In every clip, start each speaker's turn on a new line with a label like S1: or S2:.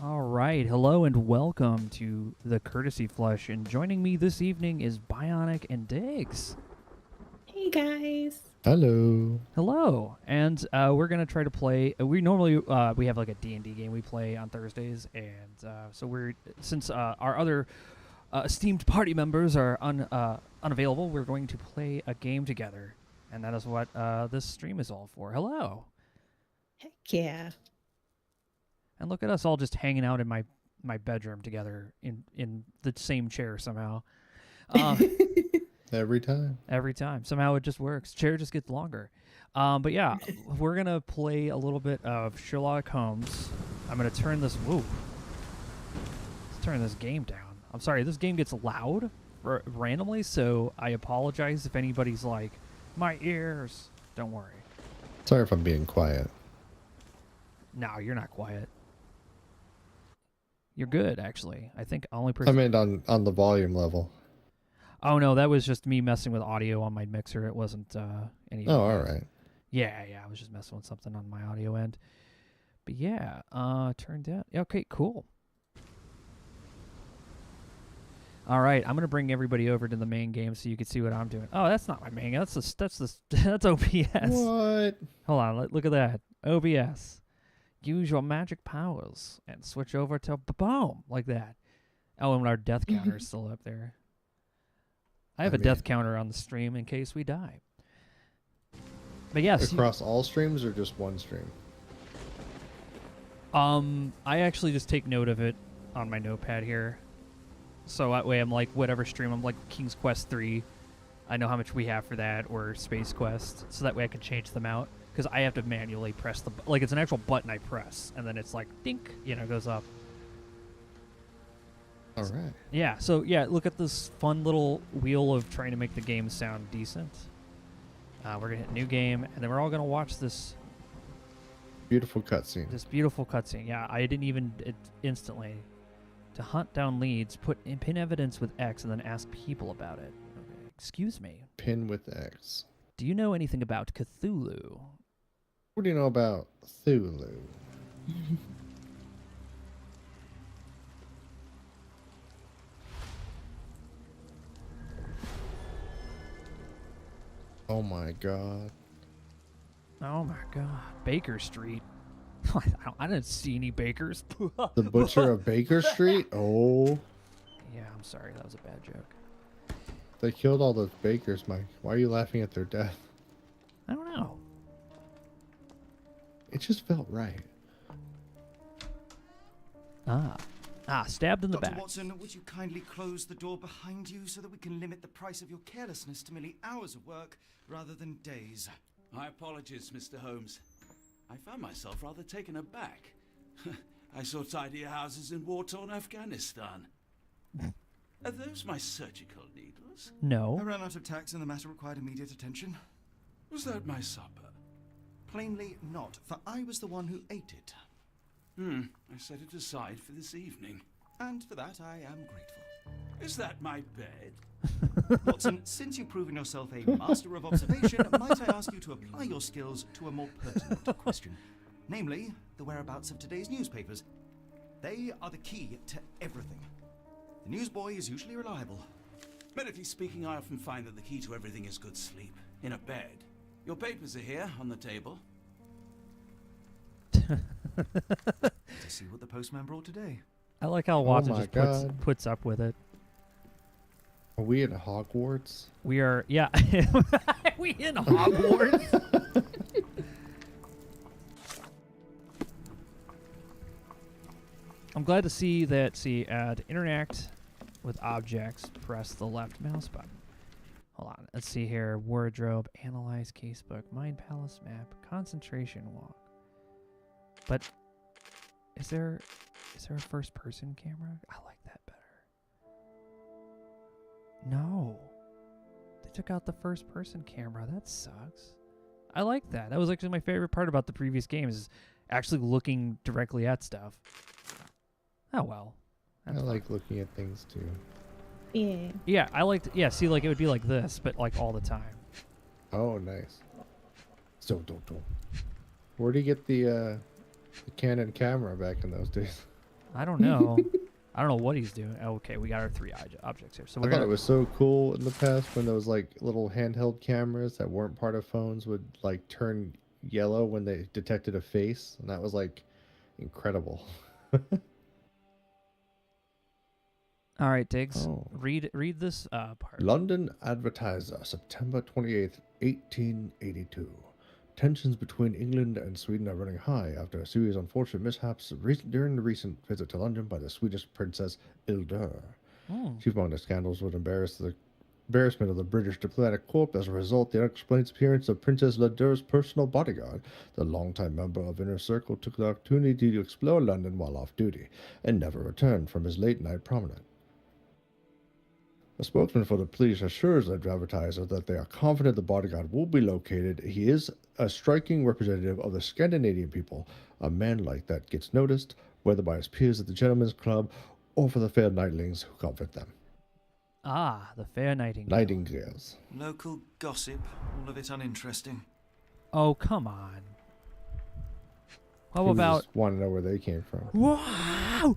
S1: All right, hello and welcome to the Courtesy Flush. And joining me this evening is Bionic and Diggs.
S2: Hey guys.
S3: Hello.
S1: Hello, and we're gonna try to play. We normally we have like a D&D game we play on Thursdays, and so since our other esteemed party members are unavailable, we're going to play a game together, and that is what this stream is all for. Hello,
S2: Heck yeah.
S1: and look at us all just hanging out in my bedroom together in the same chair somehow.
S3: Every time.
S1: Every time. Somehow it just works. Chair just gets longer. But yeah, we're going to play a little bit of Sherlock Holmes. I'm going to turn this... Whoa. Let's turn this game down. I'm sorry, this game gets loud randomly, so I apologize if anybody's like, my ears. Don't worry.
S3: Sorry if I'm being quiet.
S1: No, you're not quiet. You're good, actually. I think only
S3: I
S1: person...
S3: meant on the volume level.
S1: Oh, no, that was just me messing with audio on my mixer. It wasn't any...
S3: Oh, all right.
S1: Yeah, I was just messing with something on my audio end. But yeah, turned out. Okay, cool. All right, I'm gonna bring everybody over to the main game so you can see what I'm doing. Oh, that's not my main game. That's OBS.
S3: What?
S1: Hold on, look at that. OBS. Use your magic powers and switch over to boom like that. Oh, and our death counter is still up there. I have a death counter on the stream in case we die. But yes.
S3: Across all streams or just one stream?
S1: I actually just take note of it on my notepad here. So that way I'm like, whatever stream, I'm like King's Quest 3. I know how much we have for that, or Space Quest. So that way I can change them out. Because I have to manually press the... Like, it's an actual button I press. And then it's like, dink, goes up.
S3: All right.
S1: Yeah, so yeah, look at this fun little wheel of trying to make the game sound decent. We're gonna hit new game, and then we're all gonna watch this
S3: Beautiful cutscene.
S1: this beautiful cutscene. Yeah, I didn't even instantly to hunt down leads, pin evidence with X, and then ask people about it. Okay. Excuse me.
S3: Pin with X.
S1: Do you know anything about Cthulhu?
S3: What do you know about Cthulhu? Oh my god.
S1: Oh my God, Baker Street. I didn't see any bakers.
S3: The Butcher of Baker Street? Oh.
S1: Yeah, I'm sorry, that was a bad joke.
S3: They killed all those bakers, Mike. Why are you laughing at their death?
S1: I don't know.
S3: It just felt right.
S1: Stabbed in the
S4: Dr.
S1: back.
S4: Watson, would you kindly close the door behind you so that we can limit the price of your carelessness to merely hours of work rather than days?
S5: My apologies, Mr. Holmes. I found myself rather taken aback. I saw tidier houses in war-torn Afghanistan. Are those my surgical needles?
S4: I
S1: No.
S4: ran out of tacks and the matter required immediate attention.
S5: Was that my supper?
S4: Plainly not, for I was the one who ate it.
S5: I set it aside for this evening.
S4: And for that I am grateful.
S5: Is that my bed?
S4: Watson, since you've proven yourself a master of observation, might I ask you to apply your skills to a more pertinent question? Namely, the whereabouts of today's newspapers. They are the key to everything. The newsboy is usually reliable.
S5: Medically speaking, I often find that the key to everything is good sleep. In a bed. Your papers are here, on the table.
S4: To see what the postman brought today.
S1: I like how Watson
S3: my
S1: just
S3: God.
S1: puts up with it.
S3: Are we at Hogwarts?
S1: We are, yeah. We in Hogwarts? I'm glad to see that, to interact with objects, press the left mouse button. Hold on, let's see here. Wardrobe, analyze casebook, mind palace map, concentration walk. But is there a first person camera? I like that better. No. They took out the first person camera. That sucks. I like that. That was actually my favorite part about the previous games, is actually looking directly at stuff. Oh well.
S3: I like looking at things too.
S2: Yeah.
S1: Yeah, I liked. Yeah, see, like it would be like this, but like all the time.
S3: Oh, nice. So, where do you get the Canon camera back in those days?
S1: I don't know. I don't know what he's doing. Okay, we got our 3 objects here. So
S3: I
S1: we're
S3: thought
S1: gonna.
S3: it was so cool in the past when those like little handheld cameras that weren't part of phones would like turn yellow when they detected a face, and that was like incredible.
S1: All right, Diggs.
S3: Oh.
S1: Read this part.
S3: London Advertiser, September 28th, 1882. Tensions between England and Sweden are running high after a series of unfortunate mishaps during the recent visit to London by the Swedish Princess Hildur. Chief among the scandals would embarrassment of the British diplomatic corps. As a result, the unexplained disappearance of Princess Hildur's personal bodyguard, the longtime member of Inner Circle, took the opportunity to explore London while off duty and never returned from his late-night promenade. A spokesman for the police assures the advertiser that they are confident the bodyguard will be located. He is a striking representative of the Scandinavian people. A man like that gets noticed, whether by his peers at the gentlemen's club or for the fair nightlings who comfort them.
S1: Ah, the fair nightingale.
S3: Nightingales.
S4: Local gossip, all of it uninteresting.
S1: Oh, come on. How
S3: He
S1: about?
S3: just want to know where they came from.
S1: Wow!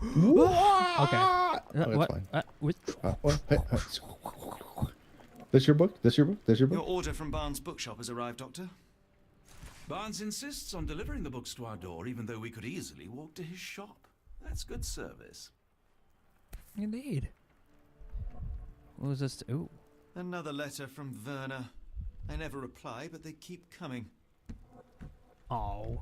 S1: Okay.
S3: Oh,
S1: what?
S3: that's fine. This your book? This your book? This your
S4: Your
S3: book?
S4: order from Barnes' bookshop has arrived, Doctor.
S5: Barnes insists on delivering the books to our door, even though we could easily walk to his shop. That's good service.
S1: Indeed. What was this? Ooh.
S4: Another letter from Werner. I never reply, but they keep coming.
S1: Oh.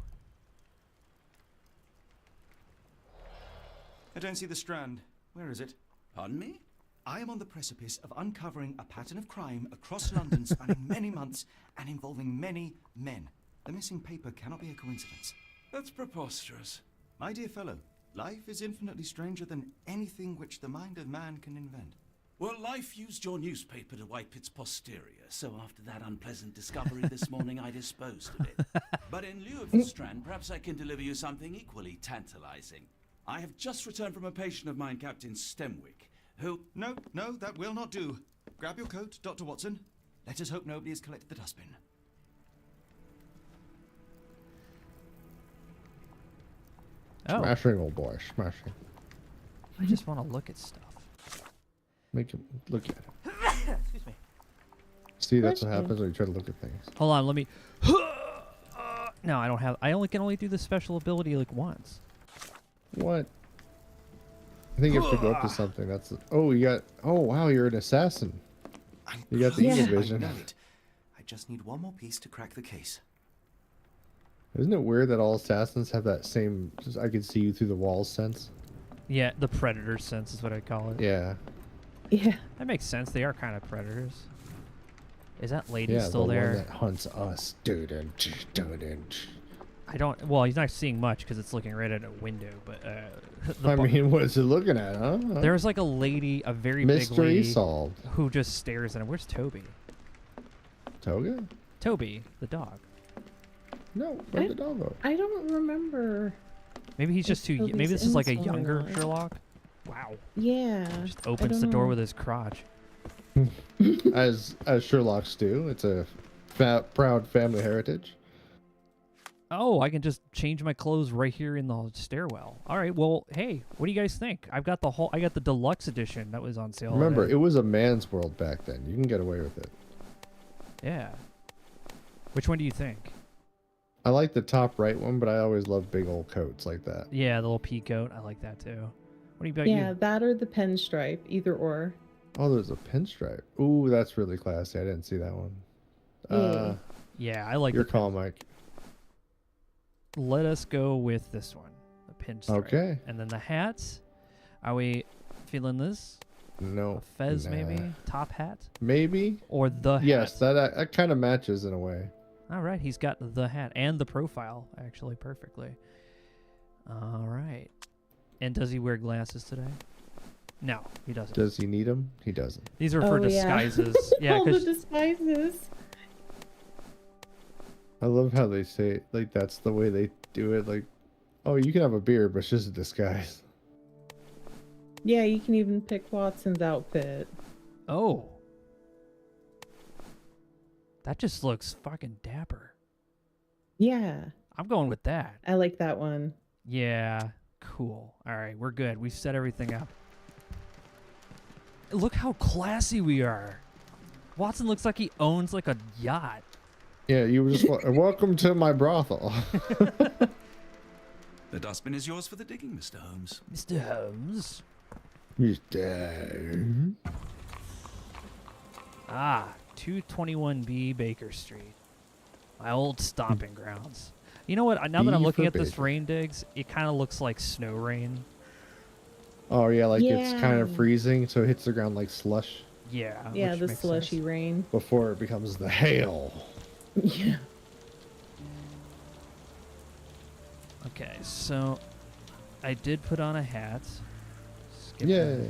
S4: I don't see the Strand. Where is it?
S5: Pardon me?
S4: I am on the precipice of uncovering a pattern of crime across London spanning many months and involving many men. The missing paper cannot be a coincidence.
S5: That's preposterous.
S4: My dear fellow, life is infinitely stranger than anything which the mind of man can invent.
S5: Well, life used your newspaper to wipe its posterior, so after that unpleasant discovery this morning, I disposed of it. But in lieu of the Strand, perhaps I can deliver you something equally tantalizing. I have just returned from a patient of mine, Captain Stemwick, who...
S4: No, that will not do. Grab your coat, Dr. Watson. Let us hope nobody has collected the dustbin.
S1: Oh.
S3: Smashing, old boy. Smashing.
S1: I just want to look at stuff.
S3: Make him look at it.
S1: Excuse me.
S3: See, that's what
S2: Question.
S3: happens when you try to look at things.
S1: Hold on, let me. No, I don't have. I can only do the special ability like once.
S3: What? I think you have to go up to something. That's. Oh, you got. Oh, wow, you're an assassin.
S4: I'm
S3: You got the
S4: close.
S3: eagle
S4: I
S3: vision.
S4: know it. I just need one more piece to crack the case.
S3: Isn't it weird that all assassins have that same just I can see you through the walls sense?
S1: Yeah, the predator sense is what I call it.
S3: Yeah.
S2: Yeah.
S1: That makes sense. They are kind of predators. Is that lady
S3: Yeah,
S1: still
S3: the
S1: there?
S3: one that hunts us.
S1: I don't. Well, he's not seeing much because it's looking right at a window. But the
S3: I mean, what is it looking at, huh?
S1: there's like a lady, a very big
S3: Mystery
S1: lady,
S3: solved.
S1: who just stares at him. Where's Toby?
S3: Toga?
S1: Toby, the dog.
S3: No, where'd the dog go?
S2: I don't remember.
S1: Maybe he's just too.
S2: Toby's
S1: Maybe this is like a
S2: inside
S1: younger
S2: or-
S1: Sherlock. Wow.
S2: Yeah.
S1: Just
S2: I
S1: opens
S2: don't
S1: the door
S2: know.
S1: with his crotch.
S3: As Sherlock's do. It's a proud family heritage.
S1: Oh, I can just change my clothes right here in the stairwell. All right. Well, hey, what do you guys think? I got the deluxe edition that was on sale.
S3: Remember,
S1: already.
S3: it was a man's world back then. You can get away with it.
S1: Yeah. Which one do you think?
S3: I like the top right one, but I always love big old coats like that.
S1: Yeah, the little pea coat. I like that too. What about
S2: Yeah,
S1: you?
S2: that or the pinstripe, either or.
S3: Oh, there's a pinstripe. Ooh, that's really classy. I didn't see that one.
S2: Yeah.
S1: Yeah, I like
S3: Your
S1: the
S3: call, Mike.
S1: Let us go with this one, the pinstripe.
S3: Okay.
S1: And then the hats. Are we feeling this?
S3: No.
S1: A fez,
S3: nah.
S1: maybe? Top hat?
S3: Maybe.
S1: Or the hat?
S3: Yes, that kind of matches in a way.
S1: All right, he's got the hat and the profile, actually, perfectly. All right. And does he wear glasses today? No, he doesn't.
S3: Does he need them? He doesn't.
S1: These are for
S2: Oh, yeah.
S1: disguises. Yeah,
S2: All the
S1: because
S2: disguises.
S3: I love how they say it, like that's the way they do it. Like, oh, you can have a beard, but it's just a disguise.
S2: Yeah, you can even pick Watson's outfit.
S1: oh, that just looks fucking dapper.
S2: Yeah,
S1: I'm going with that.
S2: I like that one.
S1: Yeah, Cool. All right, we're good. We've set everything up. Look how classy we are. Watson looks like he owns like a yacht.
S3: Yeah, you were just welcome to my brothel.
S5: The dustbin is yours for the digging, Mr. Holmes.
S1: Mr. Holmes.
S3: Mr.
S1: Ah, 221B Baker Street. My old stomping grounds. You know what? Now that I'm
S3: B
S1: looking
S3: for
S1: at this
S3: Baker.
S1: rain digs, it kind of looks like snow rain.
S3: Oh yeah, like it's kind of
S2: Yeah.
S3: freezing, so it hits the ground like slush
S1: Yeah.
S2: Yeah,
S1: which
S2: the
S1: makes
S2: slushy
S1: sense.
S2: rain.
S3: before it becomes the hail.
S2: Yeah.
S1: Okay, so I did put on a hat. Skip that.
S3: Yay!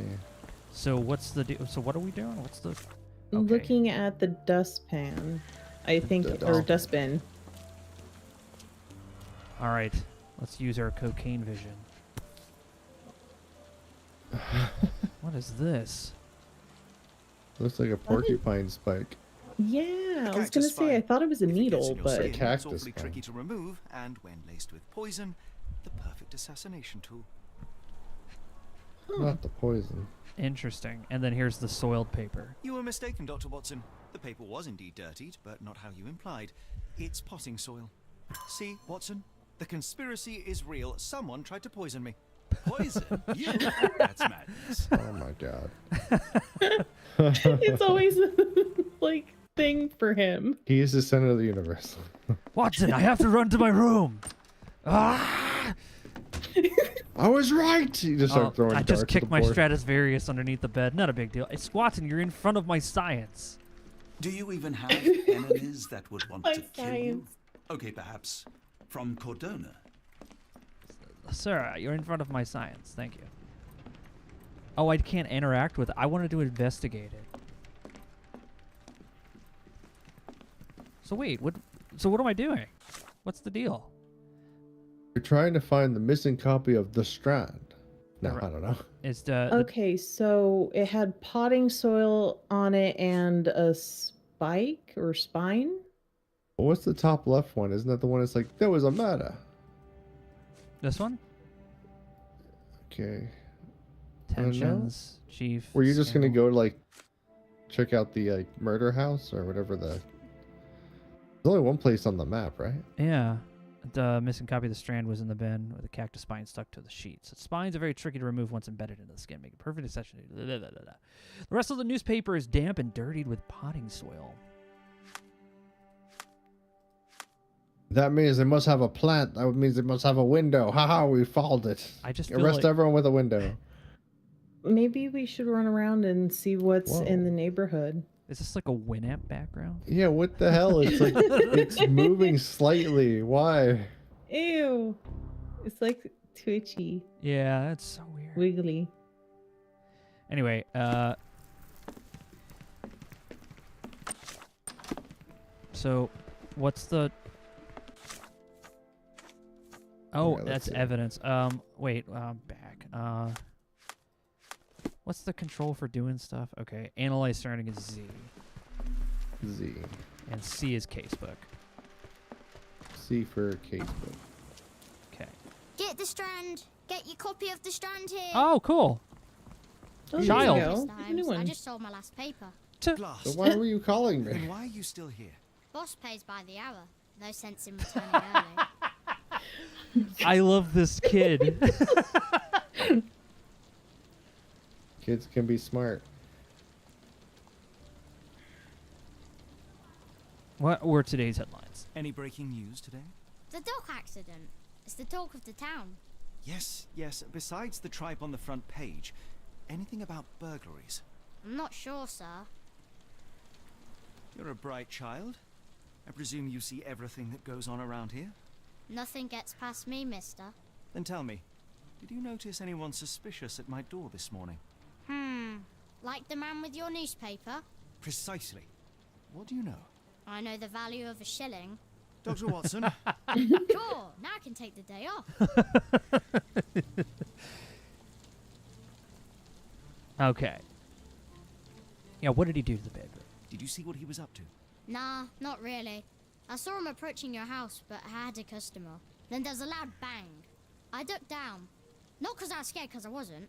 S1: So what's the so what are we doing? What's the? Okay.
S2: Looking at the dustpan, I think,
S3: The
S2: or
S3: dustpan.
S2: dustbin.
S1: All right, let's use our cocaine vision. What is this?
S3: Looks like a porcupine spike.
S2: Yeah, I was gonna say I thought it was a
S4: If it gets
S2: needle,
S4: in your
S2: but
S4: skin,
S3: A
S4: it's
S3: cactus
S4: awfully
S3: kind.
S4: tricky to remove, and when laced with poison, the perfect assassination tool.
S3: Not the poison.
S1: Interesting. And then here's the soiled paper.
S4: You were mistaken, Dr. Watson. The paper was indeed dirtied, but not how you implied. It's potting soil. See, Watson? The conspiracy is real. Someone tried to poison me.
S5: Poison? You? That's madness.
S3: Oh my god.
S2: it's always like thing for him.
S3: He is the center of the universe.
S1: Watson, I have to run to my room. Ah!
S3: I was right. You just start throwing
S1: I
S3: darts
S1: just
S3: at
S1: kicked
S3: the
S1: my
S3: board.
S1: Stradivarius underneath the bed. Not a big deal. It's Watson, you're in front of my science.
S5: Do you even have enemies that would want
S2: My
S5: to kill you?
S2: science.
S5: Okay, perhaps from Cordona.
S1: Sir, you're in front of my science. Thank you. Oh, I can't interact with it. I wanted to investigate it. So wait, what am I doing? What's the deal?
S3: You're trying to find the missing copy of The Strand. No,
S1: Right.
S3: I don't know.
S1: It's the
S2: Okay, so it had potting soil on it and a spike or spine.
S3: What's the top left one? Isn't that the one that's like, there was a murder?
S1: this one?
S3: Okay. I don't know.
S1: Tensions, chief.
S3: Were you just going to
S1: scandal.
S3: go, like, check out the murder house or whatever the... There's only one place on the map, right?
S1: Yeah. The missing copy of the strand was in the bin with a cactus spine stuck to the sheet. So spines are very tricky to remove once embedded into the skin, making perfect exception. The rest of the newspaper is damp and dirtied with potting soil.
S3: That means they must have a plant. That means they must have a window. Haha, we fouled it.
S1: I just feel
S3: Arrest
S1: like
S3: everyone with a window.
S2: Maybe we should run around and see what's in
S3: Whoa.
S2: the neighborhood.
S1: is this like a Winamp background?
S3: Yeah, what the hell? It's like, it's moving slightly. Why?
S2: Ew. It's like twitchy,
S1: Yeah, that's so weird.
S2: wiggly.
S1: Anyway, so what's the? Oh,
S3: let's
S1: that's
S3: see.
S1: evidence. Wait, back. What's the control for doing stuff? Okay, analyze surrounding is Z,
S3: Z.
S1: and C is casebook.
S3: C for casebook.
S1: Okay.
S6: Get the Strand. Get your copy of the Strand here.
S1: Oh, cool.
S2: Oh,
S1: Child.
S2: there you go.
S6: Mr.
S2: Get a
S6: Holmes,
S2: new
S6: I
S2: one.
S6: just sold my last paper.
S4: Blast.
S3: So why were you calling
S4: Then
S3: me?
S4: why are you still here?
S6: Boss pays by the hour. No sense in returning early.
S1: I love this kid.
S3: Kids can be smart.
S1: What were today's headlines?
S4: Any breaking news today?
S6: The dog accident. It's the talk of the town.
S4: Yes, yes. Besides the tripe on the front page, anything about burglaries?
S6: I'm not sure, sir.
S4: You're a bright child. I presume you see everything that goes on around here?
S6: Nothing gets past me, mister.
S4: Then tell me, did you notice anyone suspicious at my door this morning?
S6: Like the man with your newspaper?
S4: Precisely. What do you know?
S6: I know the value of a shilling.
S4: Dr. Watson,
S6: Sure, now I can take the day off.
S1: Okay. Yeah, what did he do to the bedroom?
S4: did you see what he was up to?
S6: Nah, not really. I saw him approaching your house, but I had a customer. Then there's a loud bang. I ducked down. Not because I was scared, because I wasn't.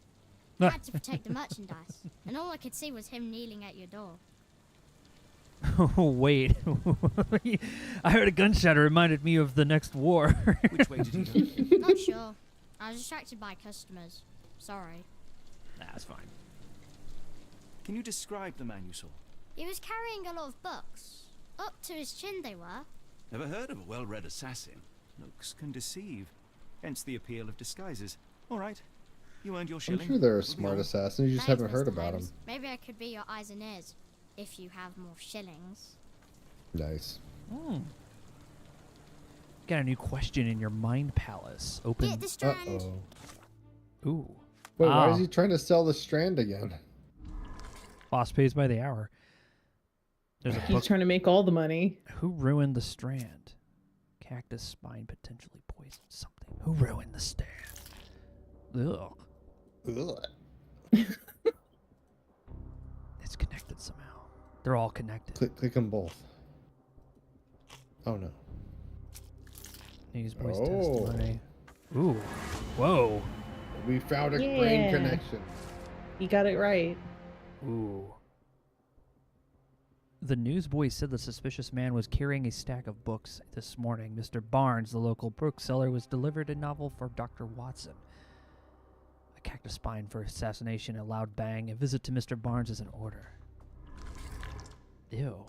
S6: I had to protect the merchandise, and all I could see was him kneeling at your door.
S1: Oh, wait. I heard a gunshot. It reminded me of the next war.
S4: Which way did he go?
S6: Not sure. I was distracted by customers. Sorry.
S1: That's fine.
S4: Can you describe the man you saw?
S6: He was carrying a lot of books. Up to his chin they were.
S5: Never heard of a well-read assassin.
S4: Looks can deceive. Hence the appeal of disguises. All right. You earned your
S3: I'm
S4: shilling.
S3: sure there are
S4: We'll be
S3: smart
S4: on.
S3: assassins. You just
S6: Thanks,
S3: haven't heard
S6: Mr.
S3: about them.
S6: Holmes. Maybe I could be your eyes and ears, if you have more shillings.
S3: Nice.
S1: Got a new question in your mind palace. Open.
S6: Get the strand.
S3: Uh-oh.
S1: Ooh.
S3: Wait, why
S1: Ah.
S3: is he trying to sell the strand again?
S1: Boss pays by the hour. There's a
S2: He's
S1: book.
S2: trying to make all the money.
S1: Who ruined the strand? Cactus spine potentially poisoned something. Who ruined the strand? Ugh.
S3: Ugh.
S1: It's connected somehow. They're all connected.
S3: Click them both. Oh no.
S1: Newsboys
S3: Oh.
S1: testimony. Ooh. Whoa.
S3: We found a brain
S2: Yeah.
S3: connection.
S2: You got it right.
S1: Ooh. The newsboy said the suspicious man was carrying a stack of books this morning. Mr. Barnes, the local bookseller, was delivered a novel for Dr. Watson. A cactus spine for assassination, a loud bang. A visit to Mr. Barnes is in order. Ew.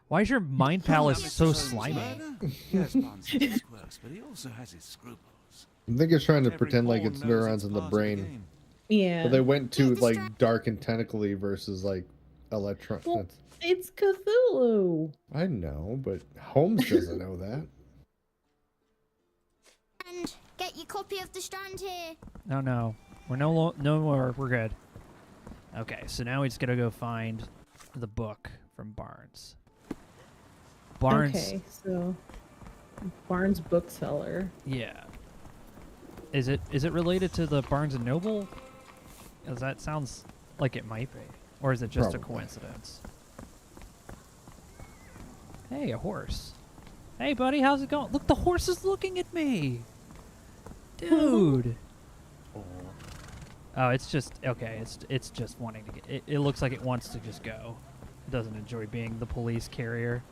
S1: Why is your mind palace so slimy?
S5: Yes, Barnes has his quirks, but he also has his scruples.
S3: I think it's trying to
S4: Every
S3: pretend like
S4: pawn
S3: it's
S4: knows
S3: neurons in the
S4: part of
S3: brain.
S4: game.
S2: Yeah.
S3: But they went to
S6: Yeah,
S3: like dark and tentacly versus like electron.
S2: Well, it's Cthulhu.
S3: I know, but Holmes doesn't know that.
S6: And get your copy of the strand here.
S1: No. We're no more. We're good. Okay, so now we just gotta go find the book from Barnes. Barnes.
S2: Okay, so Barnes bookseller.
S1: Yeah. Is it related to the Barnes and Noble? 'Cause that sounds like it might be. Or is it just a
S3: Probably.
S1: coincidence? Hey, a horse. Hey, buddy, how's it going? Look, the horse is looking at me. Dude. Oh, it's just okay. It's just wanting to get. It looks like it wants to just go. It doesn't enjoy being the police carrier.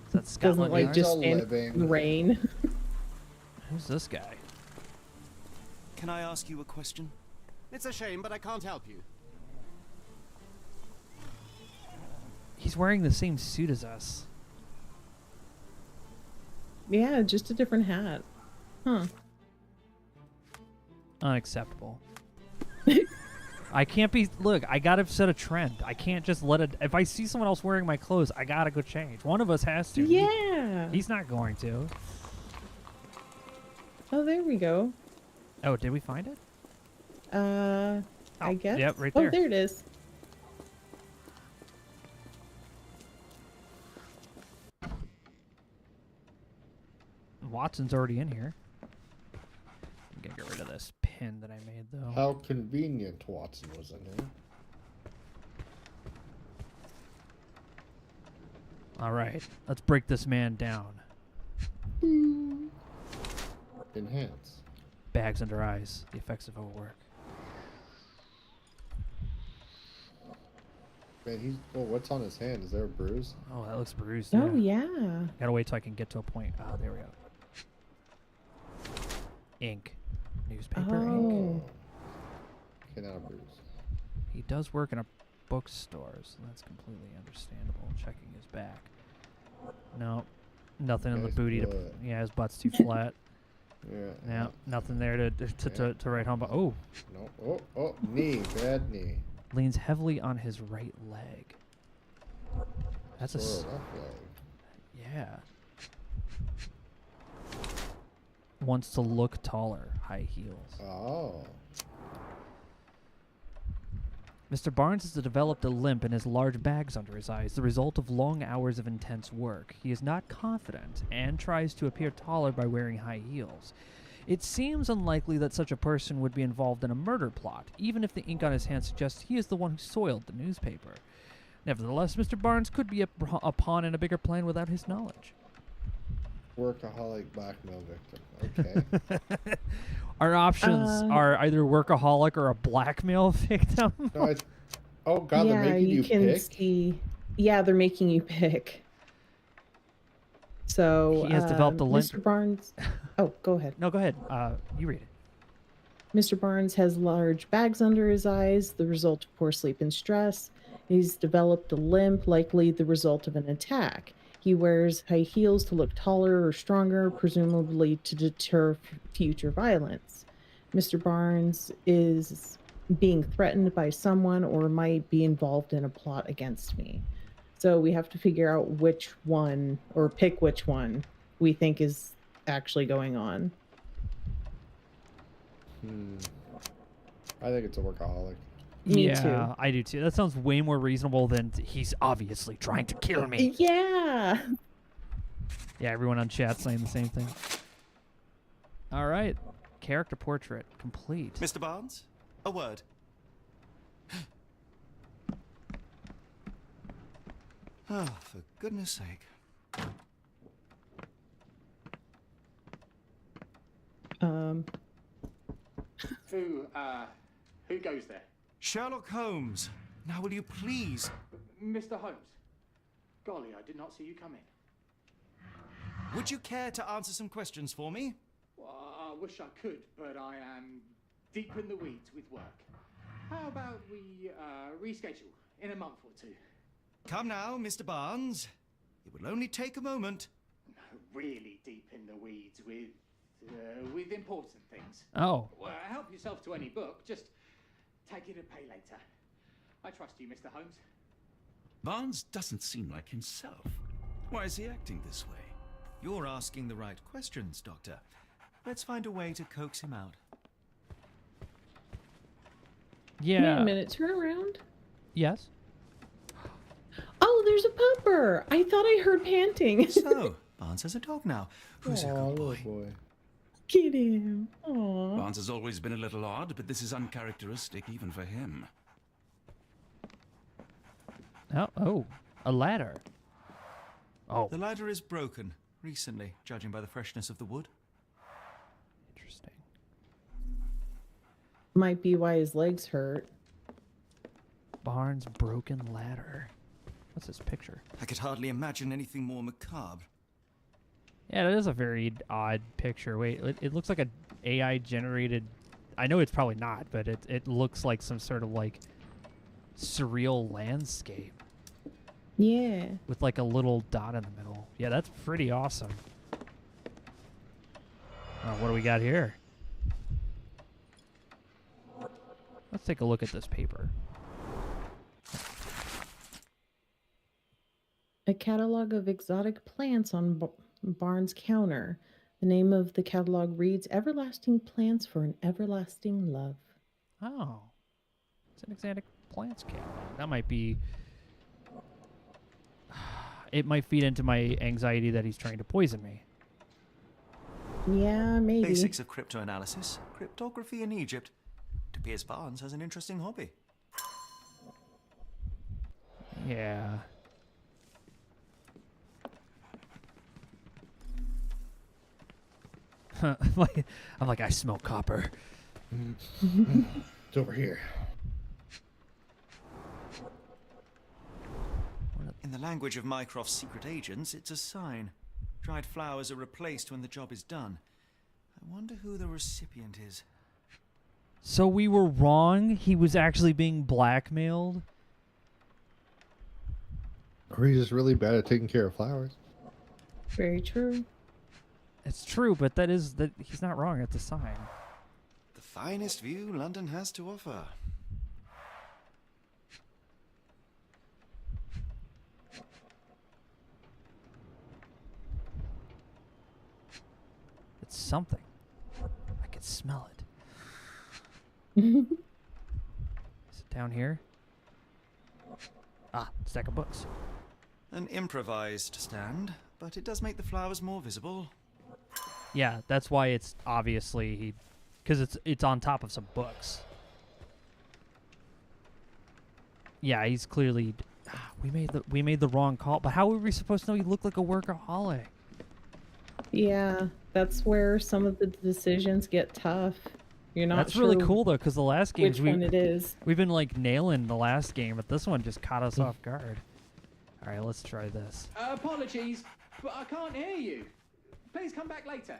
S1: Is that
S2: Doesn't
S1: Scotland
S2: like
S1: Yard?
S2: just
S3: a
S2: stand
S3: living.
S2: in the rain.
S1: Who's this guy?
S4: Can I ask you a question?
S7: It's a shame, but I can't help you.
S1: He's wearing the same suit as us.
S2: Yeah, just a different hat. Huh.
S1: Unacceptable. I can't be. Look, I gotta set a trend. I can't just let it. If I see someone else wearing my clothes, I gotta go change. One of us has to.
S2: Yeah.
S1: He's not going to.
S2: Oh, there we go.
S1: Oh, did we find it?
S2: I
S1: Oh,
S2: guess.
S1: yep, right
S2: Oh,
S1: there.
S2: there it is.
S1: Watson's already in here. I'm gonna get rid of this pin that I made, though.
S3: How convenient Watson was in here.
S1: All right, let's break this man down.
S3: Enhance.
S1: Bags under eyes. The effects of overwork.
S3: Man, he's. Oh, what's on his hand? Is there a bruise?
S1: Oh, that looks bruised.
S2: Oh, yeah.
S1: Gotta wait till I can get to a point. Oh, there we go. Ink. Newspaper ink.
S2: Oh.
S3: Okay, not a bruise.
S1: He does work in a bookstore, so that's completely understandable. Checking his back. No, nothing in the
S3: His
S1: booty.
S3: butt.
S1: Yeah, his butt's too flat.
S3: Yeah.
S1: Yeah, nothing there to write home. But oh,
S3: No. Oh, knee. Bad knee.
S1: leans heavily on his right leg. That's a
S3: Sore left leg.
S1: yeah. Wants to look taller. High heels.
S3: Oh.
S1: Mr. Barnes has developed a limp and has large bags under his eyes, the result of long hours of intense work. He is not confident and tries to appear taller by wearing high heels. It seems unlikely that such a person would be involved in a murder plot, even if the ink on his hand suggests he is the one who soiled the newspaper. Nevertheless, Mr. Barnes could be a pawn in a bigger plan without his knowledge.
S3: Workaholic blackmail victim. Okay.
S1: Our options are either workaholic or a blackmail victim.
S3: No, oh god, they're
S2: yeah,
S3: making
S2: you
S3: you
S2: can
S3: pick?
S2: see. Yeah, they're making you pick. So
S1: He has developed a
S2: Mr. Barnes. Oh, go ahead.
S1: No, go ahead. You read it.
S2: Mr. Barnes has large bags under his eyes, the result of poor sleep and stress. He's developed a limp, likely the result of an attack. He wears high heels to look taller or stronger, presumably to deter future violence. Mr. Barnes is being threatened by someone or might be involved in a plot against me. So we have to figure out which one, or pick which one we think is actually going on.
S3: I think it's a workaholic.
S2: Me
S1: yeah,
S2: too.
S1: I do too. That sounds way more reasonable than he's obviously trying to kill me.
S2: Yeah.
S1: Yeah, everyone on chat saying the same thing. All right. Character portrait complete.
S4: Mr. Barnes, a word. Oh, for goodness sake.
S8: Who goes there?
S4: Sherlock Holmes. Now will you please?
S8: Mr. Holmes. Golly, I did not see you come in.
S4: Would you care to answer some questions for me?
S8: Well, I wish I could, but I am deep in the weeds with work. How about we reschedule in a month or two?
S4: Come now, Mr. Barnes. It will only take a moment.
S8: Really deep in the weeds with important things.
S1: Oh.
S8: Well, help yourself to any book. Just take it and pay later. I trust you, Mr. Holmes.
S5: Barnes doesn't seem like himself. Why is he acting this way?
S4: You're asking the right questions, Doctor. Let's find a way to coax him out.
S1: Yeah.
S2: Wait a minute, turn around.
S1: Yes.
S2: Oh, there's a pupper. I thought I heard panting.
S4: So, Barnes has a dog now. Who's a
S3: Aw,
S4: good
S3: little
S4: boy?
S3: boy.
S2: Get him. Aww.
S5: Barnes has always been a little odd, but this is uncharacteristic even for him.
S1: Oh, a ladder. Oh,
S4: The ladder is broken recently, judging by the freshness of the wood.
S1: interesting.
S2: Might be why his legs hurt.
S1: Barnes' broken ladder. What's this picture?
S4: I could hardly imagine anything more macabre.
S1: Yeah, that is a very odd picture. Wait, it looks like a AI generated. I know it's probably not, but it looks like some sort of like surreal landscape
S2: Yeah.
S1: with like a little dot in the middle. Yeah, that's pretty awesome. Oh, what do we got here? Let's take a look at this paper.
S2: A catalog of exotic plants on Barnes' counter. The name of the catalog reads Everlasting Plants for an Everlasting Love.
S1: Oh, it's an exotic plants catalog. That might be. It might feed into my anxiety that he's trying to poison me.
S2: Yeah, maybe.
S4: Basics of cryptoanalysis, cryptography in Egypt. It appears Barnes has an interesting hobby.
S1: Yeah. I'm like, I smell copper.
S3: It's over here.
S4: In the language of Mycroft's secret agents, it's a sign. Dried flowers are replaced when the job is done. I wonder who the recipient is.
S1: So we were wrong. He was actually being blackmailed.
S3: Or he's just really bad at taking care of flowers.
S2: Very true.
S1: It's true, but that he's not wrong. It's a sign.
S4: The finest view London has to offer.
S1: It's something. I can smell it. Is it down here? Ah, stack of books.
S4: An improvised stand, but it does make the flowers more visible.
S1: Yeah, that's why it's obviously because it's on top of some books. Yeah, he's clearly. We made the wrong call. But how were we supposed to know he looked like a workaholic?
S2: Yeah. That's where some of the decisions get tough. You're not
S1: That's
S2: sure
S1: really cool though, because the last games
S2: which one it is.
S1: we've been like nailing the last game, but this one just caught us off guard. All right, let's try this.
S8: Apologies, but I can't hear you. Please come back later.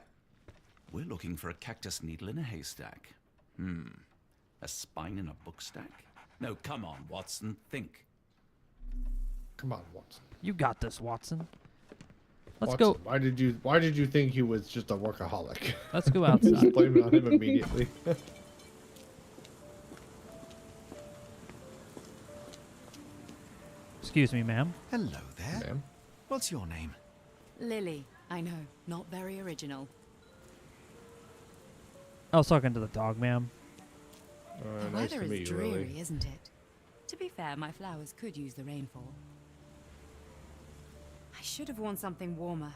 S5: We're looking for a cactus needle in a haystack. A spine in a book stack? No, come on, Watson, think.
S3: Come on, Watson.
S1: You got this, Watson. Let's
S3: Watson,
S1: go.
S3: Why did you think he was just a workaholic?
S1: Let's go outside.
S3: Blame it on him immediately.
S1: Excuse me, ma'am.
S9: Hello there.
S3: Ma'am?
S9: What's your name?
S10: Lily. I know, not very original.
S1: I was talking to the dog, ma'am.
S10: The
S3: Nice
S10: weather
S3: to meet
S10: is
S3: you,
S10: dreary,
S3: Lily.
S10: isn't it? To be fair, my flowers could use the rainfall. I should have worn something warmer.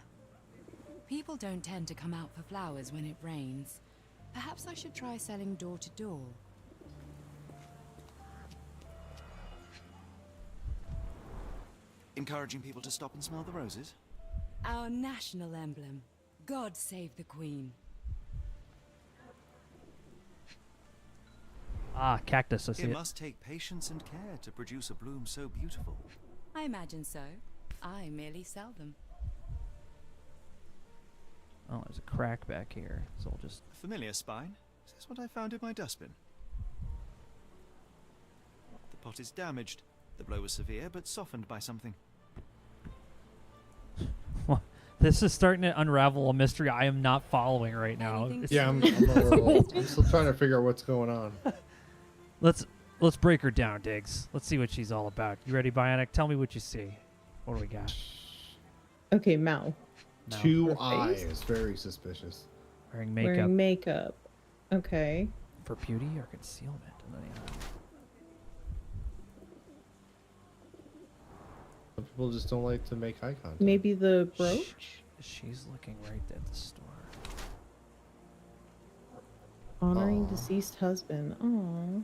S10: People don't tend to come out for flowers when it rains. Perhaps I should try selling door to door.
S9: Encouraging people to stop and smell the roses?
S10: Our national emblem. God save the Queen.
S1: Ah, cactus. I see
S9: It
S1: it.
S9: must take patience and care to produce a bloom so beautiful.
S10: I imagine so. I merely sell them.
S1: Oh, there's a crack back here, so we'll just.
S9: A familiar spine? Is this what I found in my dustbin? The pot is damaged. The blow was severe, but softened by something.
S1: This is starting to unravel a mystery I am not following right now.
S10: Anything
S1: It's-
S3: Yeah, I'm still trying to figure out what's going on.
S1: Let's break her down, Diggs. Let's see what she's all about. You ready, Bionic? Tell me what you see. What do we got?
S2: Okay, Mal.
S1: No.
S3: Two
S2: Her face?
S3: eyes, very suspicious.
S1: Wearing makeup
S2: Wearing makeup. Okay.
S1: for beauty or concealment. And then,
S3: Some people just don't like to make eye contact.
S2: Maybe the brooch?
S1: She's looking right at the store.
S2: Honoring
S3: Aw.
S2: deceased husband. Oh.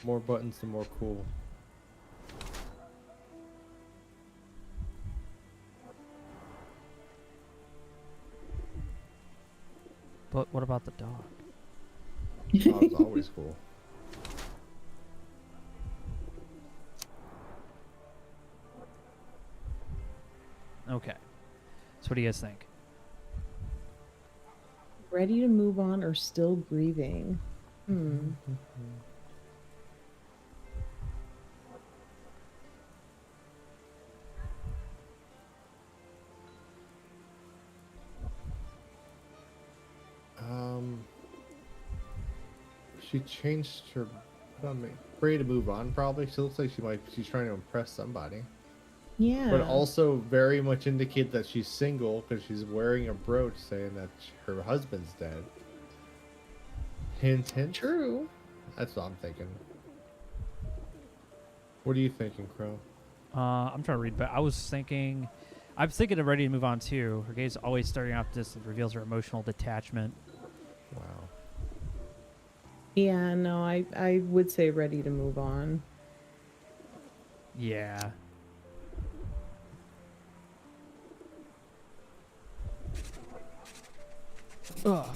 S3: More buttons, the more cool.
S1: But what about the dog?
S3: Dog's always cool.
S1: Okay. So what do you guys think?
S2: Ready to move on or still grieving?
S3: She changed her. Ready to move on, probably. She looks like she's trying to impress somebody.
S2: Yeah.
S3: But also very much indicate that she's single because she's wearing a brooch saying that her husband's dead. Hint, hint.
S2: True.
S3: That's what I'm thinking. What are you thinking, Crow?
S1: I'm trying to read, but I was thinking of Ready to Move On too. Her gaze always starting off distant reveals her emotional detachment.
S3: Wow.
S2: Yeah, no, I would say ready to move on.
S1: Yeah. Ugh.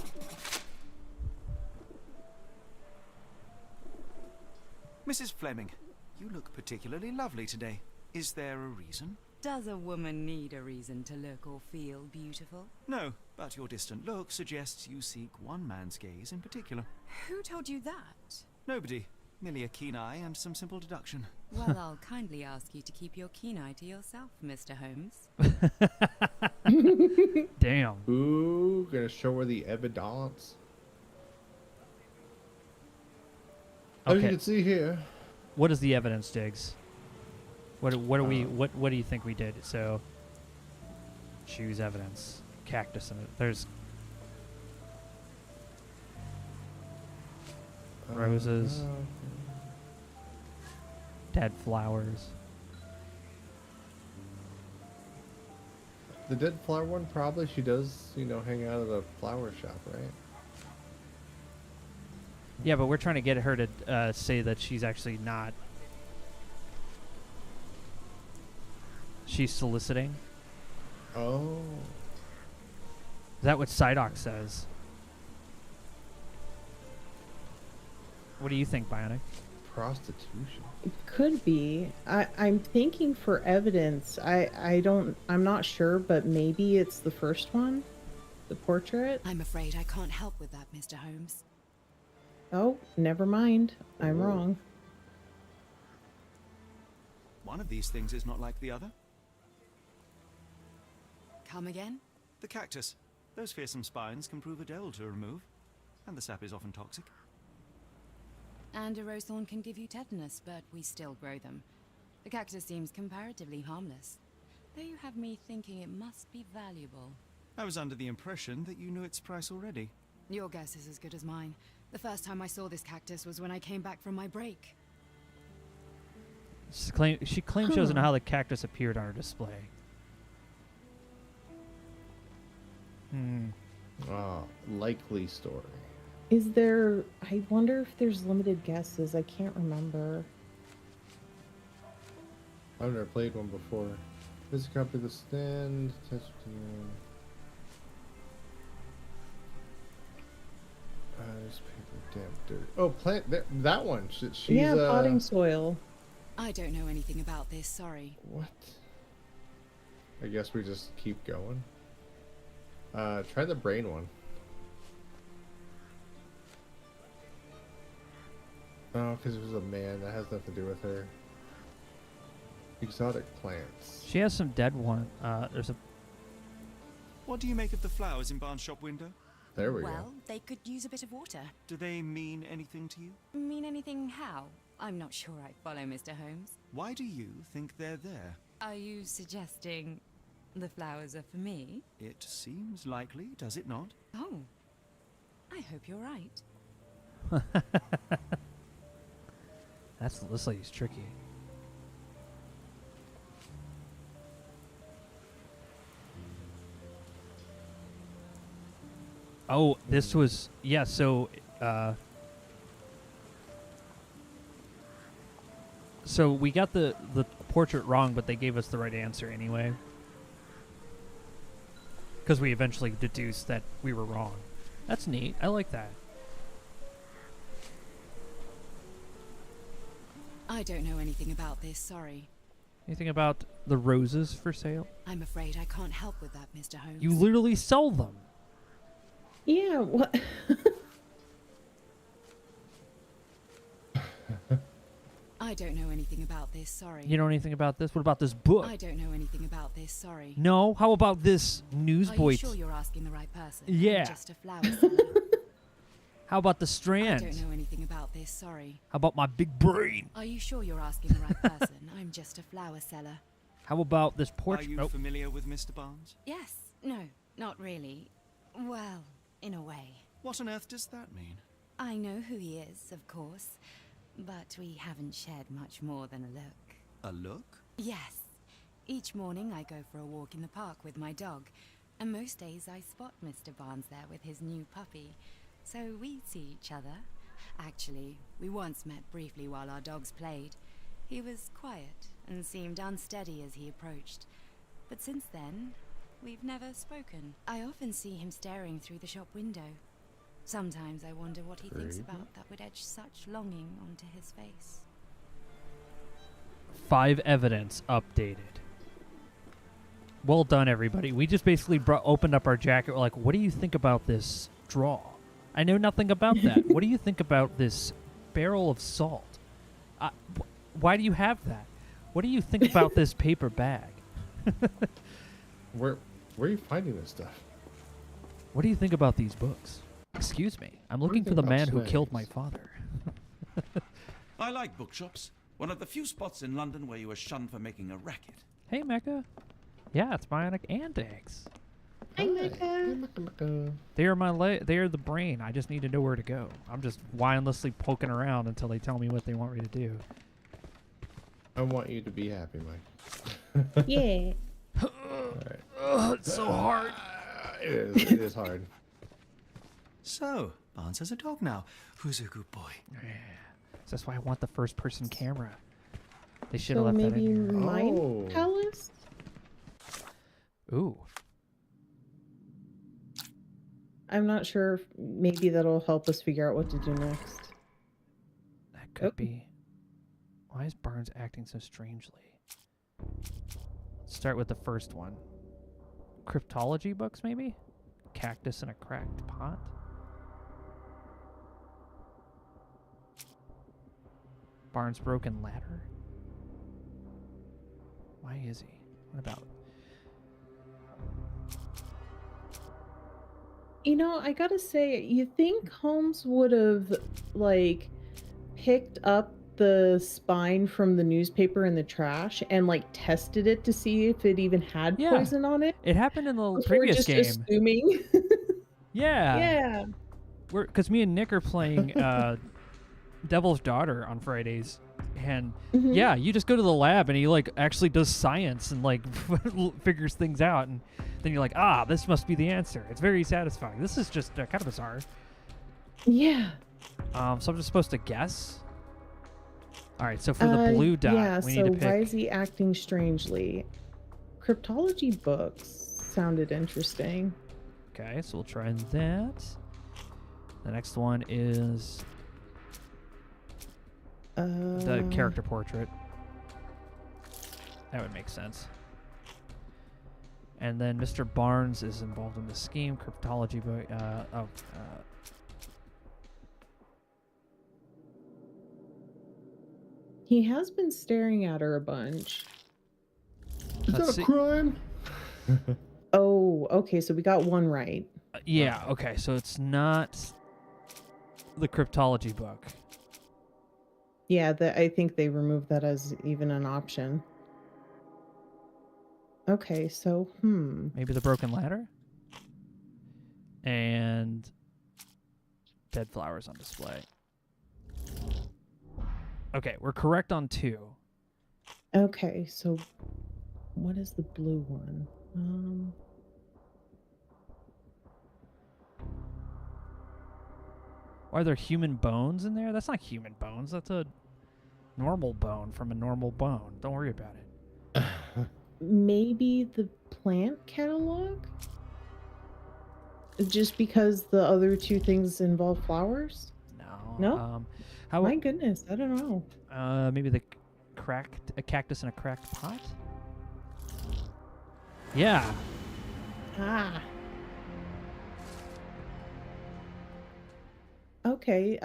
S9: Mrs. Fleming, you look particularly lovely today. Is there a reason?
S10: Does a woman need a reason to look or feel beautiful?
S9: No, but your distant look suggests you seek one man's gaze in particular.
S10: Who told you that?
S9: Nobody. Merely a keen eye and some simple deduction.
S10: Well, I'll kindly ask you to keep your keen eye to yourself, Mr. Holmes.
S1: Damn.
S3: Ooh, gonna show her the evidence. As you
S1: Okay.
S3: can see here,
S1: What is the evidence, Diggs? What do you think we did? So choose evidence. Cactus in it. There's roses, dead flowers.
S3: the dead flower one, probably she does, hang out at the flower shop, right?
S1: Yeah, but we're trying to get her to say that she's actually not. She's soliciting.
S3: Oh.
S1: Is that what Psydoc says? What do you think, Bionic?
S3: Prostitution.
S2: It could be. I'm thinking for evidence. I'm not sure, but maybe it's the first one, the portrait.
S10: I'm afraid I can't help with that, Mr. Holmes.
S2: Oh, never mind. I'm wrong.
S9: One of these things is not like the other.
S10: Come again?
S9: The cactus. Those fearsome spines can prove a devil to remove, and the sap is often toxic.
S10: And a rose thorn can give you tetanus, but we still grow them. The cactus seems comparatively harmless, though you have me thinking it must be valuable.
S9: I was under the impression that you knew its price already.
S10: Your guess is as good as mine. The first time I saw this cactus was when I came back from my break.
S1: She claims she doesn't know how the cactus appeared on her display.
S3: Likely story.
S2: Is there... I wonder if there's limited guesses. I can't remember.
S3: I've never played one before. This is a copy of the stand. This paper, damn dirt. Oh, plant that one. She's
S2: yeah, potting soil.
S10: I don't know anything about this, sorry.
S3: What? I guess we just keep going. Try the brain one. Oh, because it was a man. That has nothing to do with her. Exotic plants.
S1: She has some dead one. There's a...
S9: What do you make of the flowers in Barnes' shop window?
S3: There we go.
S10: Well, they could use a bit of water.
S9: Do they mean anything to you?
S10: Mean anything how? I'm not sure I follow, Mr. Holmes.
S9: Why do you think they're there?
S10: Are you suggesting the flowers are for me?
S9: It seems likely, does it not?
S10: Oh, I hope you're right.
S1: This lady's tricky. Oh, this was... Yeah, so... So we got the portrait wrong, but they gave us the right answer anyway. Because we eventually deduced that we were wrong. That's neat. I like that.
S10: I don't know anything about this, sorry.
S1: Anything about the roses for sale?
S10: I'm afraid I can't help with that, Mr. Holmes.
S1: You literally sell them.
S2: Yeah, what?
S10: I don't know anything about this, sorry.
S1: You know anything about this? What about this book?
S10: I don't know anything about this, sorry.
S1: No? How about this
S10: Are
S1: newsboy?
S10: you sure you're asking the right person?
S1: Yeah.
S10: I'm just a flower seller.
S1: How about the
S10: I
S1: strand?
S10: don't know anything about this, sorry.
S1: How about my big brain?
S10: Are you sure you're asking the right person? I'm just a flower seller.
S1: How about this
S9: Are
S1: portrait?
S9: you familiar with Mr. Barnes?
S10: Yes. No, not really. Well, in a way.
S9: What on earth does that mean?
S10: I know who he is, of course. But we haven't shared much more than a look.
S9: A look?
S10: Yes. Each morning I go for a walk in the park with my dog. And most days I spot Mr. Barnes there with his new puppy. So we see each other. Actually, we once met briefly while our dogs played. He was quiet and seemed unsteady as he approached. But since then, we've never spoken. I often see him staring through the shop window. Sometimes I wonder what he thinks about that would etch such longing onto his face.
S1: 5 evidence updated. Well done, everybody. We just basically opened up our jacket. We're like, what do you think about this draw? I know nothing about that. What do you think about this barrel of salt? Why do you have that? What do you think about this paper bag?
S3: Where are you finding this stuff?
S1: What do you think about these books? Excuse me. I'm looking for the man who killed my father.
S5: I like bookshops. One of the few spots in London where you are shunned for making a racket.
S1: Hey, Mecha. Yeah, it's Bionic and Eggs.
S2: Hi, Mecha.
S1: They are they are the brain. I just need to know where to go. I'm just mindlessly poking around until they tell me what they want me to do.
S3: I want you to be happy, Mike.
S2: Yeah.
S3: Alright.
S1: It's so hard.
S3: It is hard.
S9: So, Barnes has a dog now. Who's a good boy?
S1: Yeah. That's why I want the first-person camera. They should have
S2: So
S1: left that
S2: maybe
S1: in here.
S2: Mind Palace?
S1: Ooh.
S2: I'm not sure if maybe that'll help us figure out what to do next.
S1: That could be. Why is Barnes acting so strangely? Let's start with the first one. Cryptology books, maybe? Cactus in a cracked pot? Barnes' broken ladder? Why is he? What about?
S2: You know, I gotta say, you think Holmes would have, like, picked up the spine from the newspaper in the trash and, like, tested it to see if it even had poison on it?
S1: It happened in the
S2: Before
S1: previous
S2: just
S1: game.
S2: assuming?
S1: Yeah.
S2: Yeah.
S1: Because me and Nick are playing Devil's Daughter on Fridays. And yeah, you just go to the lab and he like actually does science and like figures things out, and then you're like, ah, this must be the answer. It's very satisfying. This is just kind of bizarre.
S2: Yeah.
S1: So I'm just supposed to guess. All right. So for the blue dot,
S2: yeah,
S1: we need to pick.
S2: why is he acting strangely? Cryptology books sounded interesting.
S1: Okay, so we'll try that. The next one is the character portrait. That would make sense. And then Mr. Barnes is involved in the scheme. Cryptology book.
S2: He has been staring at her a bunch.
S3: Is that a crime?
S2: Oh, okay, so we got one right.
S1: Yeah, okay, so it's not the cryptology book.
S2: Yeah, I think they removed that as even an option. Okay, so,
S1: Maybe the broken ladder? And dead flowers on display. Okay, we're correct on 2.
S2: Okay, so what is the blue one?
S1: Are there human bones in there? That's not human bones. That's a normal bone from a normal bone. Don't worry about it.
S2: Maybe the plant catalog? Just because the other 2 things involve flowers? No? My goodness, I don't know.
S1: Maybe a cactus in a cracked pot? Yeah.
S2: Ah. Okay,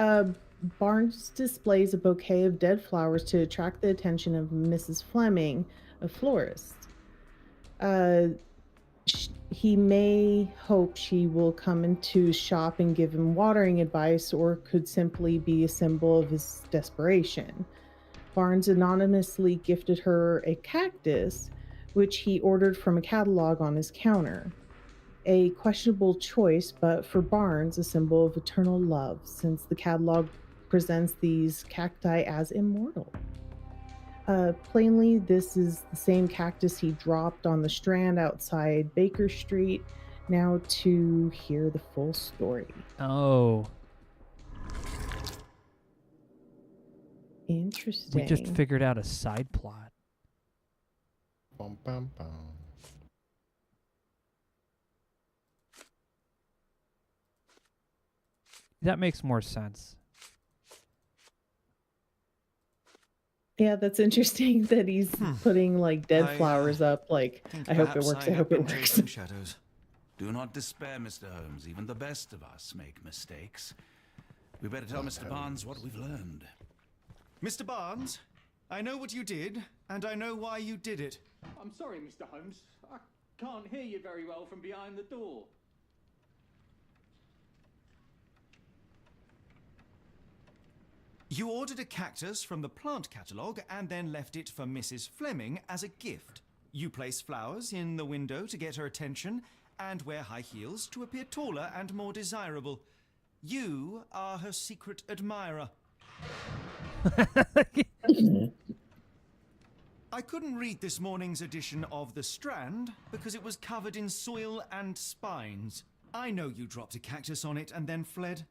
S2: Barnes displays a bouquet of dead flowers to attract the attention of Mrs. Fleming, a florist. He may hope she will come into his shop and give him watering advice, or could simply be a symbol of his desperation. Barnes anonymously gifted her a cactus, which he ordered from a catalog on his counter. A questionable choice, but for Barnes, a symbol of eternal love, since the catalog presents these cacti as immortal. Plainly, this is the same cactus he dropped on the Strand outside Baker Street. Now to hear the full story.
S1: Oh.
S2: Interesting.
S1: We just figured out a side plot.
S3: Bum, bum, bum.
S1: That makes more sense.
S2: Yeah, that's interesting that he's putting like dead flowers up. Like, I hope it works. I hope it works.
S5: Shadows. Do not despair, Mr. Holmes. Even the best of us make mistakes. We better tell Mr. Barnes what we've learned.
S7: Mr. Barnes, I know what you did, and I know why you did it.
S8: I'm sorry, Mr. Holmes. I can't hear you very well from behind the door.
S7: You ordered a cactus from the plant catalogue and then left it for Mrs. Fleming as a gift. You place flowers in the window to get her attention and wear high heels to appear taller and more desirable. You are her secret admirer. I couldn't read this morning's edition of The Strand because it was covered in soil and spines. I know you dropped a cactus on it and then fled.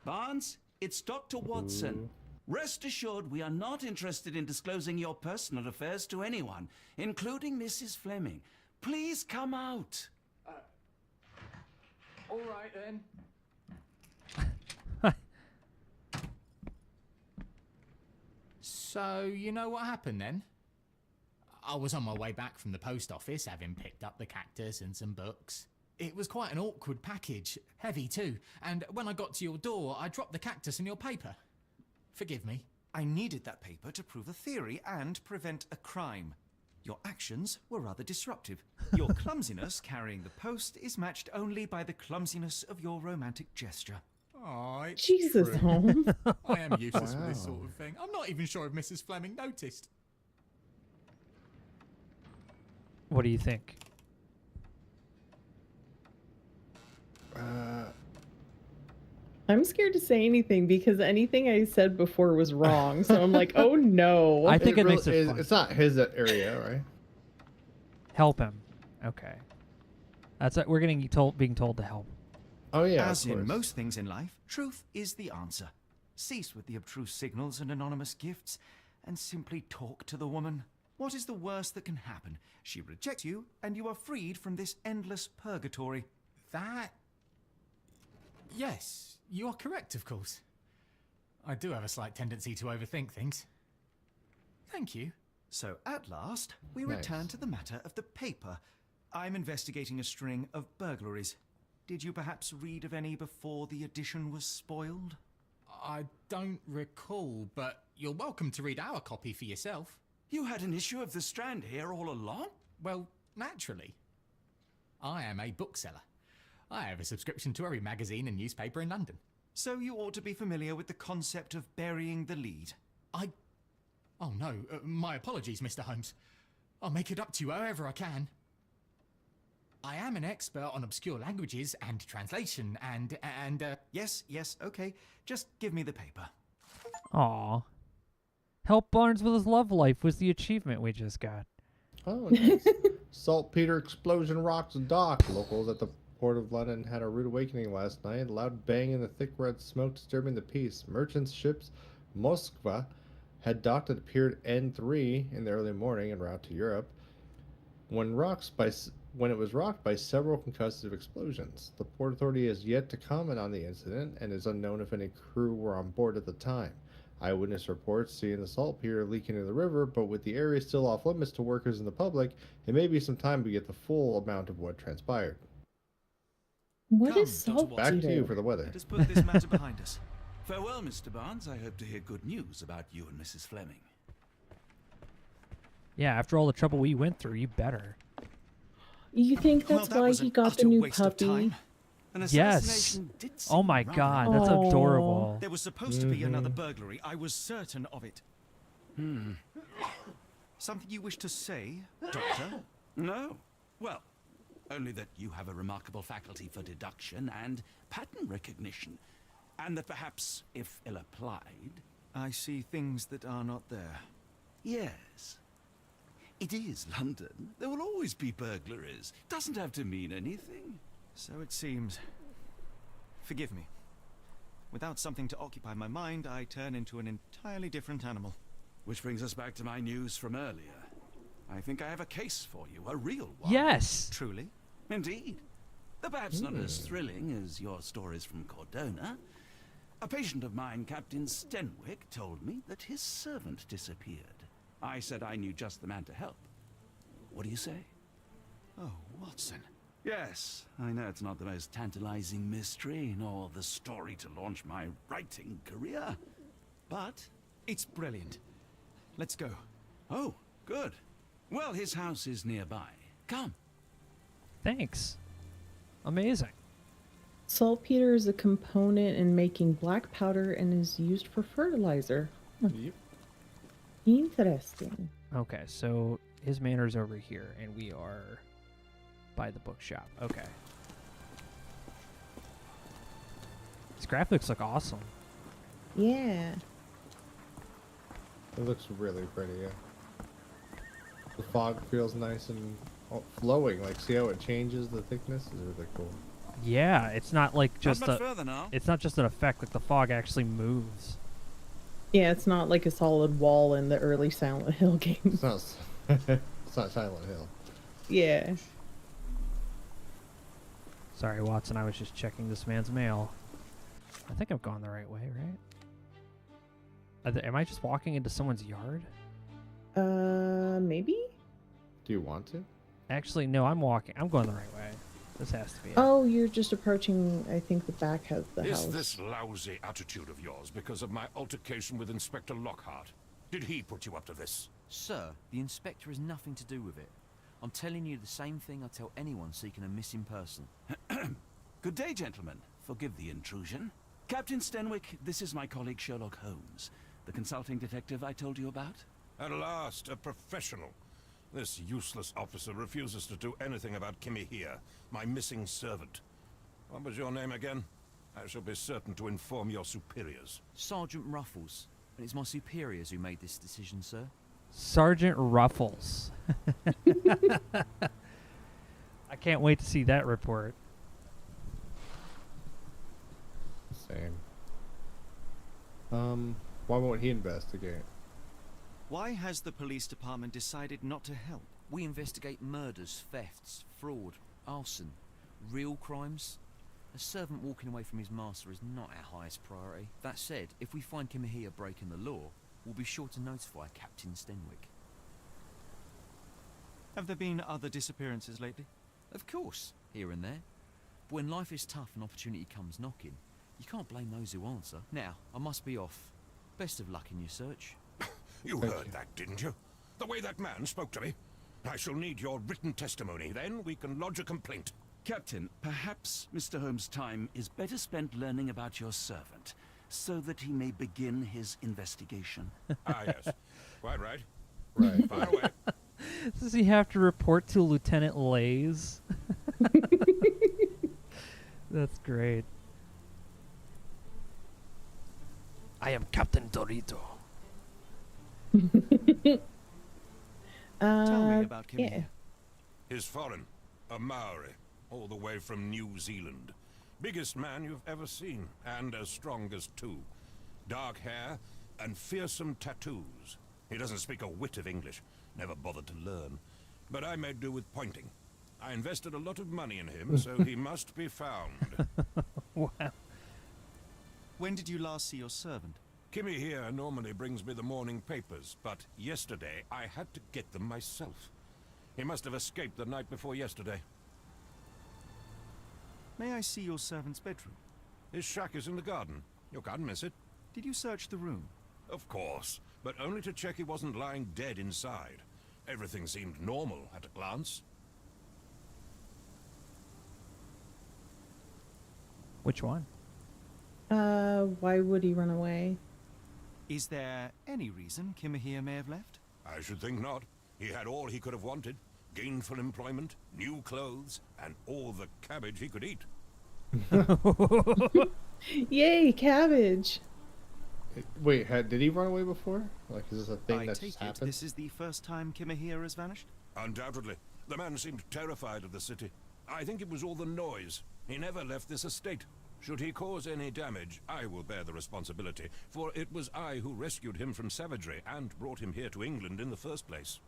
S5: Barnes, it's Dr. Watson. Rest assured, we are not interested in disclosing your personal affairs to anyone, including Mrs. Fleming. Please come out.
S8: All right then.
S11: So, you know what happened then? I was on my way back from the post office, having picked up the cactus and some books. It was quite an awkward package, heavy too, and when I got to your door, I dropped the cactus in your paper. Forgive me.
S7: I needed that paper to prove a theory and prevent a crime. Your actions were rather disruptive. Your clumsiness carrying the post is matched only by the clumsiness of your romantic gesture.
S11: Oh,
S2: Jesus, Holmes.
S11: I am useless for this sort of thing. I'm not even sure if Mrs. Fleming noticed.
S1: What do you think?
S2: I'm scared to say anything because anything I said before was wrong. So I'm like, oh no.
S1: I think it makes it fun.
S3: It's not his area, right?
S1: Help him. Okay. That's it. We're being told to help.
S3: Oh yeah.
S7: As in most things in life, truth is the answer. Cease with the abstruse signals and anonymous gifts, and simply talk to the woman. What is the worst that can happen? She rejects you, and you are freed from this endless purgatory.
S11: That... Yes, you are correct, of course. I do have a slight tendency to overthink things. Thank you.
S7: So, at last, we
S3: Nice.
S7: return to the matter of the paper. I'm investigating a string of burglaries. Did you perhaps read of any before the edition was spoiled?
S11: I don't recall, but you're welcome to read our copy for yourself.
S5: You had an issue of The Strand here all along?
S11: Well, naturally. I am a bookseller. I have a subscription to every magazine and newspaper in London.
S7: So you ought to be familiar with the concept of burying the lead.
S11: Oh no, my apologies, Mr. Holmes. I'll make it up to you however I can. I am an expert on obscure languages and translation and
S7: Yes, okay. Just give me the paper.
S1: Aw. Help Barnes with his love life was the achievement we just got.
S3: Oh, nice. Saltpeter explosion rocks dock. Locals at the Port of London had a rude awakening last night. A loud bang in the thick red smoke disturbing the peace. Merchant ships Moskva had docked at Pier N3 in the early morning en route to Europe when it was rocked by several concussive explosions. The Port Authority has yet to comment on the incident, and it's unknown if any crew were on board at the time. Eyewitness reports seeing the saltpeter leaking into the river, but with the area still off limits to workers and the public, it may be some time to get the full amount of what transpired.
S2: What
S7: Come,
S2: is
S7: Dr.
S2: saltpeter?
S3: Back to you for the weather.
S7: Let us put this matter behind us.
S5: Farewell, Mr. Barnes. I hope to hear good news about you and Mrs. Fleming.
S1: Yeah, after all the trouble we went through, you better.
S2: You think that's
S7: That
S2: why
S7: was
S2: he
S7: an
S2: got the
S7: utter
S2: new
S7: waste of
S2: puppy?
S7: time.
S5: An
S1: Yes.
S5: assassination did seem
S1: Oh my
S5: rather
S1: god, that's
S2: Aw.
S1: adorable.
S7: There was supposed to be another burglary. I was certain of it. Something you wish to say, Doctor?
S5: No. Well, only that you have a remarkable faculty for deduction and pattern recognition, and that perhaps, if ill applied...
S7: I see things that are not there.
S5: Yes. It is London. There will always be burglaries. Doesn't have to mean anything.
S7: So it seems. Forgive me. Without something to occupy my mind, I turn into an entirely different animal.
S5: Which brings us back to my news from earlier. I think I have a case for you, a real one.
S1: Yes.
S7: Truly?
S5: Indeed. Though perhaps not as thrilling as your stories from Cordona. A patient of mine, Captain Stenwick, told me that his servant disappeared. I said I knew just the man to help. What do you say?
S7: Oh, Watson.
S5: Yes, I know it's not the most tantalizing mystery, nor the story to launch my writing career. But...
S7: It's brilliant. Let's go.
S5: Oh, good. Well, his house is nearby. Come.
S1: Thanks. Amazing.
S2: Saltpeter is a component in making black powder and is used for fertilizer.
S3: Yep.
S2: Interesting.
S1: Okay, so his manor's over here, and we are by the bookshop. Okay. These graphics look awesome.
S2: Yeah.
S3: It looks really pretty, yeah. The fog feels nice and flowing. Like, see how it changes the thickness? Is really cool.
S1: Yeah, it's not like just
S5: Not much further now.
S1: it's not just an effect, like the fog actually moves.
S2: Yeah, it's not like a solid wall in the early Silent Hill games.
S3: It's not. It's not Silent Hill.
S2: Yeah.
S1: Sorry, Watson. I was just checking this man's mail. I think I've gone the right way, right? Am I just walking into someone's yard?
S2: Maybe?
S3: Do you want to?
S1: Actually, no. I'm going the right way. This has to be it.
S2: Oh, you're just approaching, I think, the back of the house.
S12: Is this lousy attitude of yours because of my altercation with Inspector Lockhart? Did he put you up to this?
S13: Sir, the inspector has nothing to do with it. I'm telling you the same thing I tell anyone seeking a missing person.
S5: Good day, gentlemen. Forgive the intrusion. Captain Stenwick, this is my colleague Sherlock Holmes, the consulting detective I told you about.
S12: At last, a professional. This useless officer refuses to do anything about Kimmy here, my missing servant. What was your name again? I shall be certain to inform your superiors.
S13: Sergeant Ruffles. And it's my superiors who made this decision, sir.
S1: Sergeant Ruffles. I can't wait to see that report.
S3: Same. Why won't he investigate?
S7: Why has the police department decided not to help?
S13: We investigate murders, thefts, fraud, arson, real crimes. A servant walking away from his master is not our highest priority. That said, if we find Kimahia breaking the law, we'll be sure to notify Captain Stenwick.
S7: Have there been other disappearances lately?
S13: Of course, here and there. But when life is tough and opportunity comes knocking, you can't blame those who answer. Now, I must be off. Best of luck in your search.
S12: You heard that, didn't you? The way that man spoke to me. I shall need your written testimony. Then we can lodge a complaint.
S5: Captain, perhaps Mr. Holmes' time is better spent learning about your servant, so that he may begin his investigation.
S12: Ah, yes. Quite right.
S3: Right.
S12: Fire away.
S1: Does he have to report to Lieutenant Lays? That's great. I am Captain Dorito.
S7: Tell me about Kimmy.
S2: Yeah.
S12: He's foreign. A Maori. All the way from New Zealand. Biggest man you've ever seen. And as strong as two. Dark hair and fearsome tattoos. He doesn't speak a whit of English. Never bothered to learn. But I made do with pointing. I invested a lot of money in him, so he must be found.
S1: Wow.
S7: When did you last see your servant?
S12: Kimmy here normally brings me the morning papers, but yesterday I had to get them myself. He must have escaped the night before yesterday.
S7: May I see your servant's bedroom?
S12: His shack is in the garden. You can't miss it.
S7: Did you search the room?
S12: Of course, but only to check he wasn't lying dead inside. Everything seemed normal at a glance.
S1: Which one?
S2: Why would he run away?
S7: Is there any reason Kimahia may have left?
S12: I should think not. He had all he could have wanted. Gainful employment, new clothes, and all the cabbage he could eat.
S2: Yay, cabbage!
S3: Wait, did he run away before? Like, is this a thing
S7: I
S3: that's
S7: take
S3: just
S7: it
S3: happened?
S7: this is the first time Kimahia has vanished?
S12: Undoubtedly. The man seemed terrified of the city. I think it was all the noise. He never left this estate. Should he cause any damage, I will bear the responsibility, for it was I who rescued him from savagery and brought him here to England in the first place.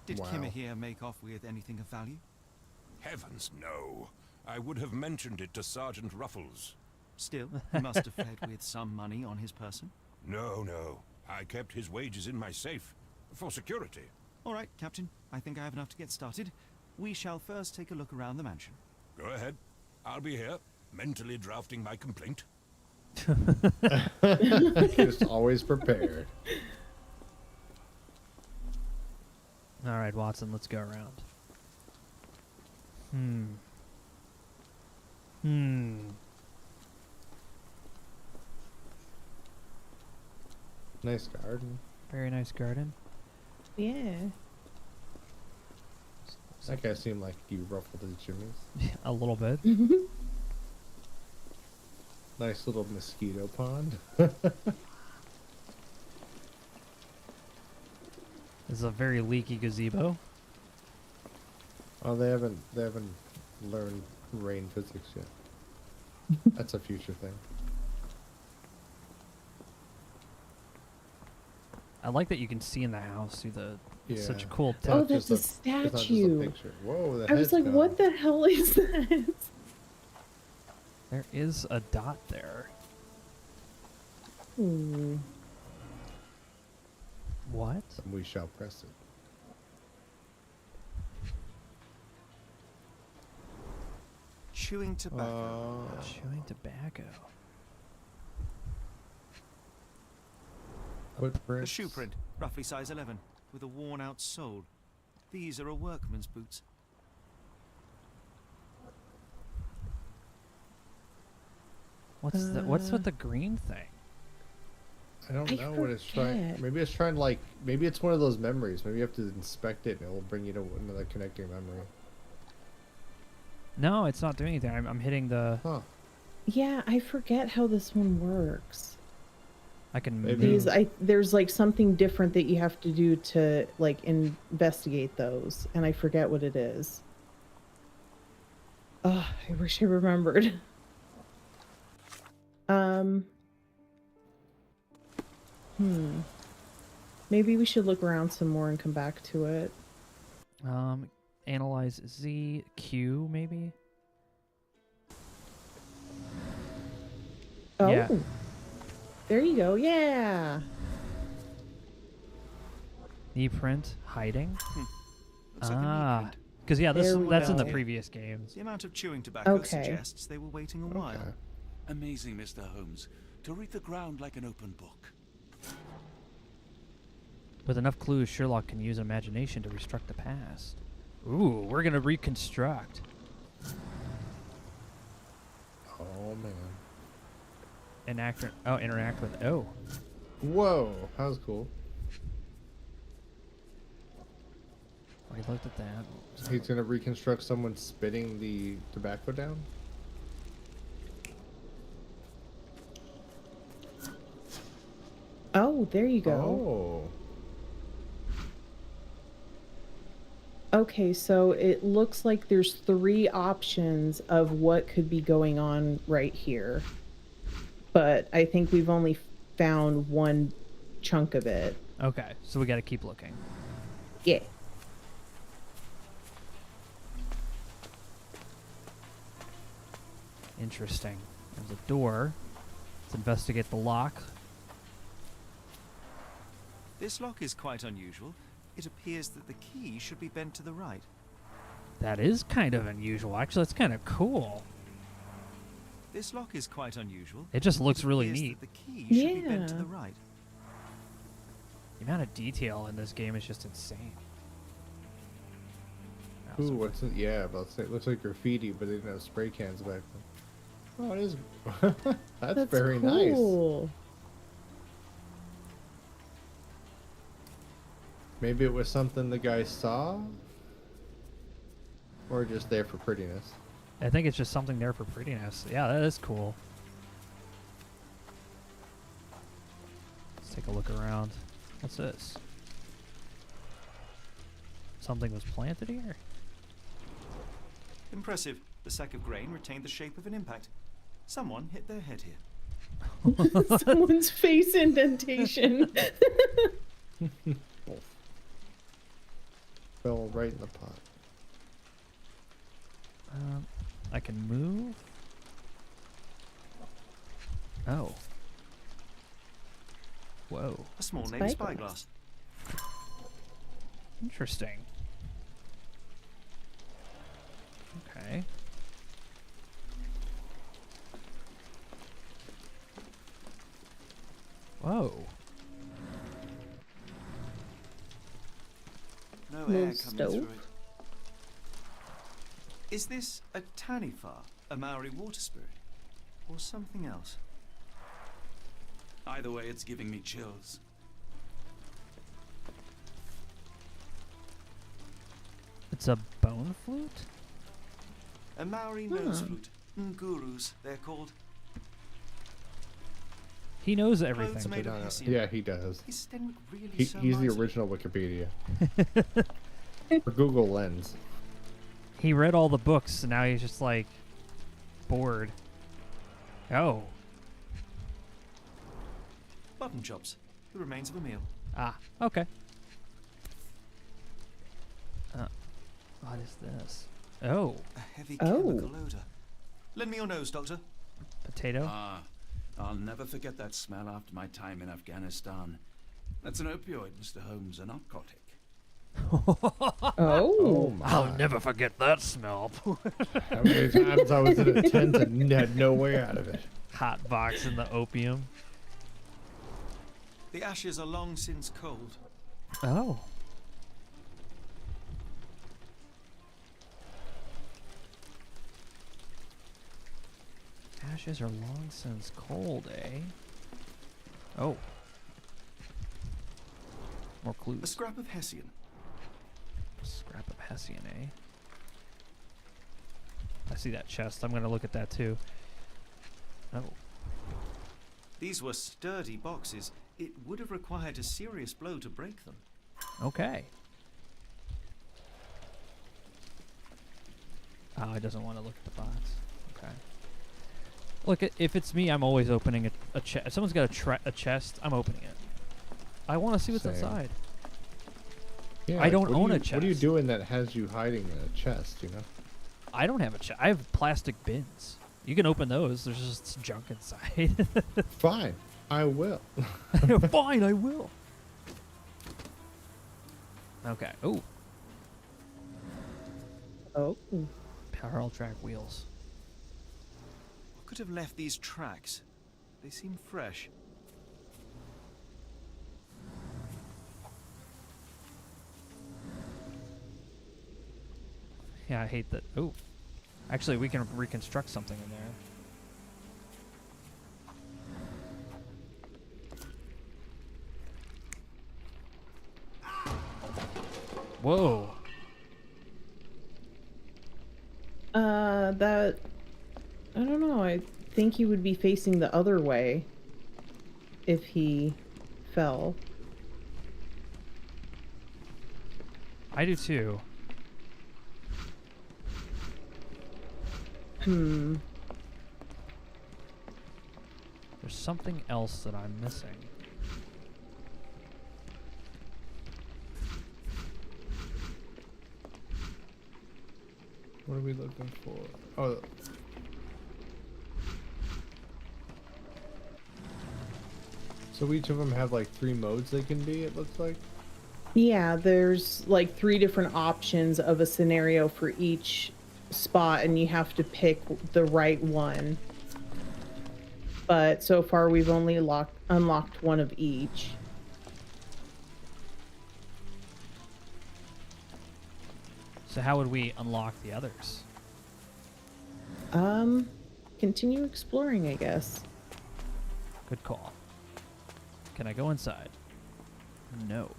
S7: Did
S3: Wow.
S7: Kimahia make off with anything of value?
S12: Heavens, no. I would have mentioned it to Sergeant Ruffles.
S7: Still, he must have fled with some money on his person.
S12: No. I kept his wages in my safe. For security.
S7: All right, Captain. I think I have enough to get started. We shall first take a look around the mansion.
S12: Go ahead. I'll be here, mentally drafting my complaint.
S3: Just always prepared.
S1: All right, Watson, let's go around.
S3: Nice garden.
S1: Very nice garden.
S2: Yeah.
S3: That guy seemed like you ruffled his jimmies.
S1: A little bit.
S3: Nice little mosquito pond.
S1: This is a very leaky gazebo.
S3: Oh, they haven't learned rain physics yet. That's a future thing.
S1: I like that you can see in the house through the such a
S3: Yeah.
S1: cool
S3: It's not
S2: Oh, that's
S3: just
S2: a
S3: It's not just a
S2: statue.
S3: picture. Whoa, the
S2: I was
S3: head's
S2: like,
S3: gone.
S2: what the hell is that?
S1: There is a dot there.
S2: Hmm.
S1: What?
S3: And we shall press it.
S9: Chewing tobacco.
S1: Chewing tobacco.
S9: A
S3: Footprints.
S9: shoe print, roughly size 11, with a worn-out sole. These are a workman's boots.
S1: What's with the green thing?
S3: I don't
S2: I
S3: know what it's trying.
S2: forget.
S3: Maybe it's trying like. Maybe it's one of those memories. Maybe you have to inspect it and it will bring you to another connecting memory.
S1: No, it's not doing anything. I'm hitting the.
S3: Huh.
S2: Yeah, I forget how this one works.
S1: I can
S3: Maybe.
S1: move.
S2: Because there's like something different that you have to do to like investigate those, and I forget what it is. Oh, I wish I remembered. Maybe we should look around some more and come back to it.
S1: Analyze Z, Q, maybe?
S2: Oh,
S1: Yeah.
S2: there you go. Yeah.
S1: Knee print, hiding.
S9: Looks like a knee
S1: Ah,
S9: print.
S1: because yeah,
S2: There we
S1: that's in the
S2: go.
S1: previous games.
S9: The amount of chewing tobacco
S2: Okay.
S9: suggests they were waiting a while.
S3: Okay.
S5: Amazing, Mr. Holmes. To read the ground like an open book.
S1: With enough clues, Sherlock can use imagination to reconstruct the past. Ooh, we're gonna reconstruct.
S3: Oh man.
S1: Interact with. Oh,
S3: Whoa, that was cool.
S1: already looked at that.
S3: He's gonna reconstruct someone spitting the tobacco down.
S2: Oh, there you go.
S3: Oh.
S2: Okay, so it looks like there's 3 options of what could be going on right here. But I think we've only found one chunk of it.
S1: Okay, so we got to keep looking.
S2: Yeah.
S1: Interesting. There's a door. Let's investigate the lock.
S9: This lock is quite unusual. It appears that the key should be bent to the right.
S1: That is kind of unusual. Actually, that's kind of cool.
S9: This lock is quite unusual.
S1: It just looks really
S9: appears
S1: neat.
S9: that the key should be bent to
S2: Yeah.
S9: the right.
S1: The amount of detail in this game is just insane.
S3: Ooh, what's it? Yeah, but it looks like graffiti, but they didn't have spray cans back then. Oh, it is. That's very nice.
S2: cool.
S3: Maybe it was something the guy saw, or just there for prettiness.
S1: I think it's just something there for prettiness. Yeah, that is cool. Let's take a look around. What's this? Something was planted here?
S9: Impressive. The sack of grain retained the shape of an impact. Someone hit their head here.
S2: Someone's face indentation.
S3: Fell right in the pot.
S1: I can move. Oh. Whoa.
S9: A small navy
S2: Spyglass.
S9: spyglass.
S1: Interesting. Okay. Whoa.
S9: No
S2: Little
S9: air coming
S2: stove.
S9: through it. Is this a Tanifar, a Maori water spirit, or something else?
S5: Either way, it's giving me chills.
S1: It's a bone flute?
S9: A Maori nose
S2: Hmm.
S9: flute. Ngurus, they're called.
S1: He knows
S9: Clothes
S1: everything.
S9: made of
S3: No, no.
S9: hessian.
S3: Yeah, he does.
S9: Is Stenwick really
S3: He's
S9: so
S3: the
S9: miserly?
S3: original Wikipedia. For Google Lens.
S1: He read all the books, and now he's just like bored. Oh.
S9: Button chops. The remains of a meal.
S1: Ah, okay. What is this? Oh.
S7: A heavy
S2: Oh.
S7: chemical odor. Lend me your nose, Doctor.
S1: Potato?
S5: Ah, I'll never forget that smell after my time in Afghanistan. That's an opioid, Mr. Holmes, a narcotic.
S2: Oh.
S3: my.
S1: I'll never forget that smell.
S3: How many times I was in a tent and had no way out of it.
S1: Hot box in the opium.
S7: The ashes are long since cold.
S1: Oh. Ashes are long since cold, eh? Oh. More clues.
S7: A scrap of Hessian.
S1: Scrap of Hessian, eh? I see that chest. I'm gonna look at that too. Oh.
S7: These were sturdy boxes. It would have required a serious blow to break them.
S1: Okay. Oh, he doesn't want to look at the box. Okay. Look, if it's me, I'm always opening a chest. If someone's got a chest, I'm opening it. I want to see what's
S3: Same.
S1: inside.
S3: Yeah,
S1: I don't own a
S3: What are you
S1: chest.
S3: doing that has you hiding a chest, you know?
S1: I don't have a chest. I have plastic bins. You can open those. There's just junk inside.
S3: Fine. I will.
S1: Fine, I will. Okay. Ooh.
S2: Oh.
S1: Parallel track wheels.
S7: What could have left these tracks? They seem fresh.
S1: Yeah, I hate that. Ooh. Actually, we can reconstruct something in there. Whoa.
S2: That... I don't know. I think he would be facing the other way if he fell.
S1: I do too.
S2: Hmm.
S1: There's something else that I'm missing.
S3: What are we looking for? Oh. So each of them have like 3 modes they can be, it looks like?
S2: Yeah, there's like 3 different options of a scenario for each spot, and you have to pick the right one. But so far, we've only unlocked one of each.
S1: So how would we unlock the others?
S2: Continue exploring, I guess.
S1: Good call. Can I go inside? No.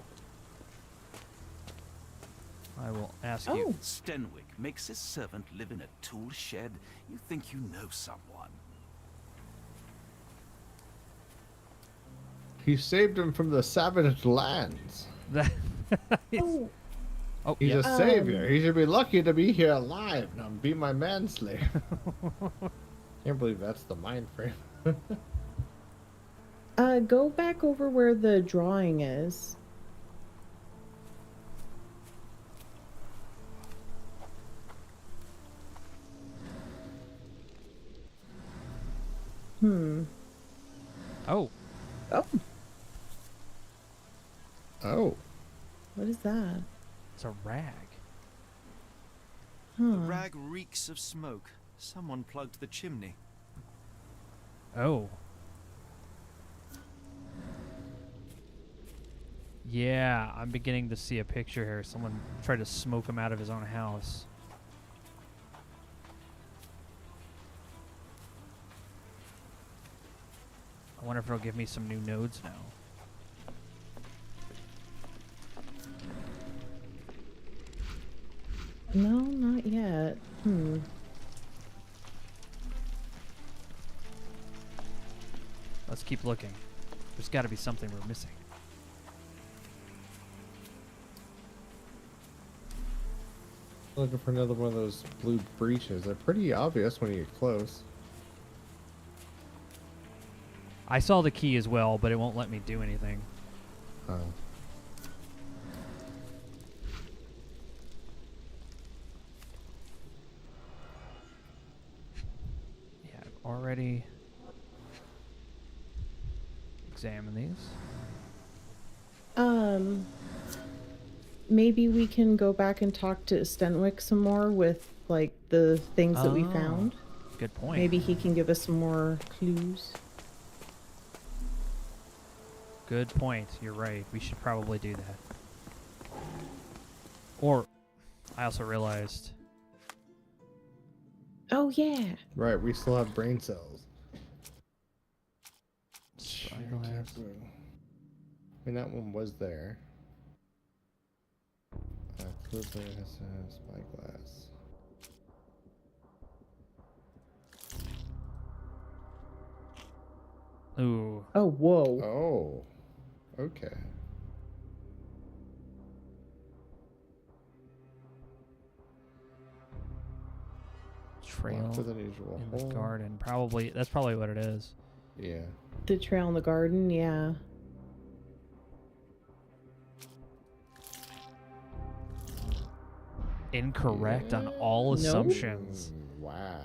S1: I will ask you.
S5: Stenwick makes his servant live in a tool shed. You think you know someone.
S3: He saved him from the savage lands.
S2: Oh.
S1: Oh,
S3: He's
S1: yeah.
S3: a savior. He should be lucky to be here alive. Now be my manslayer. Can't believe that's the mind frame.
S2: Go back over where the drawing is.
S1: Oh.
S2: Oh.
S3: Oh.
S2: What is that?
S1: It's a rag.
S2: Huh.
S7: The rag reeks of smoke. Someone plugged the chimney.
S1: Oh. Yeah, I'm beginning to see a picture here. Someone tried to smoke him out of his own house. I wonder if it'll give me some new nodes now.
S2: No, not yet.
S1: Let's keep looking. There's got to be something we're missing.
S3: Looking for another one of those blue breeches. They're pretty obvious when you get close.
S1: I saw the key as well, but it won't let me do anything.
S3: Oh.
S1: already examined these.
S2: Maybe we can go back and talk to Stenwick some more with like the things that we
S1: Oh,
S2: found.
S1: good point.
S2: Maybe he can give us some more clues.
S1: Good point. You're right. We should probably do that. Or, I also realized.
S2: Oh yeah.
S3: Right, we still have brain cells.
S1: Spyglass.
S3: I mean, that one was there. Clearly has a spyglass.
S1: Ooh.
S2: Oh, whoa.
S3: Oh. Okay.
S1: Trail
S3: With unusual
S1: in the
S3: hole.
S1: garden. Probably. That's probably what it is.
S3: Yeah.
S2: The trail in the garden, yeah.
S1: Incorrect on all assumptions.
S3: Wow.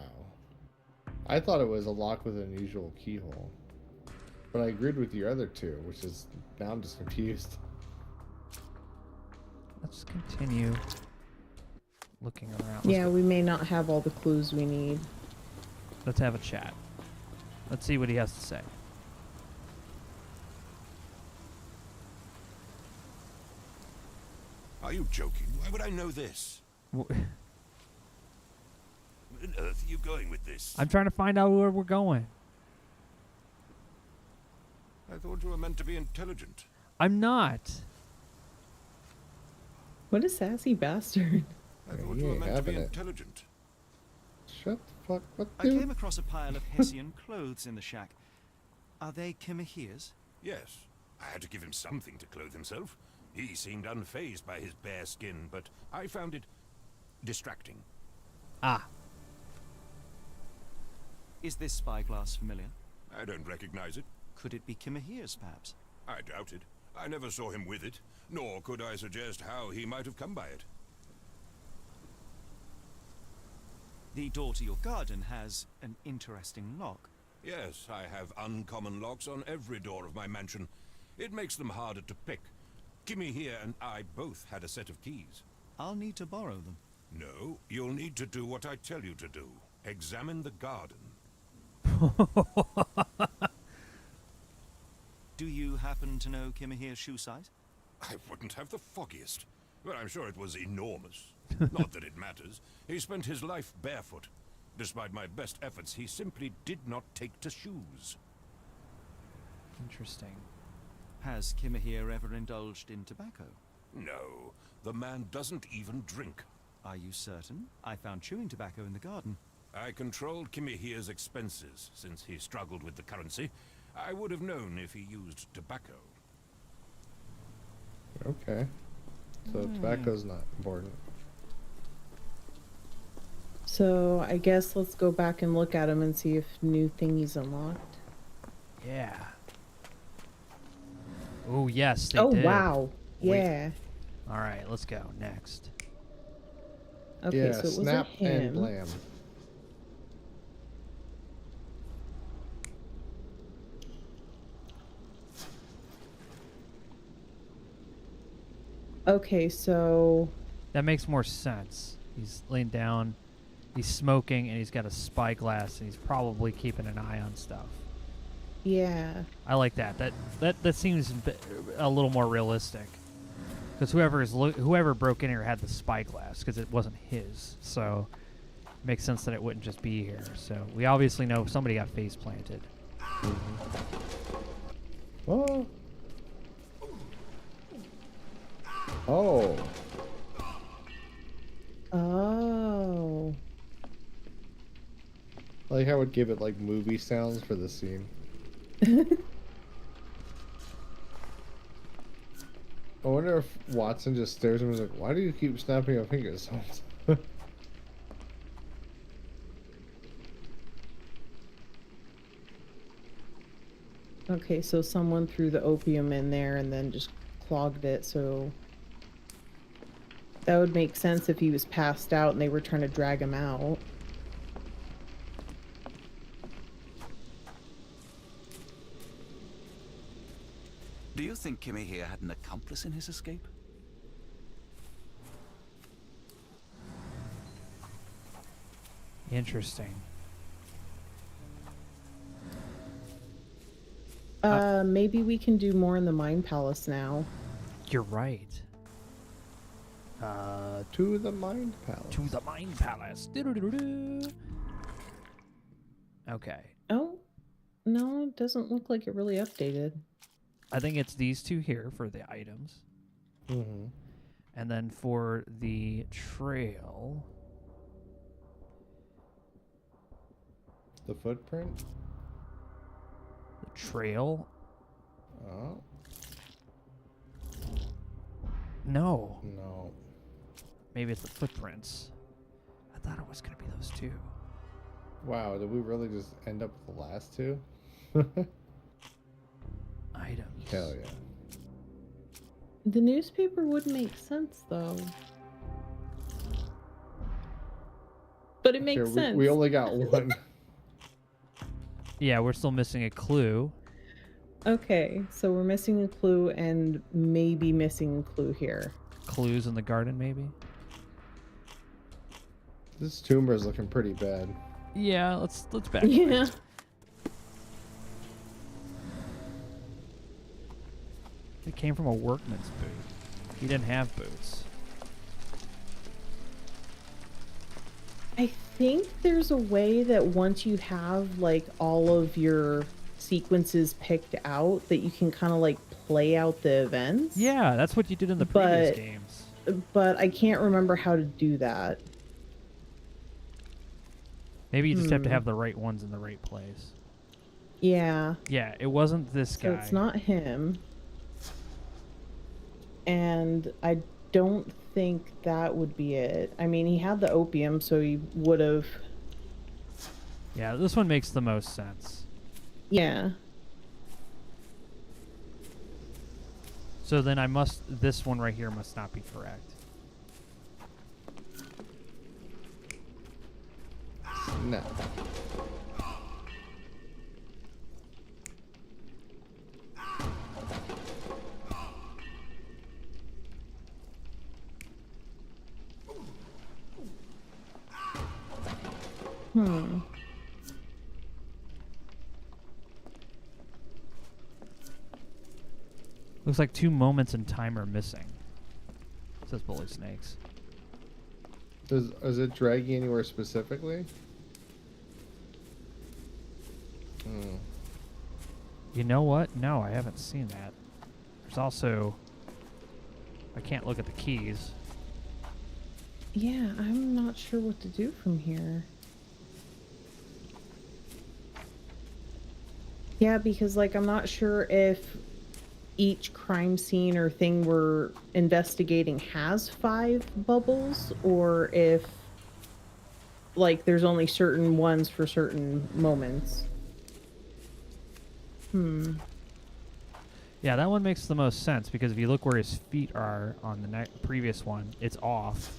S3: I thought it was a lock with an unusual keyhole. But I agreed with your other two, which is now I'm just confused.
S1: Let's continue looking around.
S2: Yeah, we may not have all the clues we need.
S1: Let's have a chat. Let's see what he has to say.
S12: Are you joking? Why would I know this? Where on earth are you going with this?
S1: I'm trying to find out where we're going.
S12: I thought you were meant to be intelligent.
S1: I'm not.
S2: What a sassy bastard.
S12: I thought you were meant to be intelligent.
S3: Shut the fuck. What,
S7: I came across a pile of Hessian clothes in the shack. Are they Kimahere's?
S12: Yes. I had to give him something to clothe himself. He seemed unfazed by his bare skin, but I found it distracting.
S1: Ah.
S7: Is this spyglass familiar?
S12: I don't recognize it.
S7: Could it be Kimahere's, perhaps?
S12: I doubt it. I never saw him with it, nor could I suggest how he might have come by it.
S7: The door to your garden has an interesting lock.
S12: Yes, I have uncommon locks on every door of my mansion. It makes them harder to pick. Kimmy here and I both had a set of keys.
S7: I'll need to borrow them.
S12: No, you'll need to do what I tell you to do. Examine the garden.
S7: Do you happen to know Kimahere's shoe size?
S12: I wouldn't have the foggiest, but I'm sure it was enormous. Not that it matters. He spent his life barefoot. Despite my best efforts, he simply did not take to shoes.
S1: Interesting.
S7: Has Kimahere ever indulged in tobacco?
S12: No, the man doesn't even drink.
S7: Are you certain? I found chewing tobacco in the garden.
S12: I controlled Kimahere's expenses since he struggled with the currency. I would have known if he used tobacco.
S3: Okay. So tobacco's not important.
S2: So I guess let's go back and look at him and see if new thingy's unlocked.
S1: Yeah. Oh, yes, they
S2: oh,
S1: did.
S2: wow.
S1: Wait.
S2: Yeah.
S1: All right, let's go. Next.
S2: Okay,
S3: Yeah,
S2: so it was
S3: snap
S2: a him.
S3: and blam.
S2: Okay, so
S1: That makes more sense. He's laying down, he's smoking, and he's got a spyglass, and he's probably keeping an eye on stuff.
S2: yeah.
S1: I like that. That seems a little more realistic. Because whoever broke in here had the spyglass, because it wasn't his. So it makes sense that it wouldn't just be here. So we obviously know somebody got face planted.
S3: Oh. Oh.
S2: Oh.
S3: I like how I would give it like movie sounds for the scene. I wonder if Watson just stares at him and is like, why do you keep snapping your fingers?
S2: Okay, so someone threw the opium in there and then just clogged it, so that would make sense if he was passed out and they were trying to drag him out.
S5: Do you think Kimmy here had an accomplice in his escape?
S1: Interesting.
S2: Maybe we can do more in the Mind Palace now.
S1: You're right.
S3: To the Mind Palace.
S1: To the Mind Palace. Do-do-do-do-do. Okay.
S2: Oh, no, it doesn't look like it really updated.
S1: I think it's these two here for the items.
S3: Mm-hmm.
S1: And then for the trail...
S3: The footprint?
S1: The trail?
S3: Oh.
S1: No.
S3: No.
S1: Maybe it's the footprints. I thought it was going to be those two.
S3: Wow, did we really just end up with the last two?
S1: Items.
S3: Hell yeah.
S2: The newspaper would make sense, though. But it makes sense.
S3: We only got one.
S1: Yeah, we're still missing a clue.
S2: Okay, so we're missing a clue and maybe missing a clue here.
S1: Clues in the garden, maybe?
S3: This tumor is looking pretty bad.
S1: Yeah, let's back.
S2: Yeah.
S1: It came from a workman's boot. He didn't have boots.
S2: I think there's a way that once you have like all of your sequences picked out that you can kind of like play out the events.
S1: Yeah, that's what you did in the previous games.
S2: But I can't remember how to do that.
S1: Maybe you just have to have the right ones in the right place.
S2: Yeah.
S1: Yeah, it wasn't this guy.
S2: So it's not him. And I don't think that would be it. I mean, he had the opium, so he would have...
S1: Yeah, this one makes the most sense.
S2: Yeah.
S1: So then this one right here must not be correct.
S3: No.
S1: Looks like 2 moments in time are missing. Says Bully Snakes.
S3: Is it dragging anywhere specifically?
S1: You know what? No, I haven't seen that. There's also... I can't look at the keys.
S2: Yeah, I'm not sure what to do from here. Yeah, because like I'm not sure if each crime scene or thing we're investigating has 5 bubbles or if like there's only certain ones for certain moments.
S1: Yeah, that one makes the most sense because if you look where his feet are on the previous one, it's off.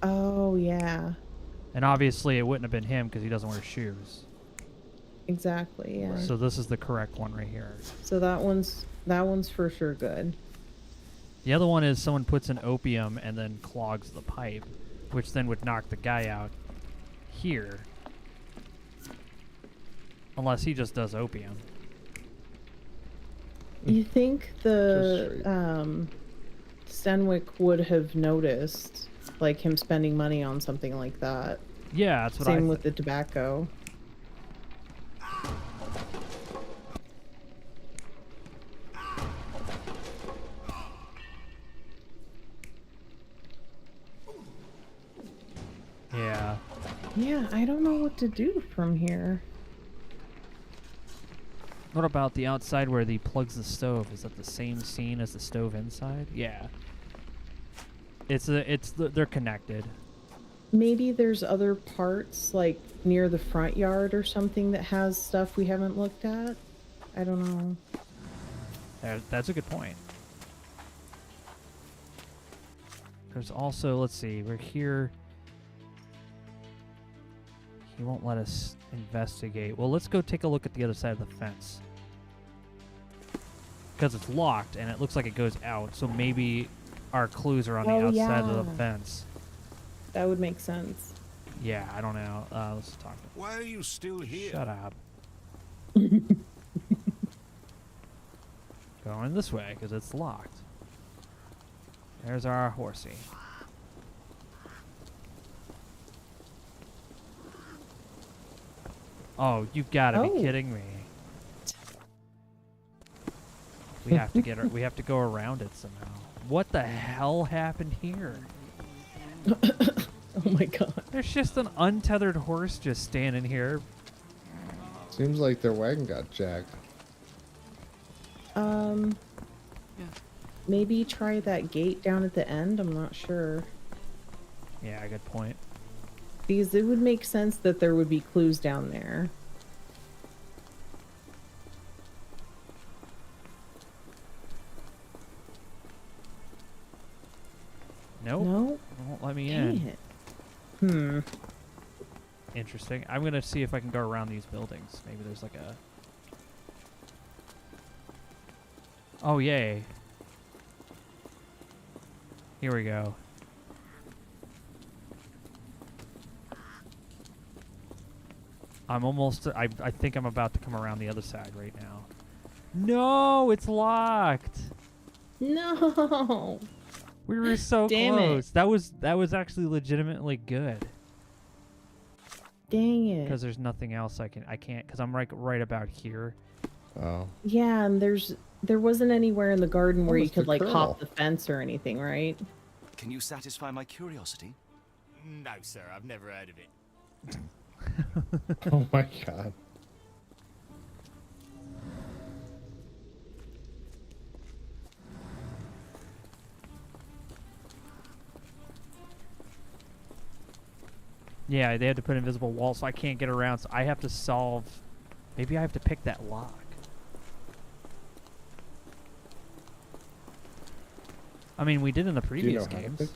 S2: Oh, yeah.
S1: And obviously it wouldn't have been him because he doesn't wear shoes.
S2: Exactly, yeah.
S1: So this is the correct one right here.
S2: So that one's for sure good.
S1: The other one is someone puts in opium and then clogs the pipe, which then would knock the guy out here. Unless he just does opium.
S2: You think the Stenwick would have noticed, like him spending money on something like that?
S1: Yeah, that's what I
S2: Same with the tobacco.
S1: Yeah.
S2: Yeah, I don't know what to do from here.
S1: What about the outside where he plugs the stove? Is that the same scene as the stove inside? Yeah. They're connected.
S2: Maybe there's other parts, like near the front yard or something that has stuff we haven't looked at. I don't know.
S1: That's a good point. There's also, let's see, we're here. He won't let us investigate. Well, let's go take a look at the other side of the fence. because it's locked and it looks like it goes out. So maybe our clues are on the
S2: Oh,
S1: outside of the
S2: yeah.
S1: fence.
S2: That would make sense.
S1: Yeah, I don't know. Let's talk.
S12: Why are you still here?
S1: Shut up. Going this way because it's locked. There's our horsey. Oh, you've got to be kidding me. We have to get we have to go around it somehow. What the hell happened here?
S2: Oh my god.
S1: There's just an untethered horse just standing here.
S3: Seems like their wagon got jacked.
S2: Maybe try that gate down at the end. I'm not sure.
S1: Yeah, good point.
S2: Because it would make sense that there would be clues down there.
S1: Nope.
S2: No?
S1: It won't let me
S2: Dang
S1: in.
S2: it.
S1: Interesting. I'm gonna see if I can go around these buildings. Maybe there's like a... Oh, yay. Here we go. I'm almost... I think I'm about to come around the other side right now. No, it's locked.
S2: No.
S1: We were so
S2: Damn
S1: close.
S2: it.
S1: That was actually legitimately good.
S2: Dang it.
S1: Because there's nothing else I can't, because I'm right about here.
S3: Oh.
S2: Yeah, and there wasn't anywhere in the garden where you
S3: Mr.
S2: could like
S3: Colonel.
S2: hop the fence or anything, right?
S9: Can you satisfy my curiosity?
S11: No, sir, I've never heard of it.
S3: Oh my god.
S1: Yeah, they had to put invisible walls, so I can't get around. So I have to solve. Maybe I have to pick that lock. I mean, we did in the
S3: Do you
S1: previous
S3: know how to
S1: games.
S3: pick? Do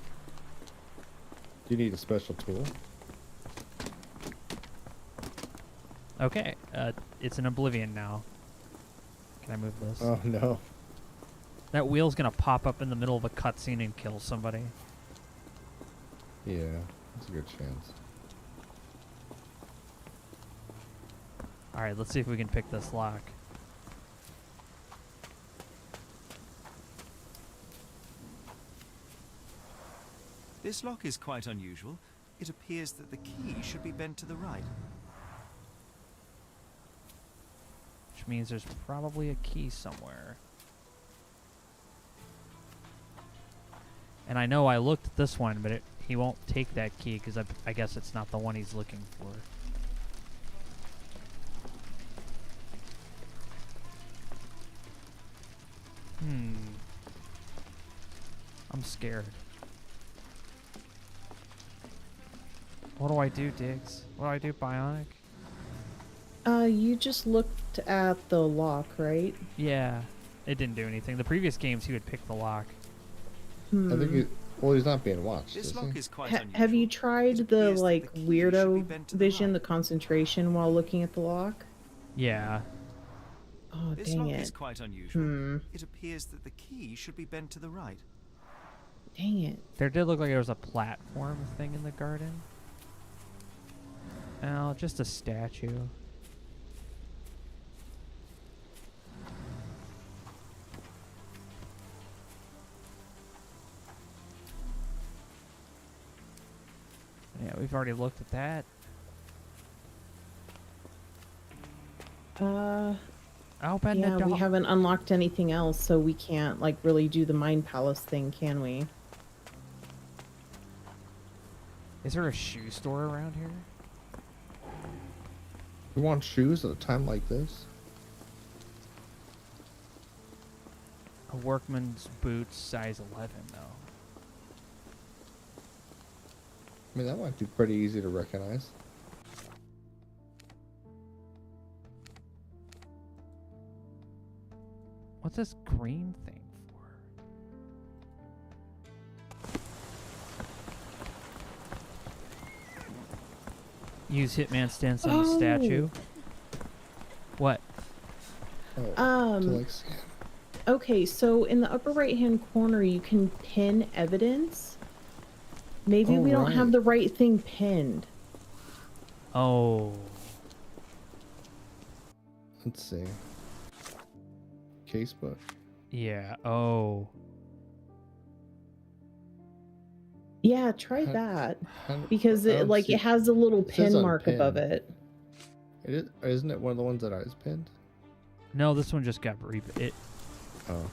S3: you need a special tool?
S1: Okay, it's in Oblivion now. Can I move this?
S3: Oh no.
S1: That wheel's gonna pop up in the middle of a cutscene and kill somebody.
S3: Yeah, that's a good chance.
S1: Alright, let's see if we can pick this lock.
S9: This lock is quite unusual. It appears that the key should be bent to the right.
S1: Which means there's probably a key somewhere. And I know I looked at this one, but he won't take that key because I guess it's not the one he's looking for. I'm scared. What do I do, Diggs? What do I do, Bionic?
S2: You just looked at the lock, right?
S1: Yeah, it didn't do anything. The previous games, he would pick the lock.
S3: I think well, he's not being watched,
S9: This
S3: is
S9: lock
S3: he?
S9: is quite unusual.
S2: Have you tried the
S9: appears that
S2: like
S9: the key should be
S2: weirdo
S9: bent to the
S2: vision,
S9: right.
S2: the concentration while looking at the lock?
S1: Yeah.
S2: Oh,
S9: This
S2: dang
S9: lock
S2: it.
S9: is quite unusual. It appears that the key should be bent to the right.
S2: Dang it.
S1: There did look like there was a platform thing in the garden. Oh, just a statue. Yeah, we've already looked at that. Open the
S2: Yeah,
S1: door.
S2: we haven't unlocked anything else, so we can't like really do the Mind Palace thing, can we?
S1: Is there a shoe store around here?
S3: You want shoes at a time like this?
S1: A workman's boots, size 11, though.
S3: I mean, that might be pretty easy to recognize.
S1: What's this green thing for? Use Hitman stance on the statue. What?
S3: Oh, to like scan.
S2: Okay, so in the upper right-hand corner, you can pin evidence. Maybe
S3: Oh,
S2: we don't have
S3: right.
S2: the right thing pinned.
S1: Oh.
S3: Let's see. Casebook.
S1: Yeah. Oh.
S2: Yeah, try
S3: Hun-
S2: that.
S3: hun-
S2: Because
S3: I
S2: it
S3: don't
S2: like
S3: see-
S2: it has a little
S3: it says
S2: pin mark above
S3: unpinned.
S2: it.
S3: It is, isn't it one of the ones that is pinned?
S1: No, this one just got it.
S3: Oh.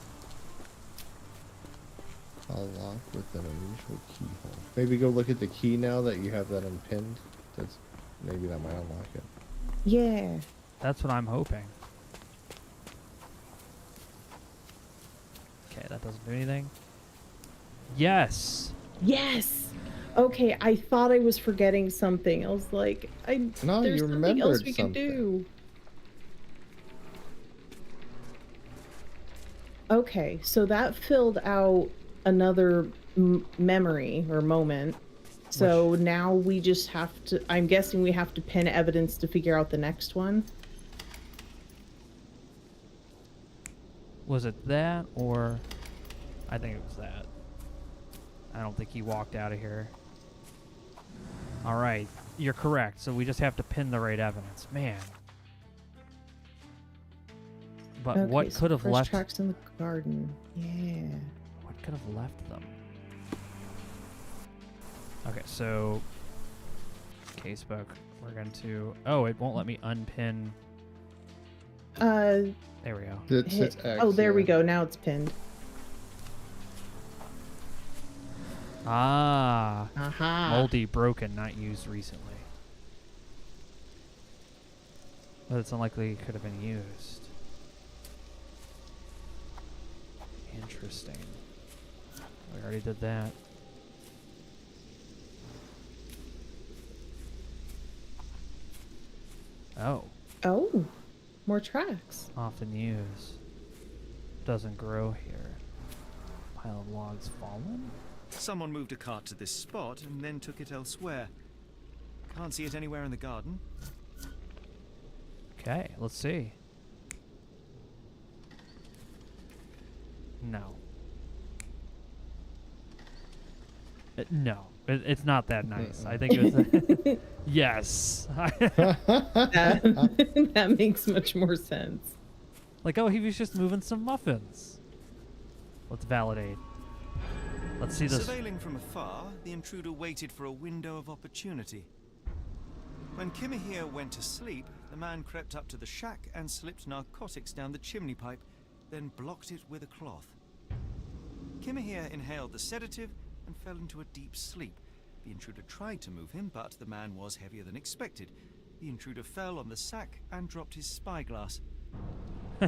S3: I'll lock with an unusual keyhole. Maybe go look at the key now that you have that unpinned. That's maybe that might unlock it.
S2: Yeah.
S1: That's what I'm hoping. Okay, that doesn't do anything. Yes.
S2: Yes. Okay, I thought I was forgetting something. I was like,
S3: No,
S2: there's
S3: you
S2: something else
S3: remembered
S2: we can do. Okay, so that filled out another memory or moment. So now we just have to, I'm guessing we have to pin evidence to figure out the next one.
S1: Was it that or... I think it was that. I don't think he walked out of here. Alright, you're correct. So we just have to pin the right evidence. Man. But
S2: Okay,
S1: what
S2: so
S1: could have
S2: first
S1: left...
S2: tracks in the garden. Yeah.
S1: What could have left them? Okay, so... Casebook. We're going to... Oh, it won't let me unpin... There we go.
S3: It's X,
S2: oh, there we
S3: yeah.
S2: go. Now it's pinned.
S1: Ah.
S2: Aha.
S1: Moldy, broken, not used recently. But it's unlikely it could have been used. Interesting. We already did that. Oh.
S2: Oh, more tracks.
S1: Often used. Doesn't grow here. Pile of logs fallen?
S7: Someone moved a cart to this spot and then took it elsewhere. Can't see it anywhere in the garden.
S1: Okay, let's see. No. No, it's not that nice. I think it was... Yes.
S2: That makes much more sense.
S1: Like, oh, he was just moving some muffins. Let's validate. Let's see this.
S7: Surveilling from afar, the intruder waited for a window of opportunity. When Kimahir went to sleep, the man crept up to the shack and slipped narcotics down the chimney pipe, then blocked it with a cloth. Kimahir inhaled the sedative and fell into a deep sleep. The intruder tried to move him, but the man was heavier than expected. The intruder fell on the sack and dropped his spyglass.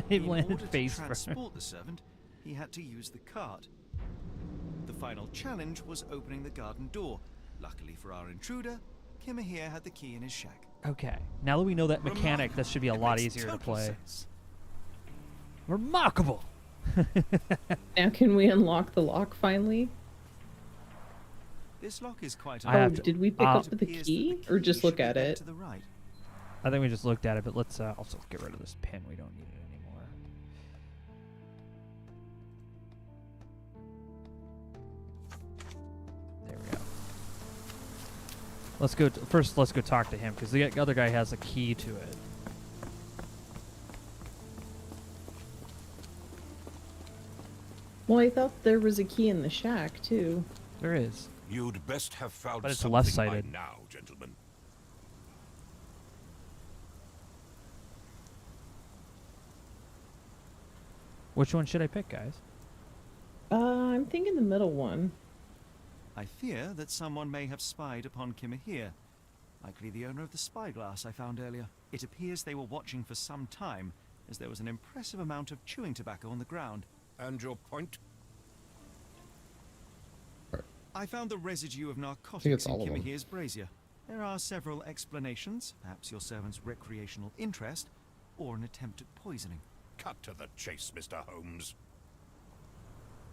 S1: He
S7: In
S1: landed
S7: order to
S1: face first.
S7: transport the servant, he had to use the cart. The final challenge was opening the garden door. Luckily for our intruder, Kimahir had the key in his shack.
S1: Okay, now that we know that mechanic, this should be a lot easier to play. Remarkable!
S2: Now can we unlock the lock finally?
S7: This lock is quite
S2: Oh, did we pick up the
S7: appears that
S2: key or just look at it?
S7: to the right.
S1: I think we just looked at it, but let's also get rid of this pin. We don't need it anymore. There we go. Let's go. First, let's go talk to him, because the other guy has a key to it.
S2: Well, I thought there was a key in the shack, too.
S1: There is.
S12: You'd best have found
S1: But it's
S12: something
S1: left-sided.
S12: by now, gentlemen.
S1: Which one should I pick, guys?
S2: I'm thinking the middle one.
S7: I fear that someone may have spied upon Kimahir. Likely the owner of the spyglass I found earlier. It appears they were watching for some time, as there was an impressive amount of chewing tobacco on the ground.
S12: And your point?
S7: I found the residue of
S3: it's
S7: narcotics in
S3: all of them.
S7: Kimahir's brazier. There are several explanations, perhaps your servant's recreational interest, or an attempt at poisoning.
S12: Cut to the chase, Mr. Holmes.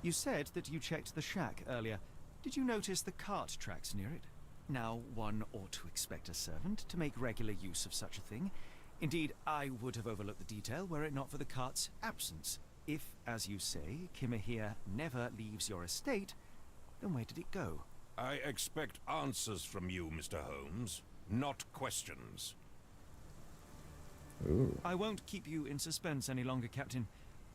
S7: You said that you checked the shack earlier. Did you notice the cart tracks near it? Now, one ought to expect a servant to make regular use of such a thing. Indeed, I would have overlooked the detail were it not for the cart's absence. If, as you say, Kimahir never leaves your estate, then where did it go?
S12: I expect answers from you, Mr. Holmes, not questions.
S3: Ooh.
S7: I won't keep you in suspense any longer, Captain.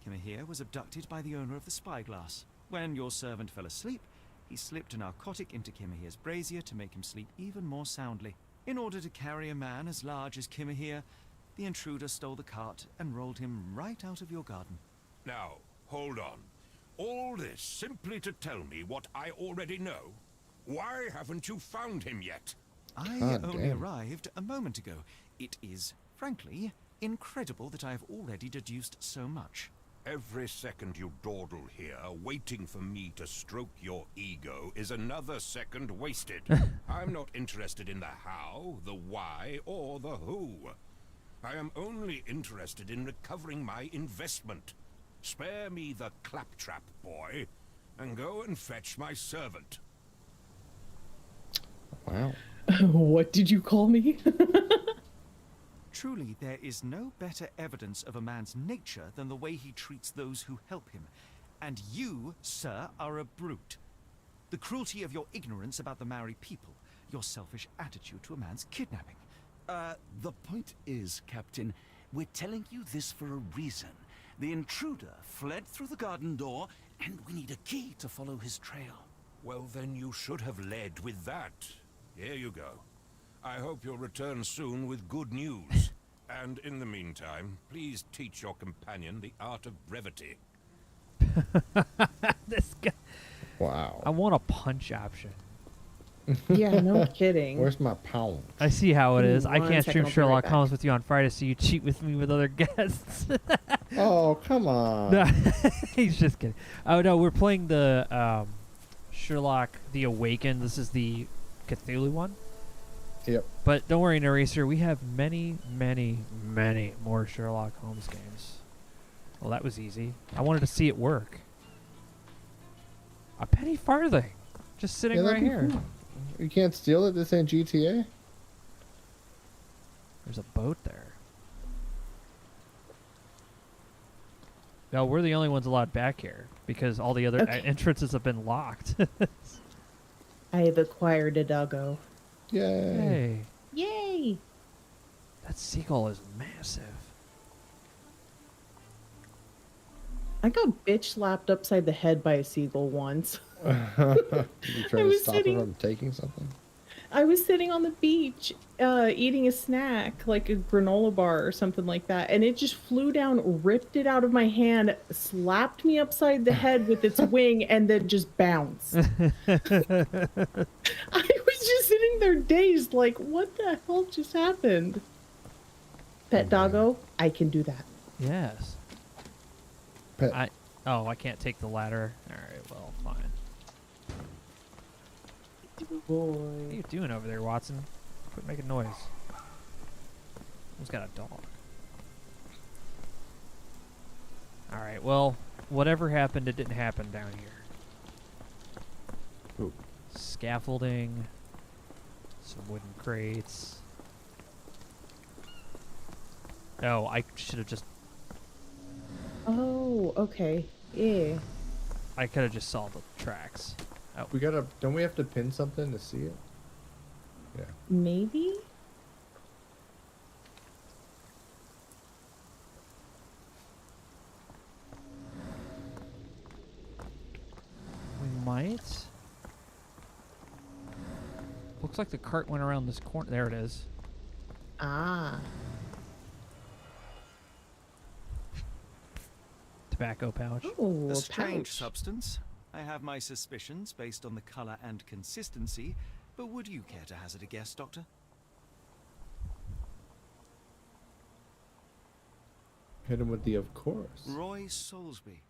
S7: Kimahir was abducted by the owner of the spyglass. When your servant fell asleep, he slipped a narcotic into Kimahir's brazier to make him sleep even more soundly. In order to carry a man as large as Kimahir, the intruder stole the cart and rolled him right out of your garden.
S12: Now, hold on. All this simply to tell me what I already know? Why haven't you found him yet?
S7: I only arrived a moment ago. It is, frankly, incredible that I have already deduced so much.
S12: Every second you dawdle here, waiting for me to stroke your ego, is another second wasted. I'm not interested in the how, the why, or the who. I am only interested in recovering my investment. Spare me the claptrap, boy, and go and fetch my servant.
S3: Wow.
S2: What did you call me?
S7: Truly, there is no better evidence of a man's nature than the way he treats those who help him. And you, sir, are a brute. The cruelty of your ignorance about the Maori people, your selfish attitude to a man's kidnapping.
S5: The point is, Captain, we're telling you this for a reason. The intruder fled through the garden door, and we need a key to follow his trail.
S12: Well, then you should have led with that. Here you go. I hope you'll return soon with good news. And in the meantime, please teach your companion the art of brevity.
S1: This guy.
S3: Wow.
S1: I want a punch option.
S2: Yeah, no kidding.
S3: Where's my pound?
S1: I see how it is. I
S2: One
S1: can't
S2: second,
S1: stream
S2: I'll be
S1: Sherlock
S2: right
S1: Holmes
S2: back.
S1: with you on Friday, so you cheat with me with other guests.
S3: Oh, come on.
S1: No, he's just kidding. Oh no, we're playing the Sherlock the Awakened. This is the Cthulhu one.
S3: Yep.
S1: But don't worry, Naresar, we have many, many, many more Sherlock Holmes games. Well, that was easy. I wanted to see it work. A penny farthing. Just sitting
S3: Yeah,
S1: right
S3: that'd be
S1: here.
S3: cool. You can't steal it? This ain't GTA?
S1: There's a boat there. No, we're the only ones allowed back here because all the other
S2: Okay.
S1: entrances have been locked.
S2: I have acquired a doggo.
S3: Yay.
S1: Hey,
S2: Yay!
S1: that seagull is massive.
S2: I got bitch slapped upside the head by a seagull once.
S3: Did you try
S2: I
S3: to
S2: was
S3: stop
S2: sitting-
S3: her from taking something?
S2: I was sitting on the beach eating a snack, like a granola bar or something like that, and it just flew down, ripped it out of my hand, slapped me upside the head with its wing, and then just bounced. I was just sitting there dazed, like, what the hell just happened? Pet doggo, I can do that.
S1: Yes.
S3: Pet.
S1: I can't take the ladder. All right, well, fine. What are you doing over there, Watson? Quit making noise. Who's got a dog? All right, well, whatever happened, it didn't happen down here.
S3: Ooh.
S1: Scaffolding, some wooden crates. Oh, I should have just.
S2: Oh, okay. Yeah.
S1: I could have just saw the tracks. Oh.
S3: We gotta. Don't we have to pin something to see it? Yeah.
S2: Maybe?
S1: We might. Looks like the cart went around this corner. There it is.
S2: Ah.
S1: Tobacco pouch.
S2: Oh,
S7: A
S2: a
S7: strange
S2: pouch.
S7: substance. I have my suspicions based on the color and consistency, but would you care to hazard a guess, Doctor?
S3: Hit him with the of course.
S7: Roy Soulsby.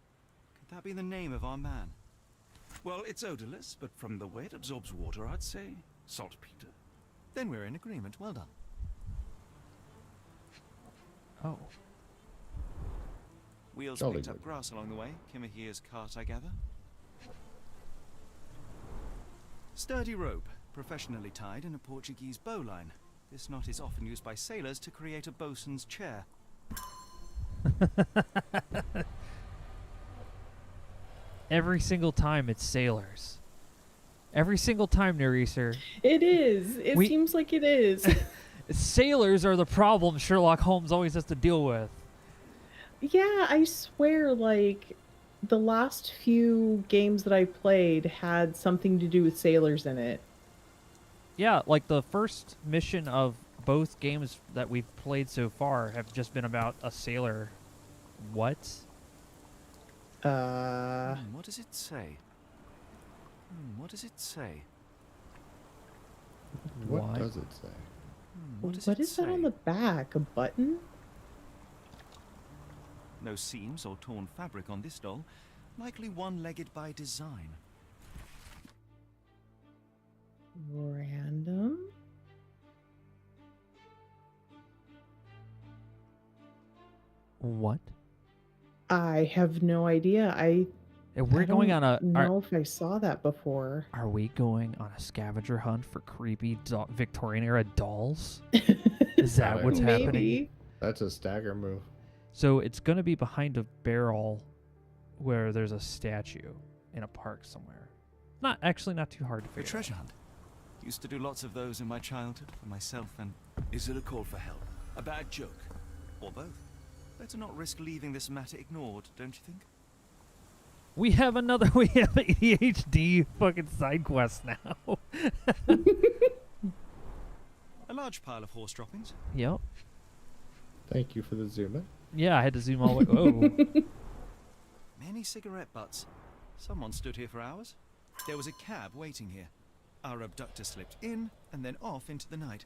S7: Could that be the name of our man? Well, it's odorless, but from the way it absorbs water, I'd say saltpeter. Then we're in agreement. Well done.
S1: Oh.
S7: Wheels
S3: Jolly
S7: picked up
S3: good.
S7: grass along the way. Kimahir's cart, I gather. Sturdy rope, professionally tied in a Portuguese bowline. This knot is often used by sailors to create a bosun's chair.
S1: every single time it's sailors. Every single time, Naresar.
S2: It is. It seems like it is.
S1: Sailors are the problem Sherlock Holmes always has to deal with.
S2: Yeah, I swear, like, the last few games that I played had something to do with sailors in it.
S1: Yeah, like the first mission of both games that we've played so far have just been about a sailor. What?
S9: What does it say? What does it say?
S3: What does it say?
S2: What is that on the back? A button?
S7: No seams or torn fabric on this doll. Likely one-legged by design.
S2: Random?
S1: What?
S2: I have no idea.
S1: We're going on a.
S2: know if I saw that before.
S1: Are we going on a scavenger hunt for creepy Victorian era dolls? Is that what's happening?
S3: That's a stagger move.
S1: So it's going to be behind a barrel where there's a statue in a park somewhere. Not too hard to figure
S7: A treasure hunt. Used to do lots of those in my childhood for myself and...
S5: Is it a call for help? A bad joke?
S7: Or both. Better not risk leaving this matter ignored, don't you think?
S1: We have ADHD fucking side quest now.
S7: A large pile of horse droppings.
S1: Yep.
S3: Thank you for the zoom in.
S1: Yeah, I had to zoom all the way. Oh.
S7: Many cigarette butts. Someone stood here for hours. There was a cab waiting here. Our abductor slipped in and then off into the night.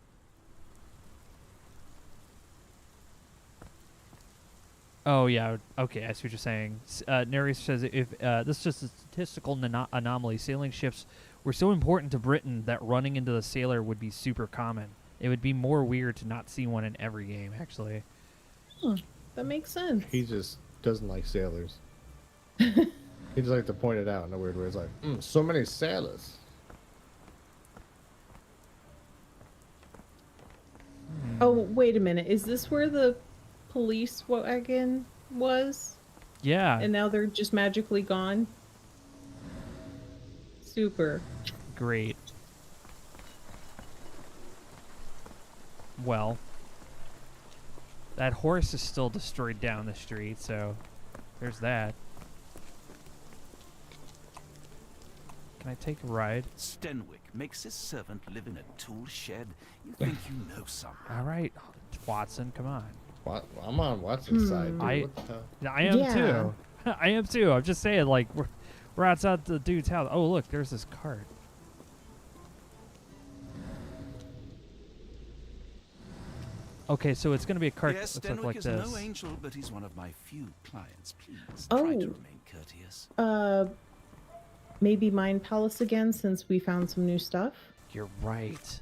S1: Oh, yeah. Okay, I see what you're saying. Nereus says if this is just a statistical anomaly. Sailing ships were so important to Britain that running into the sailor would be super common. It would be more weird to not see one in every game, actually.
S2: Huh, that makes sense.
S3: He just doesn't like sailors. He just like to point it out in a weird way. It's like, so many sailors.
S2: Oh, wait a minute. Is this where the police wagon was?
S1: Yeah.
S2: And now they're just magically gone? Super.
S1: Great. Well, that horse is still destroyed down the street, so there's that. Can I take a ride?
S5: Stenwick makes his servant live in a tool shed. You think you know something.
S1: All right, Watson, come on.
S3: What? I'm on Watson's side. Dude.
S1: I am
S2: Yeah.
S1: too. I am too. I'm just saying, like, we're outside the dude's house. Oh, look, there's this cart. Okay, so it's going to be a cart
S5: Yes,
S1: that looks
S5: Stenwick
S1: like
S5: is
S1: this.
S5: no angel, but he's one of my few clients. Please
S2: Oh.
S5: try to remain courteous.
S2: Maybe Mind Palace again, since we found some new stuff.
S1: You're right.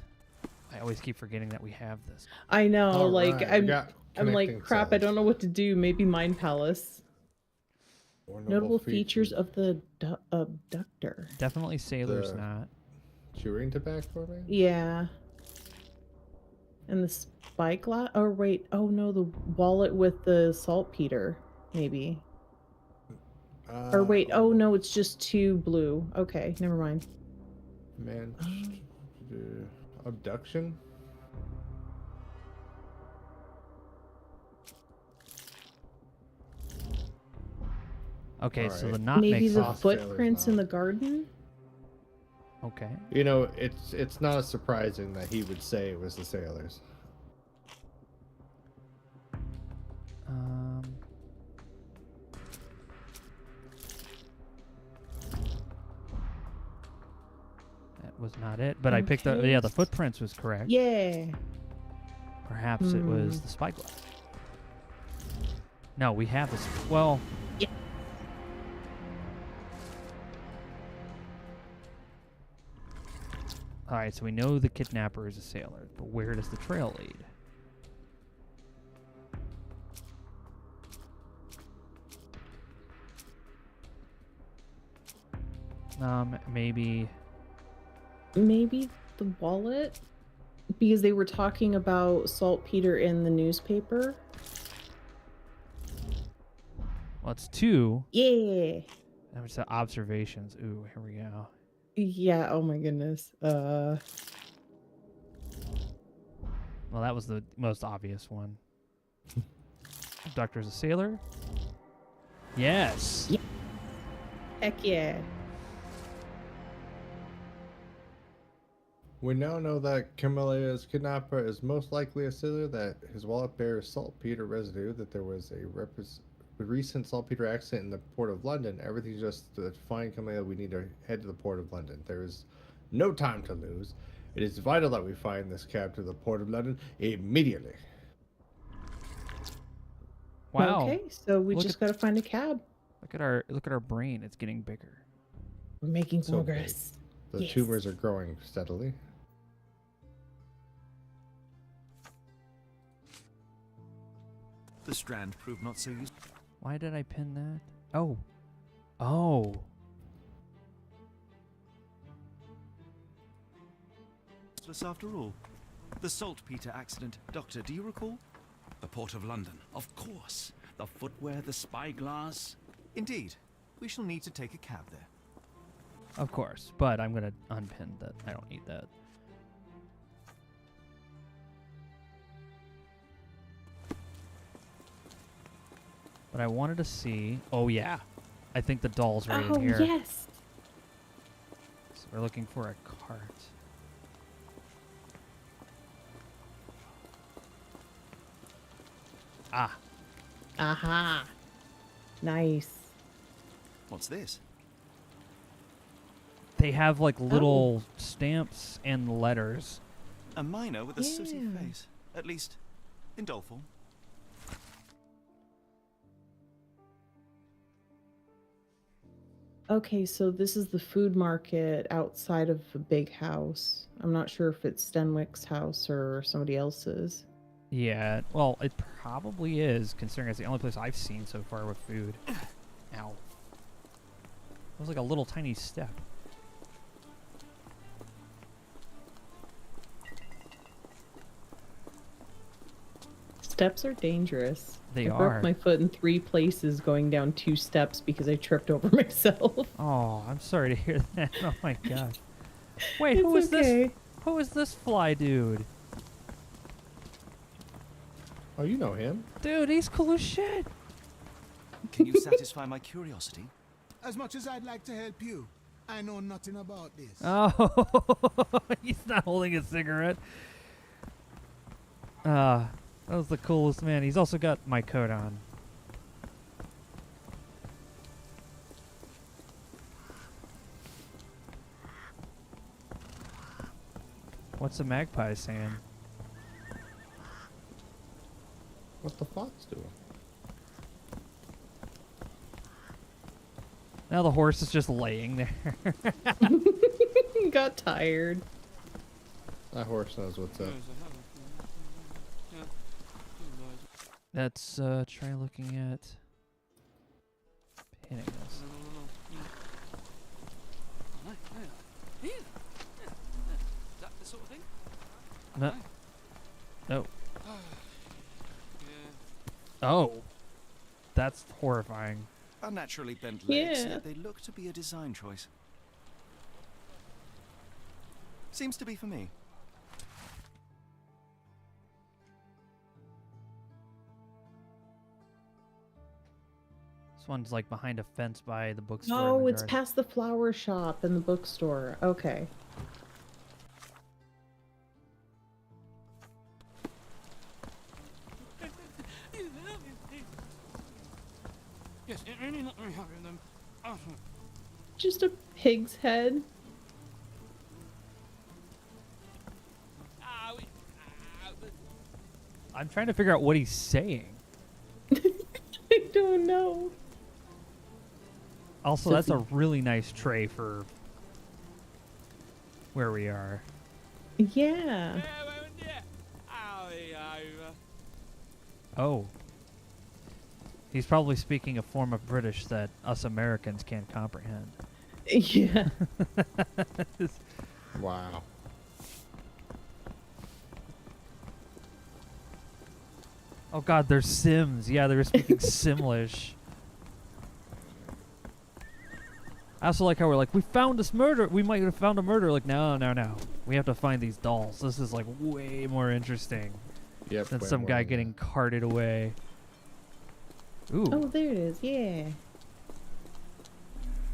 S1: I always keep forgetting that we have this.
S2: I know,
S3: All
S2: like
S3: right, we got
S2: I'm like,
S3: connecting
S2: crap, I
S3: cells.
S2: don't know what to do. Maybe Mind Palace.
S3: Or
S2: Notable features of the abductor.
S1: Definitely sailors,
S3: The-
S1: not.
S3: chewing tobacco, man?
S2: Yeah. And the spyglass. Oh wait. Oh no, the wallet with the saltpeter. Maybe. Or wait. Oh no, it's just 2 blue. Okay, never mind.
S3: Man. Abduction?
S1: Okay, so
S3: Alright.
S1: the knot
S2: Maybe
S1: makes
S2: the
S3: sense.
S2: footprints in
S3: Sailor's
S2: the garden.
S1: Okay.
S3: You know, it's not as surprising that he would say it was the sailors.
S1: That was not it, but I picked up.
S2: Okay.
S1: Yeah, the footprints was correct.
S2: Yeah.
S1: Perhaps it was the spyglass. No, we have this. Well.
S2: Yeah.
S1: All right, so we know the kidnapper is a sailor, but where does the trail lead? Maybe.
S2: Maybe the wallet? Because they were talking about saltpeter in the newspaper.
S1: Well, it's 2.
S2: Yeah.
S1: Now it's the observations. Ooh, here we go.
S2: Yeah, oh my goodness.
S1: Well, that was the most obvious one. Doctor's a sailor? Yes.
S2: Yeah. Heck yeah.
S3: We now know that Camilla's kidnapper is most likely a sailor, that his wallet bears saltpeter residue, that there was a recent saltpeter accident in the port of London. Everything's just to find Camilla. We need to head to the port of London. There is no time to lose. It is vital that we find this cab to the port of London immediately.
S1: Wow.
S2: Okay, so we
S1: Look
S2: just
S1: at-
S2: gotta find a cab.
S1: Look at our brain. It's getting bigger.
S2: We're making
S3: So
S2: progress.
S3: The
S2: Yes.
S3: tumors are growing steadily.
S9: The strand proved not so useful.
S1: Why did I pin that? Oh. Oh.
S9: After all, the saltpeter accident. Doctor, do you recall?
S5: The Port of London. Of course. The footwear, the spyglass.
S9: Indeed. We shall need to take a cab there.
S1: Of course. But I'm going to unpin that. I don't need that. But I wanted to see... Oh, yeah. I think the doll's right in here.
S2: Oh, yes.
S1: So we're looking for a cart. Ah.
S2: Aha. Nice.
S9: What's this?
S1: They have like little stamps and letters.
S9: A miner with a sooty
S2: Yeah.
S9: face. At least, in doll form.
S2: Okay, so this is the food market outside of a big house. I'm not sure if it's Stenwick's house or somebody else's.
S1: Yeah, well, it probably is, considering it's the only place I've seen so far with food. Ow. It was like a little tiny step.
S2: Steps are dangerous.
S1: They
S2: I
S1: are.
S2: broke my foot in 3 places going down 2 steps because I tripped over myself.
S1: Oh, I'm sorry to hear that. Oh my god. Wait,
S2: It's
S1: who is
S2: okay.
S1: this? Who is this fly dude?
S3: Oh, you know him.
S1: Dude, he's cool as shit.
S9: Can you satisfy my curiosity?
S14: As much as I'd like to help you, I know nothing about this.
S1: Oh, he's not holding a cigarette. That was the coolest man. He's also got my coat on. What's the magpie saying?
S3: What's the fox doing?
S1: Now the horse is just laying there.
S2: Got tired.
S3: That horse knows what's up.
S1: Let's try looking at pinning this.
S13: Is that the sort of thing?
S1: No. No. Oh. That's horrifying.
S9: Unnaturally bent legs,
S2: Yeah.
S9: yet they look to be a design choice. Seems to be for me.
S1: This one's like behind a fence by the bookstore. in
S2: Oh,
S1: the
S2: it's
S1: garden.
S2: past the flower shop and the bookstore. Okay.
S14: Yes, it really not very happy with them.
S2: Just a pig's head.
S1: I'm trying to figure out what he's saying.
S2: I don't know.
S1: Also, that's a really nice tray for where we are.
S2: Yeah.
S1: Oh. He's probably speaking a form of British that us Americans can't comprehend.
S2: Yeah.
S3: Wow.
S1: Oh god, they're Sims. Yeah, they were speaking Simlish. I also like how we're like, we found this murder. We might have found a murder. Like, no. We have to find these dolls. This is like way more interesting than
S3: way
S1: some
S3: more
S1: guy
S3: than
S1: getting carted away. Ooh.
S2: Oh, there it is. Yeah.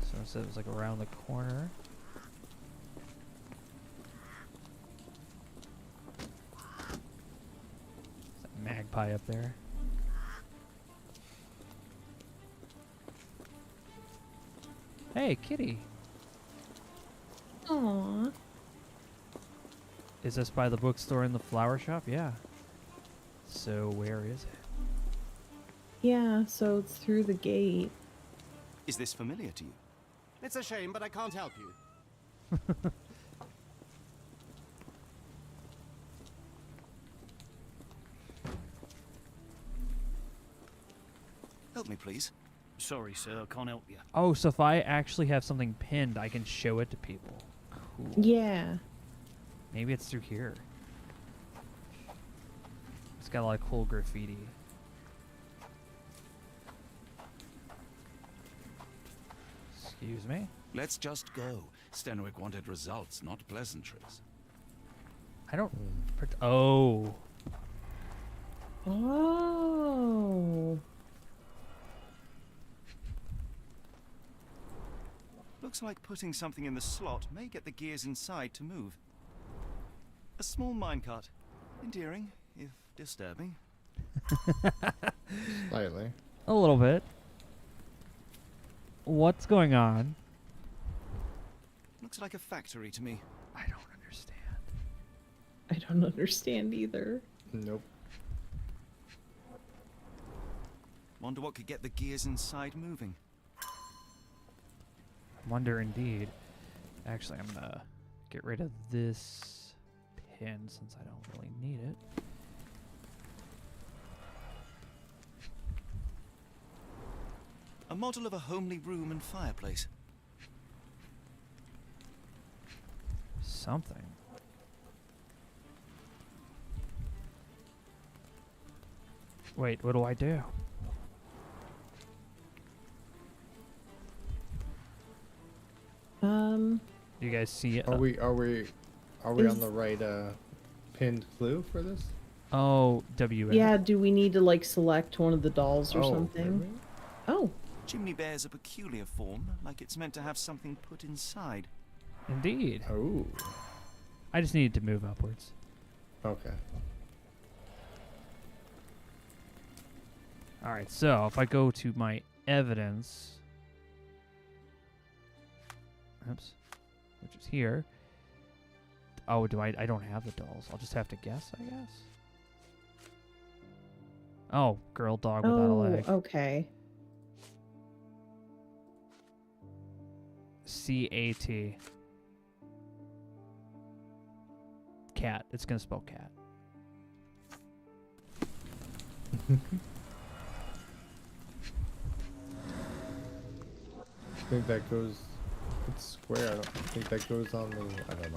S1: So it said it was like around the corner. Is that magpie up there? Hey, kitty.
S2: Aww.
S1: Is this by the bookstore in the flower shop? Yeah. So where is it?
S2: Yeah, so it's through the gate.
S7: Is this familiar to you?
S15: It's a shame, but I can't help you.
S7: Help me, please.
S16: Sorry, sir, I can't help you.
S1: Oh, so if I actually have something pinned, I can show it to people. Cool.
S2: Yeah.
S1: Maybe it's through here. It's got a lot of cool graffiti. Excuse me?
S5: Let's just go. Stenwick wanted results, not pleasantries.
S1: I don't... Oh.
S2: Oh.
S7: Looks like putting something in the slot may get the gears inside to move. A small minecart. Endearing, if disturbing.
S3: Slightly.
S1: A little bit. What's going on?
S7: Looks like a factory to me.
S1: I don't understand.
S2: I don't understand either.
S3: Nope.
S7: Wonder what could get the gears inside moving.
S1: Wonder indeed. Actually, I'm gonna get rid of this pin since I don't really need it.
S7: A model of a homely room and fireplace.
S1: Something. Wait, what do I do? Do you guys see it?
S3: Are we on the right pinned clue for this?
S1: Oh, WA.
S2: Yeah, do we need to like select one of the dolls or something?
S3: Really?
S2: Oh.
S7: Chimney bears a peculiar form, like it's meant to have something put inside.
S1: Indeed.
S3: Oh.
S1: I just needed to move upwards.
S3: Okay.
S1: Alright, so if I go to my evidence, oops, which is here. Oh, I don't have the dolls. I'll just have to guess, I guess. Oh, girl dog without a leg.
S2: Okay.
S1: C-A-T. Cat. It's gonna spell cat.
S3: I think that goes... It's square. I don't think that goes on the... I don't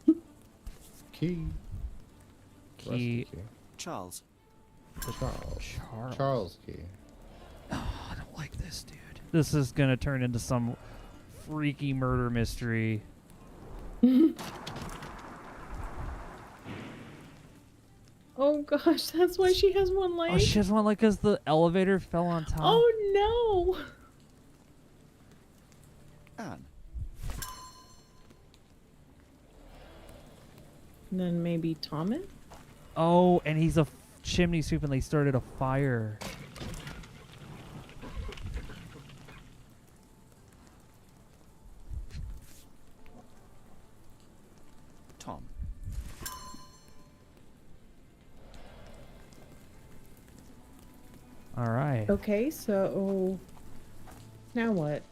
S3: know. Key.
S1: Key.
S7: Charles.
S3: Charles key.
S1: Oh, I don't like this, dude. This is gonna turn into some freaky murder mystery.
S2: Oh gosh, that's why she has one leg.
S1: Oh, she has one leg because the elevator fell on top.
S2: Oh no.
S7: Anne.
S2: And then maybe Thomas?
S1: Oh, and he's a chimney sweep and they started a fire.
S7: Tom.
S1: All right.
S2: Okay, so now what?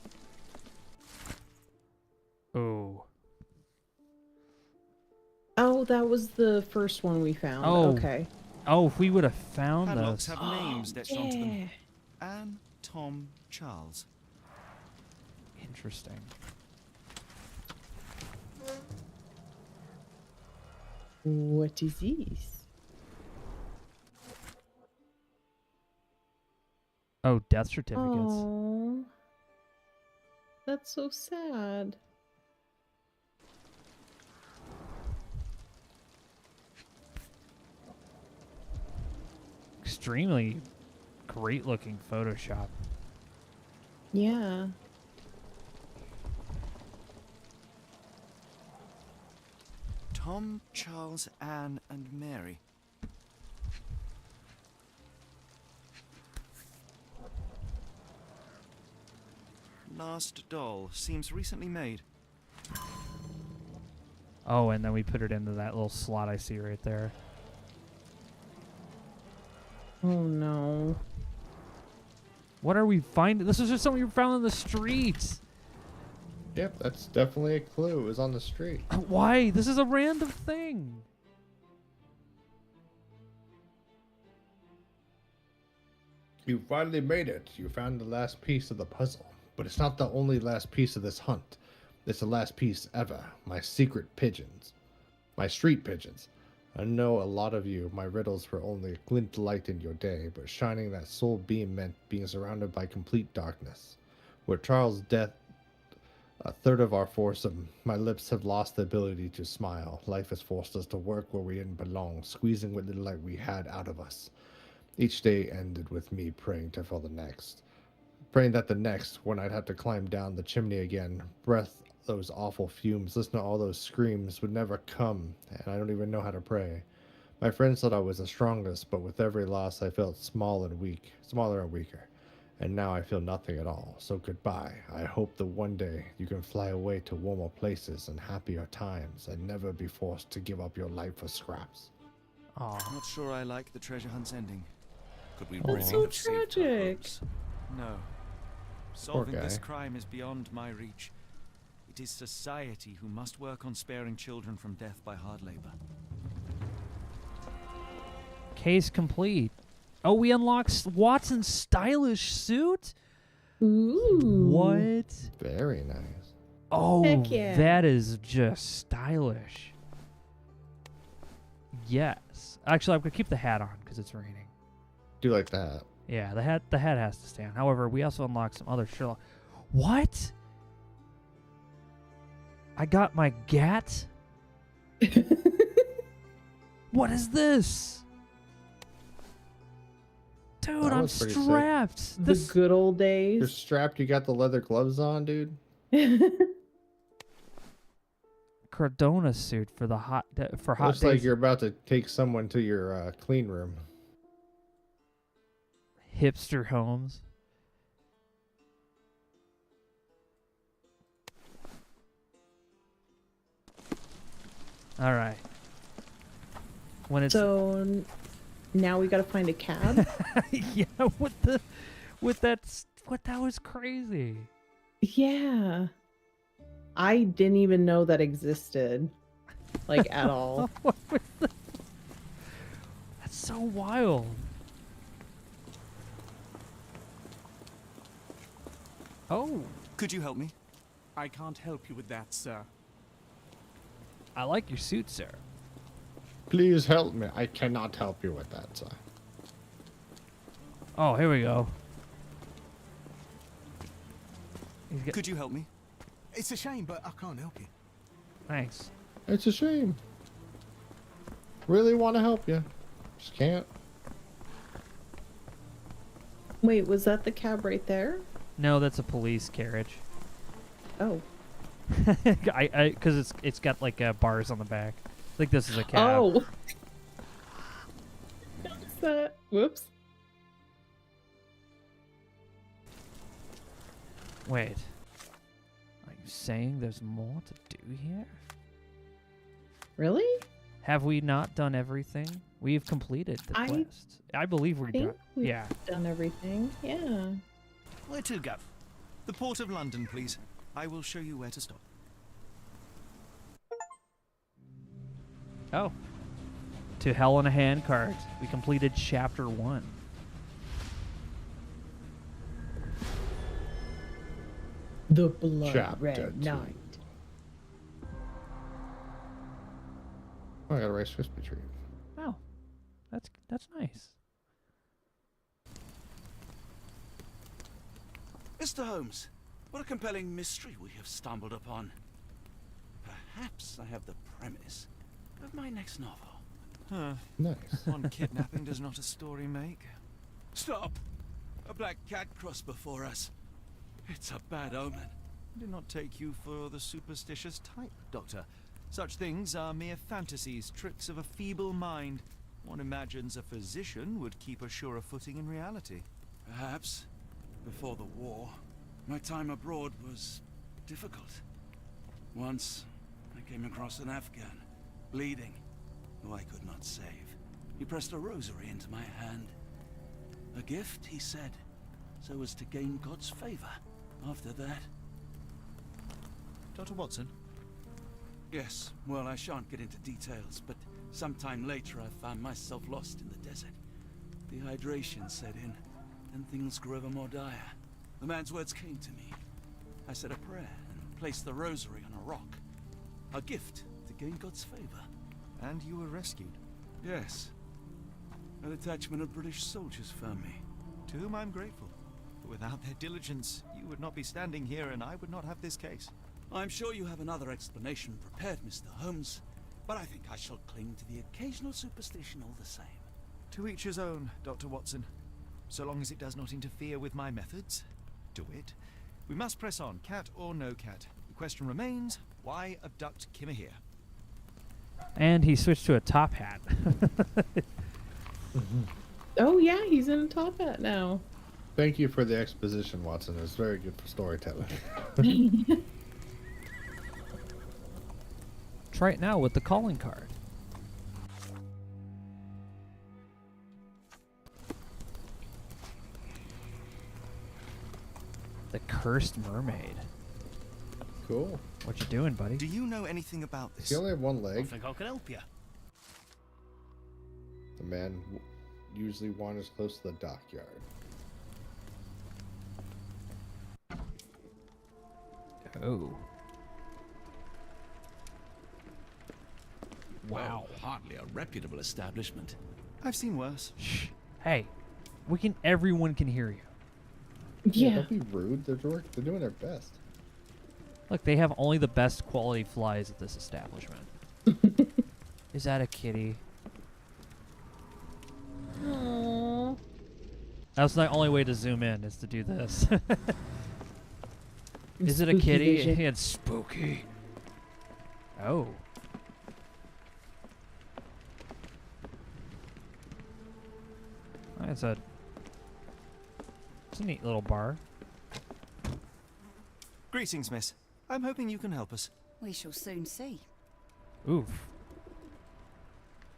S1: Oh.
S2: Oh, that was the first one we found.
S1: Oh.
S2: Okay.
S1: Oh, if we would have found
S7: Padlocks
S1: those.
S7: have names etched onto them. Anne, Tom, Charles.
S1: Interesting.
S2: What is this?
S1: Oh, death certificates.
S2: Oh, that's so sad.
S1: Extremely great looking Photoshop.
S2: Yeah.
S7: Tom, Charles, Anne, and Mary. Last doll seems recently made.
S1: Oh, and then we put it into that little slot I see right there.
S2: Oh no.
S1: What are we finding? This is just something you found in the streets.
S3: Yep, that's definitely a clue. It was on the street.
S1: Why? This is a random thing.
S3: You finally made it. You found the last piece of the puzzle. But it's not the only last piece of this hunt. It's the last piece ever. My secret pigeons. My street pigeons. I know a lot of you, my riddles were only a glint light in your day, but shining that sole beam meant being surrounded by complete darkness. With Charles' death, a third of our foursome, my lips have lost the ability to smile. Life has forced us to work where we didn't belong, squeezing what little light we had out of us. Each day ended with me praying to fill the next. Praying that the next, when I'd have to climb down the chimney again, breath those awful fumes, listen to all those screams, would never come, and I don't even know how to pray. My friends thought I was the strongest, but with every loss I felt smaller and weaker. And now I feel nothing at all, so goodbye. I hope that one day you can fly away to warmer places and happier times, and never be forced to give up your life for scraps.
S7: Aw. Not sure I like the treasure hunt's ending.
S5: Could we
S2: That's
S5: really
S2: so
S5: have saved her,
S2: tragic.
S5: Holmes?
S7: No. Solving this
S3: guy.
S7: crime is beyond my reach. It is society who must work on sparing children from death by hard labor.
S1: Case complete. Oh, we unlocked Watson's stylish suit?
S2: Ooh.
S1: What?
S3: Very nice.
S1: Oh,
S2: Heck yeah.
S1: that is just stylish. Yes. Actually, I'm going to keep the hat on because it's raining.
S3: Do like that.
S1: Yeah, the hat has to stay on. However, we also unlocked some other Sherlock. What? I got my gat? What is this? Dude,
S3: That
S1: I'm
S3: was pretty sick.
S1: strapped.
S2: The good old
S3: You're
S2: days.
S3: strapped, you got the leather gloves on, dude.
S1: Cardona suit for the hot
S3: Looks
S1: days.
S3: like you're about to take someone to your clean room.
S1: Hipster Holmes. All right. When it's
S2: So now we got to find a cab.
S1: yeah, what that was crazy.
S2: Yeah. I didn't even know that existed. Like at all.
S1: What was that? That's so wild. Oh,
S7: Could you help me?
S15: I can't help you with that, sir.
S1: I like your suit, sir.
S3: Please help me. I cannot help you with that, sir.
S1: Oh, here we go.
S7: Could you help me?
S14: It's a shame, but I can't help you.
S1: Thanks.
S3: It's a shame. Really want to help you. Just can't.
S2: Wait, was that the cab right there?
S1: No, that's a police carriage.
S2: Oh.
S1: Because it's got like bars on the back. I think this is a cab.
S2: Oh. What's that? Whoops.
S1: Wait. Are you saying there's more to do here?
S2: Really?
S1: Have we not done everything? We've completed the quest. I believe we're done.
S2: We've
S1: Yeah.
S2: done everything. Yeah.
S7: Where to, Gav? The Port of London, please. I will show you where to stop.
S1: Oh. To Hell in a Handcart. We completed chapter 1.
S2: The Blood
S3: Chapter
S2: Red
S3: 2.
S2: Night.
S3: Oh, I got a Rice Krispie treat.
S1: Oh. That's nice.
S5: Mr. Holmes, what a compelling mystery we have stumbled upon. Perhaps I have the premise of my next novel.
S9: Huh.
S3: Nice.
S9: One kidnapping does not a story make.
S5: Stop! A black cat crossed before us. It's a bad omen.
S9: I do not take you for the superstitious type, Doctor. Such things are mere fantasies, tricks of a feeble mind. One imagines a physician would keep a surer footing in reality.
S5: Perhaps, before the war, my time abroad was difficult. Once, I came across an Afghan, bleeding, who I could not save. He pressed a rosary into my hand. A gift, he said, so as to gain God's favor. After that...
S9: Dr. Watson?
S5: Yes, well, I shan't get into details, but sometime later I found myself lost in the desert. Dehydration set in, and things grew ever more dire. The man's words came to me. I said a prayer and placed the rosary on a rock. A gift to gain God's favor.
S9: And you were rescued?
S5: Yes. A detachment of British soldiers found me.
S9: To whom I'm grateful. For without their diligence, you would not be standing here and I would not have this case.
S5: I'm sure you have another explanation prepared, Mr. Holmes, but I think I shall cling to the occasional superstition all the same.
S9: To each his own, Dr. Watson. So long as it does not interfere with my methods, do it. We must press on, cat or no cat. The question remains, why abduct Kimahir?
S1: And he switched to a top hat.
S2: Oh yeah, he's in a top hat now.
S3: Thank you for the exposition, Watson. It's very good for storytelling.
S1: Try it now with the calling card. The Cursed Mermaid.
S3: Cool.
S1: What you doing, buddy?
S9: Do you know anything about this?
S3: He only have one
S16: I
S3: leg.
S16: think I can help you.
S3: The man usually wanders close to the dockyard.
S1: Oh. Wow.
S17: Well, hardly a reputable establishment.
S9: I've seen worse.
S1: Shh. Hey, everyone can hear you.
S2: Yeah.
S3: Don't be rude. They're doing their best.
S1: Look, they have only the best quality flies at this establishment. Is that a kitty?
S2: Aww.
S1: That's the only way to zoom in, is to do this. Is it a
S2: Spooky
S1: kitty?
S2: vision.
S1: It's spooky. Oh. It's a neat little bar.
S9: Greetings, miss. I'm hoping you can help us.
S10: We shall soon see.
S1: Oof.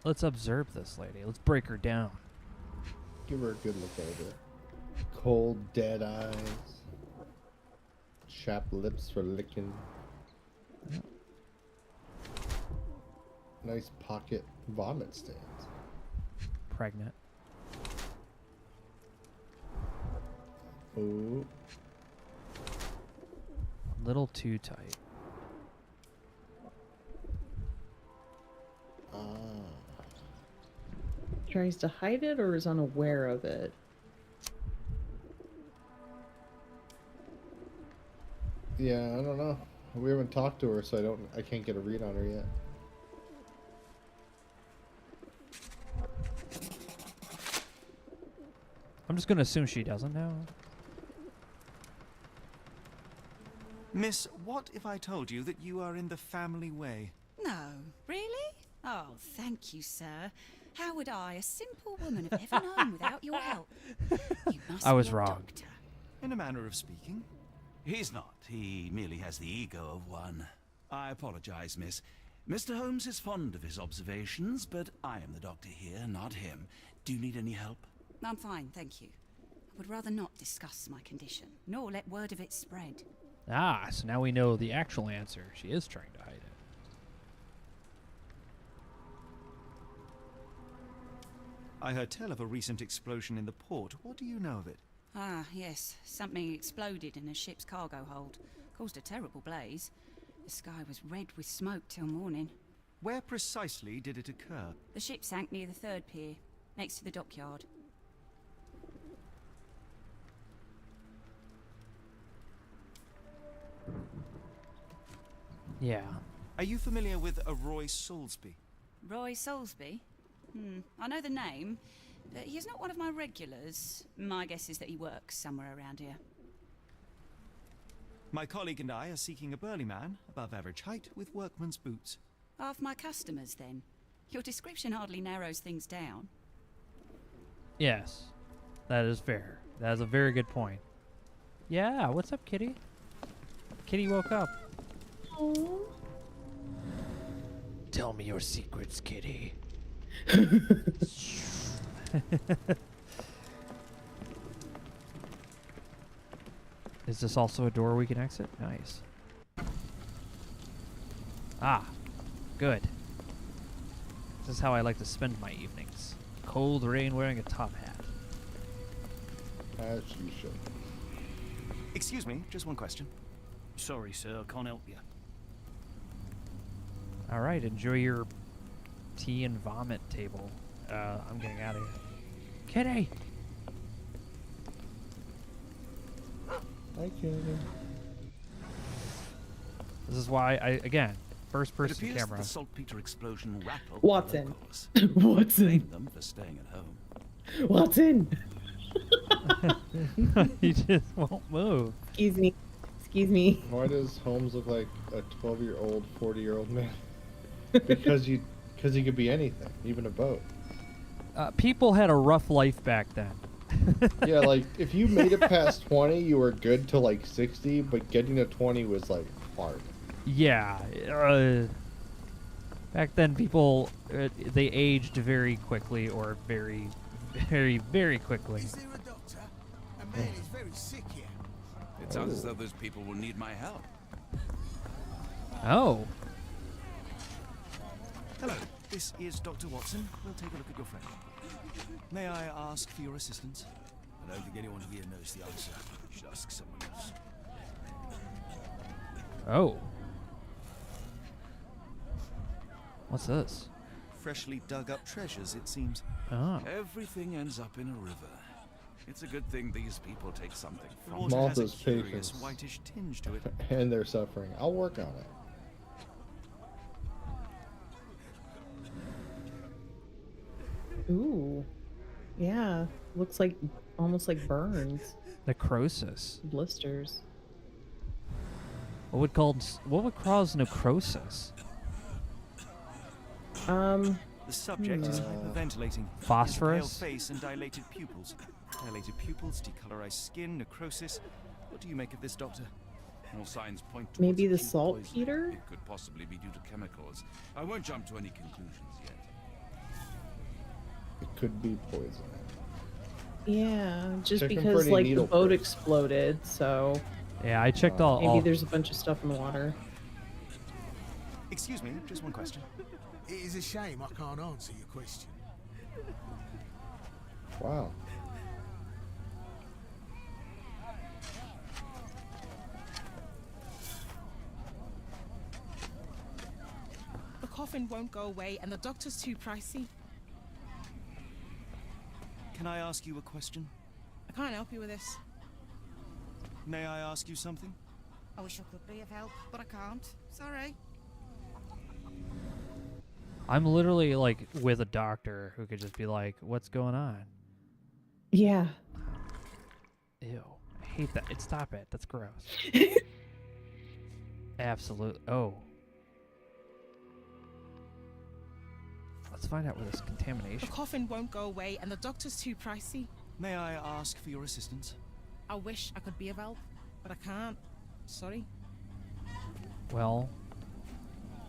S1: Let's observe this lady. Let's break her down.
S3: Give her a good look over. Cold, dead eyes. Chapped lips for licking. Nice pocket vomit stands.
S1: Pregnant.
S3: Ooh.
S1: Little too tight.
S2: Tries to hide it or is unaware of it?
S3: Yeah, I don't know. We haven't talked to her, so I can't get a read on her yet.
S1: I'm just gonna assume she doesn't know.
S9: Miss, what if I told you that you are in the family way?
S10: No, really? Oh, thank you, sir. How would I, a simple woman, have ever known without your help? You must
S1: I was
S10: be a
S1: wrong.
S10: doctor.
S9: In a manner of speaking.
S5: He's not. He merely has the ego of one. I apologize, miss. Mr. Holmes is fond of his observations, but I am the doctor here, not him. Do you need any help?
S10: I'm fine, thank you. I would rather not discuss my condition, nor let word of it spread.
S1: Ah, so now we know the actual answer. She is trying to hide it.
S9: I heard tell of a recent explosion in the port. What do you know of it?
S10: Ah, yes. Something exploded in a ship's cargo hold. Caused a terrible blaze. The sky was red with smoke till morning.
S9: Where precisely did it occur?
S10: The ship sank near the third pier, next to the dockyard.
S1: Yeah.
S9: Are you familiar with a Roy Soulsby?
S18: Roy Soulsby? I know the name. He's not one of my regulars. My guess is that he works somewhere around here.
S9: My colleague and I are seeking a burly man, above average height, with workman's boots.
S18: Half my customers, then. Your description hardly narrows things down.
S1: Yes. That is fair. That is a very good point. Yeah, what's up, kitty? Kitty woke up.
S2: Aww.
S1: Tell me your secrets, kitty. Is this also a door we can exit? Nice. Ah, good. This is how I like to spend my evenings. Cold rain wearing a top hat.
S3: As you should.
S9: Excuse me, just one question.
S16: Sorry, sir, I can't help you.
S1: All right, enjoy your tea and vomit table. I'm getting out of here. Kitty!
S3: Hi, Kitty.
S1: This is why again, first
S5: It
S1: person
S5: appears
S1: camera.
S5: that the saltpeter explosion rattled
S2: Watson.
S5: the locals.
S2: Watson.
S5: Blame them for staying at home.
S2: Watson.
S1: He just won't move.
S2: Excuse me. Excuse me.
S3: Why does Holmes look like a 12-year-old, 40-year-old man? because he could be anything, even a boat.
S1: People had a rough life back then.
S3: Yeah, like if you made it past 20, you were good till like 60, but getting to 20 was like hard.
S1: Yeah. Back then, people they aged very quickly, or very, very, very quickly.
S14: Is there a doctor? A man is very sick here.
S12: It sounds as though those people will need my help.
S1: Oh.
S9: Hello, this is Dr. Watson. We'll take a look at your friend. May I ask for your assistance?
S17: I don't think anyone here knows the answer. You should ask someone else.
S1: Oh. What's this?
S9: Freshly dug up treasures, it seems.
S1: Oh.
S12: Everything ends up in a river. It's a good thing these people take something
S9: The
S12: from
S9: water has a
S3: Malta's
S9: curious
S3: patience.
S9: whitish tinge to it.
S3: And they're suffering. I'll work on it.
S2: Ooh. Yeah. Looks like almost like burns.
S1: Necrosis.
S2: Blisters.
S1: What would cause necrosis?
S9: The subject is hyperventilating.
S1: Phosphorus?
S9: Pale face and dilated pupils. Dilated pupils, decolorized skin, necrosis. What do you make of this, Doctor?
S12: All signs point towards
S2: Maybe the
S12: acute
S2: saltpeter?
S12: poisoning. It could possibly be due to chemicals. I won't jump to any conclusions yet.
S3: It could be poison.
S2: Yeah, just
S3: Check 'em
S2: because
S3: pretty
S2: like the
S3: needle
S2: boat
S3: proof.
S2: exploded, so
S1: Yeah, I checked all.
S2: maybe there's a bunch of stuff in the water.
S9: Excuse me, just one question.
S14: It is a shame I can't answer your question.
S3: Wow.
S19: The coffin won't go away and the doctor's too pricey.
S9: Can I ask you a question?
S19: I can't help you with this.
S9: May I ask you something?
S19: I wish I could be of help, but I can't. Sorry.
S1: I'm literally like with a doctor who could just be like, "What's going on?"
S2: Yeah.
S1: Ew. I hate that. Stop it. That's gross. Absolutely. Oh. Let's find out where this
S19: The
S1: contamination.
S19: coffin won't go away and the doctor's too pricey.
S9: May I ask for your assistance?
S19: I wish I could be of help, but I can't. Sorry.
S1: Well,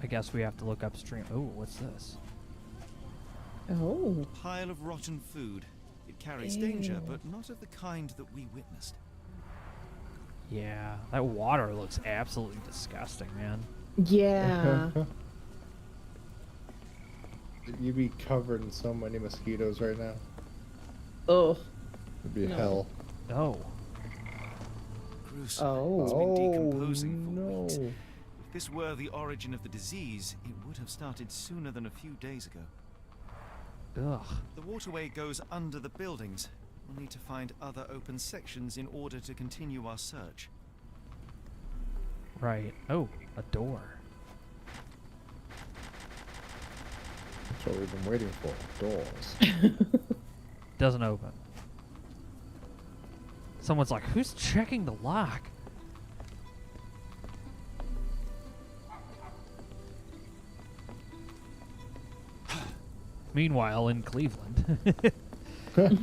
S1: I guess we have to look upstream. Oh, what's this?
S2: Oh.
S9: Pile of rotten food. It carries danger, but not of the kind that we witnessed.
S1: Yeah, that water looks absolutely disgusting, man.
S2: Yeah.
S3: You'd be covered in so many mosquitoes right now.
S2: Oh.
S3: It'd be
S2: No.
S3: hell.
S1: Oh.
S9: Gruesome.
S2: Oh.
S9: It's been decomposing for
S3: no.
S9: weeks. If this were the origin of the disease, it would have started sooner than a few days ago.
S1: Ugh.
S9: The waterway goes under the buildings. We'll need to find other open sections in order to continue our search.
S1: Right. Oh, a door.
S3: That's what we've been waiting for. Doors.
S1: Doesn't open. Someone's like, who's checking the lock? Meanwhile, in Cleveland. Let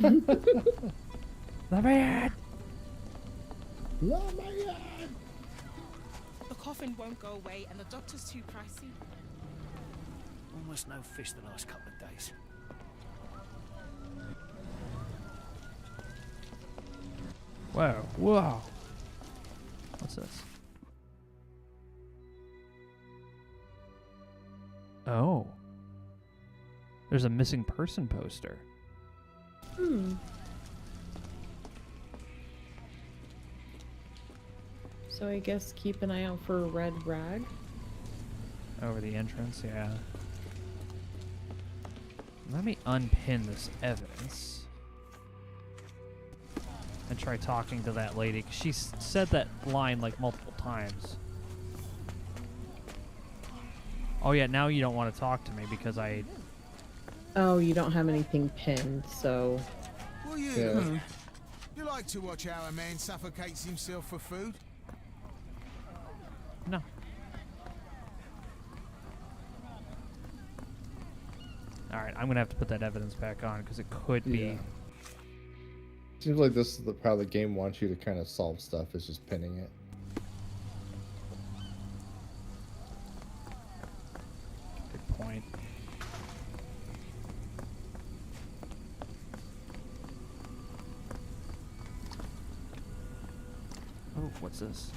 S1: me in!
S14: Let me in!
S19: The coffin won't go away and the doctor's too pricey.
S16: Almost no fish the last couple of days.
S1: Whoa, whoa. What's this? Oh. There's a missing person poster.
S2: So I guess keep an eye out for a red rag.
S1: Over the entrance, yeah. Let me unpin this evidence. And try talking to that lady, 'cause she said that line like multiple times. Oh yeah, now you don't want to talk to me because I...
S2: Oh, you don't have anything pinned, so...
S14: Well, you,
S3: Yeah.
S14: you like to watch how a man suffocates himself for food?
S1: No. Alright, I'm gonna have to put that evidence back on because it could be...
S3: Seems like this is how the game wants you to kind of solve stuff, is just pinning it.
S1: Good point. Oh, what's this?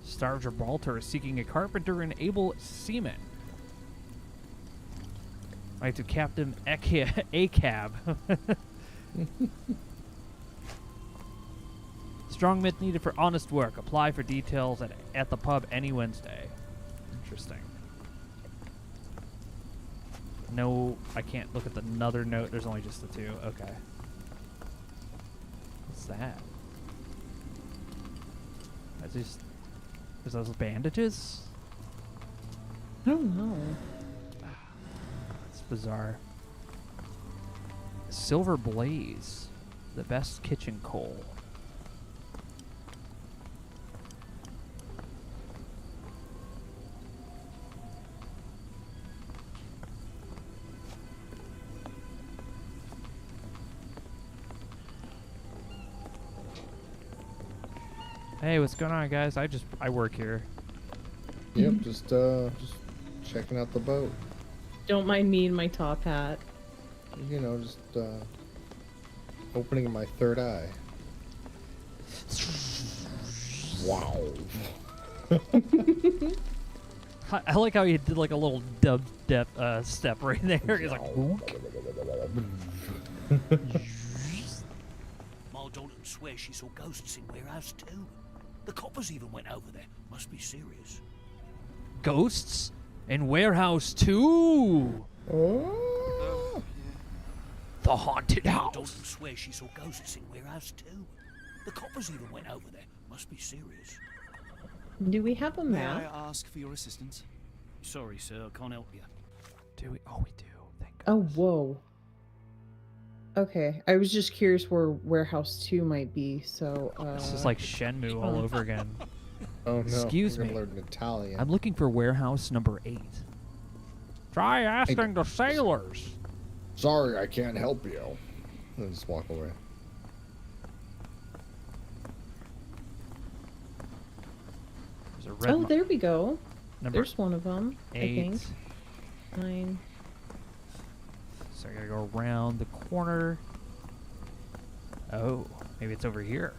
S1: Star of Gibraltar is seeking a carpenter and able seaman. Right to Captain Acab. Strong myth needed for honest work. Apply for details at the pub any Wednesday. Interesting. No, I can't look at another note. There's only just the two. Okay. What's that? Is those bandages?
S2: I don't know.
S1: It's bizarre. Silver Blaze, the best kitchen coal. Hey, what's going on, guys? I work here.
S3: Yep, just checking out the boat.
S2: Don't mind me in my top hat.
S3: You know, just opening my third eye. Wow.
S1: I like how he did like a little dub step right there. He's like,
S17: Ma Dalton swears she saw ghosts in warehouse too. The coppers even went over there. Must be serious.
S1: ghosts in warehouse 2.
S3: Oh.
S1: The haunted house.
S17: Dalton swears she saw ghosts in warehouse too. The coppers even went over there. Must be serious.
S2: Do we have a
S9: May
S2: map?
S9: I ask for your assistance?
S16: Sorry, sir, I can't help you.
S1: Do we? Oh, we do. Thank God.
S2: Oh, whoa. Okay, I was just curious where Warehouse 2 might be, so...
S1: This is like Shenmue all over again.
S3: Oh no.
S1: Excuse
S3: We're
S1: me.
S3: gonna learn Italian.
S1: I'm looking for warehouse number 8. Try asking the sailors.
S3: Sorry, I can't help you. And just walk away.
S1: There's a red
S2: Oh, there we go.
S1: Number
S2: There's one of them,
S1: 8.
S2: I think. 9.
S1: So I gotta go around the corner. Oh, maybe it's over here.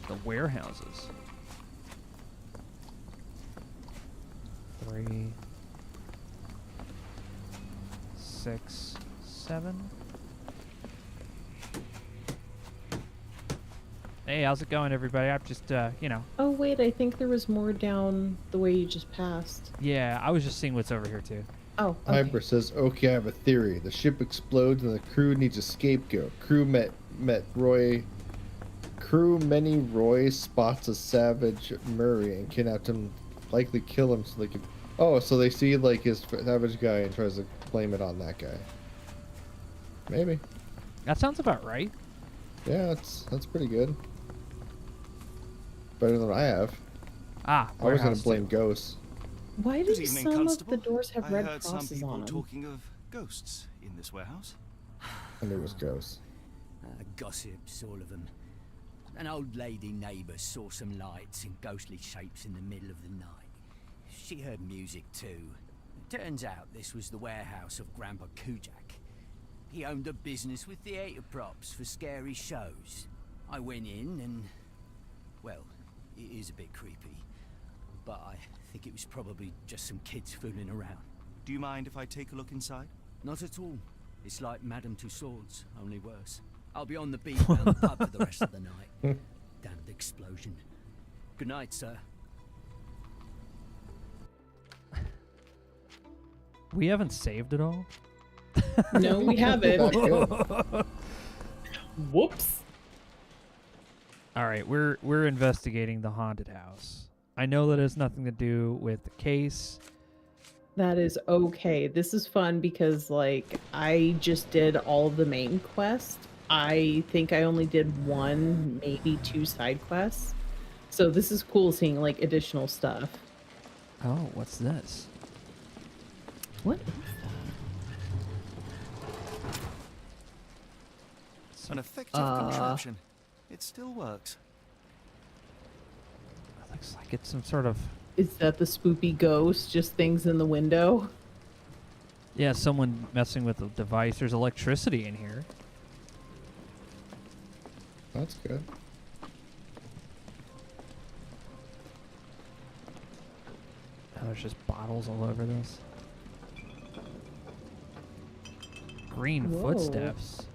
S1: The warehouses. 3, 6, 7. Hey, how's it going, everybody? I'm just, you know.
S2: Oh, wait, I think there was more down the way you just passed.
S1: Yeah, I was just seeing what's over here, too.
S2: Oh, okay.
S3: Piper says, okay, I have a theory. The ship explodes and the crew needs a scapegoat. Crew met Roy Crew Many Roy spots a savage Murray and kidnaps him, likely kill him so they can. Oh, so they see like his savage guy and tries to blame it on that guy. Maybe.
S1: That sounds about right.
S3: Yeah, that's pretty good. Better than I have.
S1: Ah,
S3: I was gonna
S1: warehouse
S3: blame
S1: too.
S3: ghosts.
S2: Why
S7: Good
S2: do
S7: evening,
S2: some
S7: Constable.
S2: of the doors have
S7: I
S2: red
S7: heard some
S2: crosses
S7: people
S2: on them?
S7: talking of ghosts in this warehouse.
S3: I knew it was ghosts.
S17: Gossips, all of them. An old lady neighbour saw some lights and ghostly shapes in the middle of the night. She heard music too. Turns out this was the warehouse of Grandpa Kujak. He owned a business with theatre props for scary shows. I went in and, well, it is a bit creepy, but I think it was probably just some kids fooling around.
S7: Do you mind if I take a look inside?
S17: Not at all. It's like Madame Tussauds, only worse. I'll be on the beat round the pub for the rest of the night. Damned explosion. Good night, sir.
S1: We haven't saved it all.
S2: No, we haven't. Whoops.
S1: All right, we're investigating the haunted house. I know that has nothing to do with the case.
S2: That is okay. This is fun because, like, I just did all of the main quests. I think I only did 1, maybe 2 side quests. So this is cool seeing, like, additional stuff.
S1: Oh, what's this?
S2: What?
S7: It's an effective contraption. It still works.
S1: Looks like it's some sort of...
S2: Is that the spoopy ghost? Just things in the window?
S1: Yeah, someone messing with the device. There's electricity in here.
S3: That's good.
S1: Oh, there's just bottles all over this. Green
S2: Whoa.
S1: footsteps.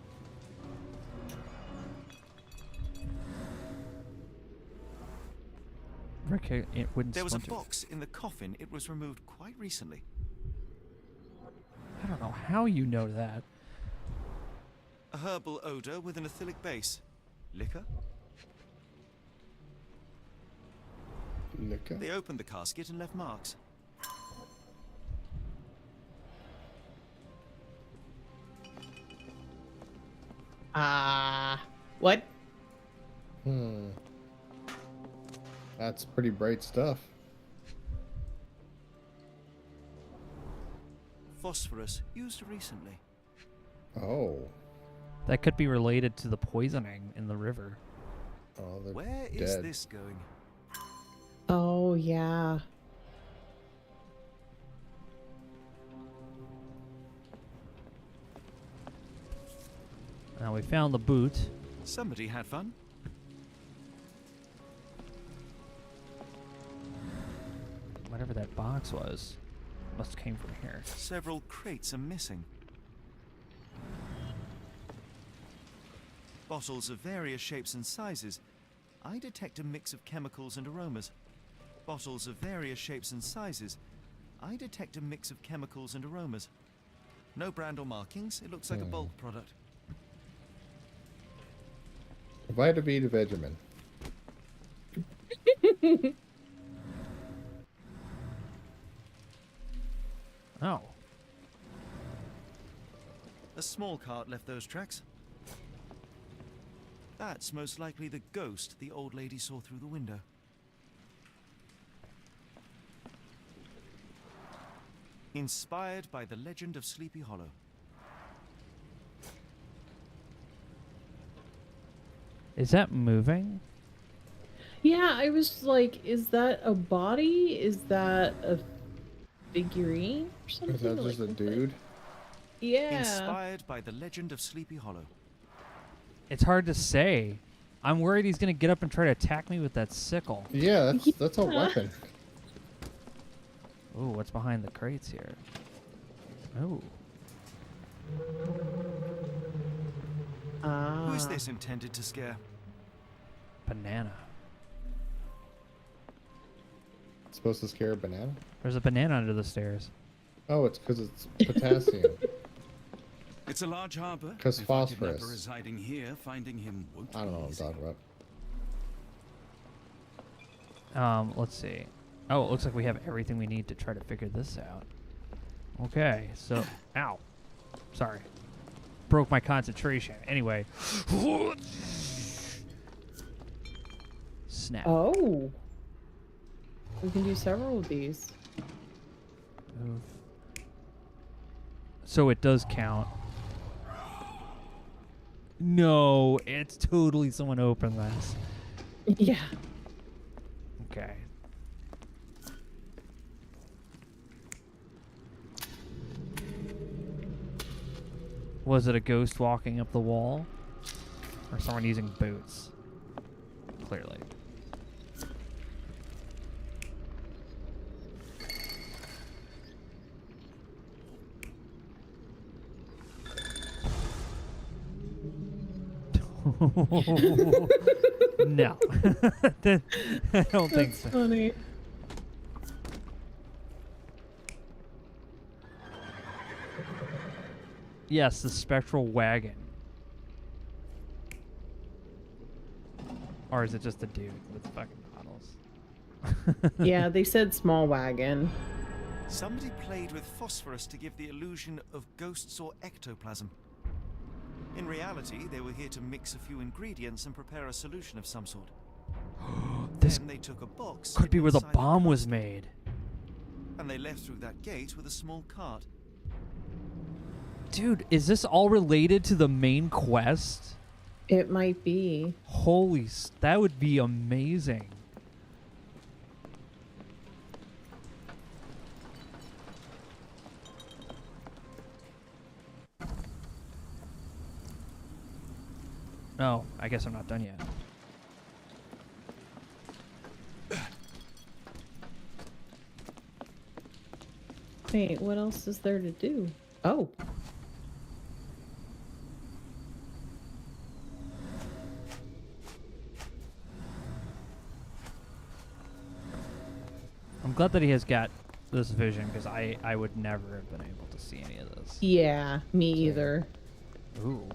S1: Rick, it wouldn't
S7: There was a
S1: splinter.
S7: box in the coffin. It was removed quite recently.
S1: I don't know how you know that.
S7: A herbal odor with an acylic base. Liquor?
S3: Liquor?
S7: They opened the casket and left marks.
S2: What?
S3: That's pretty bright stuff.
S7: Phosphorus, used recently.
S3: Oh.
S1: That could be related to the poisoning in the river.
S3: Oh, they're
S7: Where
S3: dead.
S7: is this going?
S2: Oh, yeah.
S1: Now we found the boot.
S7: Somebody had fun.
S1: Whatever that box was, must have came from here.
S7: Several crates are missing. Bottles of various shapes and sizes. I detect a mix of chemicals and aromas. Bottles of various shapes and sizes. I detect a mix of chemicals and aromas. No brand or markings. It looks like a bulk product.
S3: Vita Vegemin.
S1: Oh.
S7: A small cart left those tracks. That's most likely the ghost the old lady saw through the window. Inspired by the legend of Sleepy Hollow.
S1: Is that moving?
S2: Yeah, I was like, is that a body? Is that a figurine or something?
S3: Is that just
S2: Like,
S3: a dude?
S2: Yeah.
S7: Inspired by the legend of Sleepy Hollow.
S1: It's hard to say. I'm worried he's gonna get up and try to attack me with that sickle.
S3: Yeah, that's a weapon.
S1: Ooh, what's behind the crates here? Oh.
S7: Who is this intended to scare?
S1: Banana.
S3: It's supposed to scare a banana?
S1: There's a banana under the stairs.
S3: Oh, it's because it's potassium.
S5: It's a large harbor.
S3: 'Cause
S5: If our
S3: phosphorus.
S5: kidnapper is hiding here, finding him won't
S3: I don't know what I'm
S5: be easy.
S3: talking about.
S1: Let's see. Oh, it looks like we have everything we need to try to figure this out. Okay, so... Ow. Sorry. Broke my concentration. Anyway. Snap.
S2: Oh. We can do several of these.
S1: Move. So it does count. No, it's totally someone opened this.
S2: Yeah.
S1: Okay. Was it a ghost walking up the wall? Or someone using boots? Clearly. No. I don't think so.
S2: That's funny.
S1: Yes, the spectral wagon. Or is it just a dude with fucking bottles?
S2: Yeah, they said small wagon.
S9: Somebody played with phosphorus to give the illusion of ghosts or ectoplasm. In reality, they were here to mix a few ingredients and prepare a solution of some sort.
S1: This
S9: then they took a box.
S1: could be
S9: hidden
S1: where the
S9: inside
S1: bomb was
S9: casket,
S1: made.
S9: And they left through that gate with a small cart.
S1: Dude, is this all related to the main quest?
S2: It might be.
S1: Holy, that would be amazing. Oh, I guess I'm not done yet.
S2: Wait, what else is there to do? Oh.
S1: I'm glad that he has got this vision, because I would never have been able to see any of this.
S2: Yeah, me either.
S1: Ooh.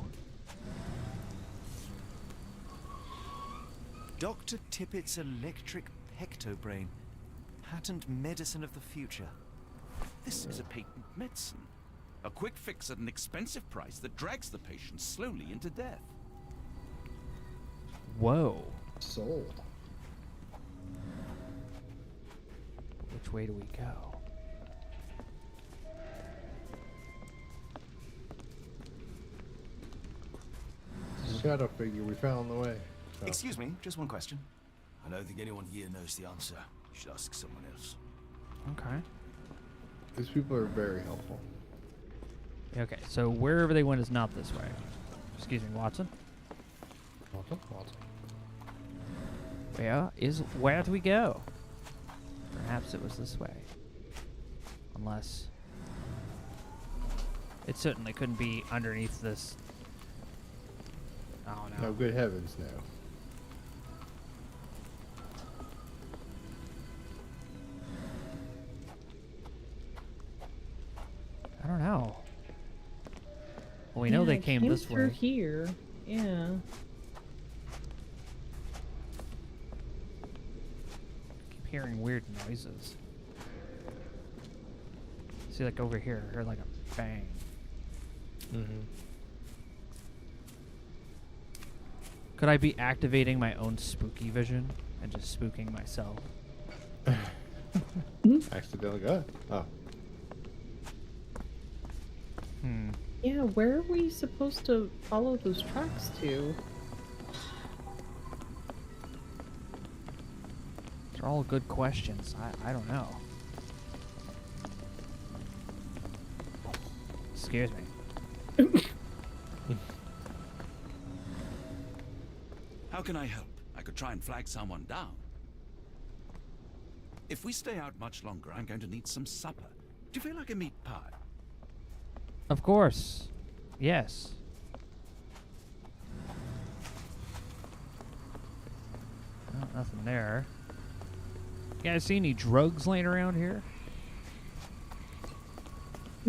S9: Dr. Tippett's electric pectobrain. Patent medicine of the future.
S5: This is a patent medicine. A quick fix at an expensive price that drags the patient slowly into death.
S1: Whoa.
S3: Sold.
S1: Which way do we go?
S3: Shadow figure we found the way. So.
S9: Excuse me, just one question.
S17: I don't think anyone here knows the answer. You should ask someone else.
S1: Okay.
S3: These people are very helpful.
S1: Okay, so wherever they went is not this way. Excuse me, Watson.
S3: Watson.
S1: Where do we go? Perhaps it was this way. Unless... It certainly couldn't be underneath this... Oh no.
S3: No, good heavens, no.
S1: I don't know. Well, we know they came this
S2: through
S1: way.
S2: Here, yeah.
S1: Keep hearing weird noises. See, like over here, I heard like a bang.
S3: Mm-hmm.
S1: Could I be activating my own spooky vision and just spooking myself?
S3: Accidentally got. Oh.
S2: Yeah, where are we supposed to follow those tracks to?
S1: They're all good questions. I don't know. Excuse me.
S5: How can I help? I could try and flag someone down. If we stay out much longer, I'm going to need some supper. Do you feel like a meat pie?
S1: Of course. Yes. Oh, nothing there. You guys see any drugs laying around here?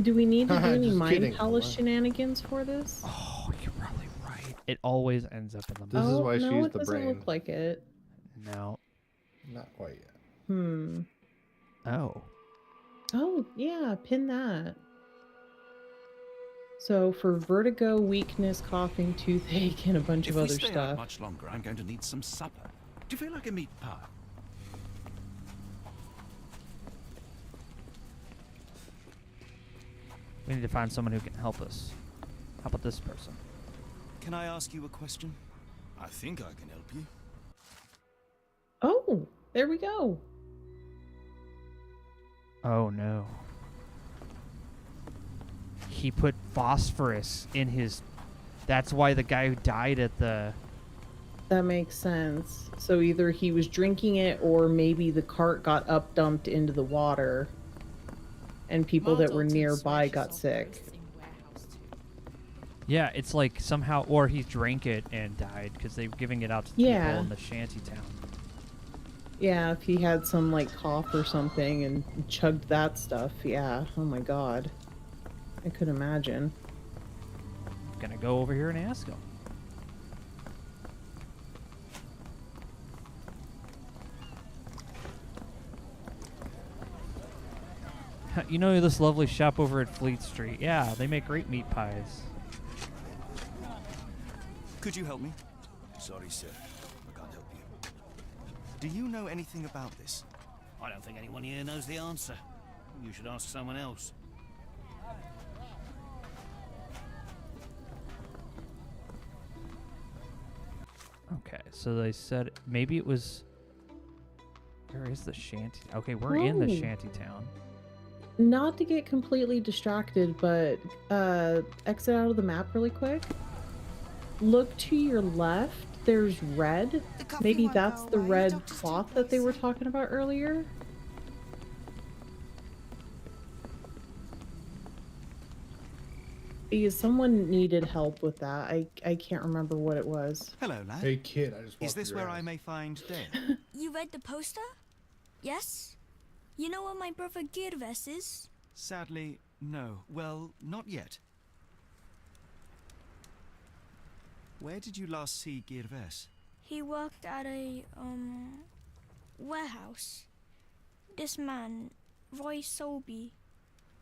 S2: Do we need to do any
S3: Just
S2: mind
S3: kidding.
S2: palace shenanigans for this?
S1: Oh, you're probably right. It always ends up in the
S3: This is
S2: Oh,
S3: why
S2: no,
S3: she's
S2: it
S3: the
S2: doesn't
S3: brain.
S2: look like it.
S1: No.
S3: Not quite yet.
S1: Oh.
S2: Oh, yeah, pin that. So for vertigo, weakness, coughing, toothache, and a bunch
S5: If
S2: of
S5: we
S2: other
S5: stay out
S2: stuff.
S5: much longer, I'm going to need some supper. Do you feel like a meat pie?
S1: We need to find someone who can help us. How about this person?
S9: Can I ask you a question? I think I can help you.
S2: Oh, there we go.
S1: Oh no. He put phosphorus in his... That's why the guy who died at the...
S2: That makes sense. So either he was drinking it or maybe the cart got up dumped into the water and people that were nearby got sick.
S1: Yeah, it's like somehow... Or he drank it and died because they were giving it out to people in the shanty town.
S2: Yeah, if he had some like cough or something and chugged that stuff, yeah. Oh my god. I could imagine.
S1: Gonna go over here and ask him. You know this lovely shop over at Fleet Street? Yeah, they make great meat pies.
S9: Could you help me?
S16: Sorry, sir. I can't help you.
S9: Do you know anything about this?
S16: I don't think anyone here knows the answer. You should ask someone else.
S1: Okay, so they said maybe it was... Where is the shanty? Okay, we're in the shanty town.
S2: Not to get completely distracted, but exit out of the map really quick. Look to your left. There's red. Maybe that's the red cloth that they were talking about earlier. Because someone needed help with that. I can't remember what it was.
S9: Hello, lad.
S3: Hey, kid, I just
S9: Is this where I may find Dale?
S6: You read the poster? Yes? You know where my brother Girves is?
S9: Sadly, no. Well, not yet. Where did you last see Girves?
S6: He worked at a, warehouse. This man, Roy Solby,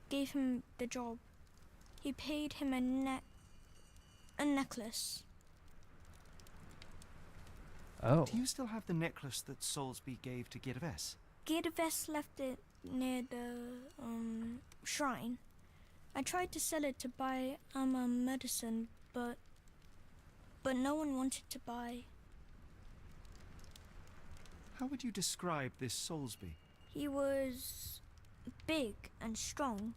S6: gave him the job. He paid him a necklace.
S1: Oh.
S9: Do you still have the necklace that Soulsby gave to Girves?
S6: Girves left it near the, shrine. I tried to sell it to buy medicine, but no one wanted to buy.
S9: How would you describe this Soulsby?
S6: He was big and strong.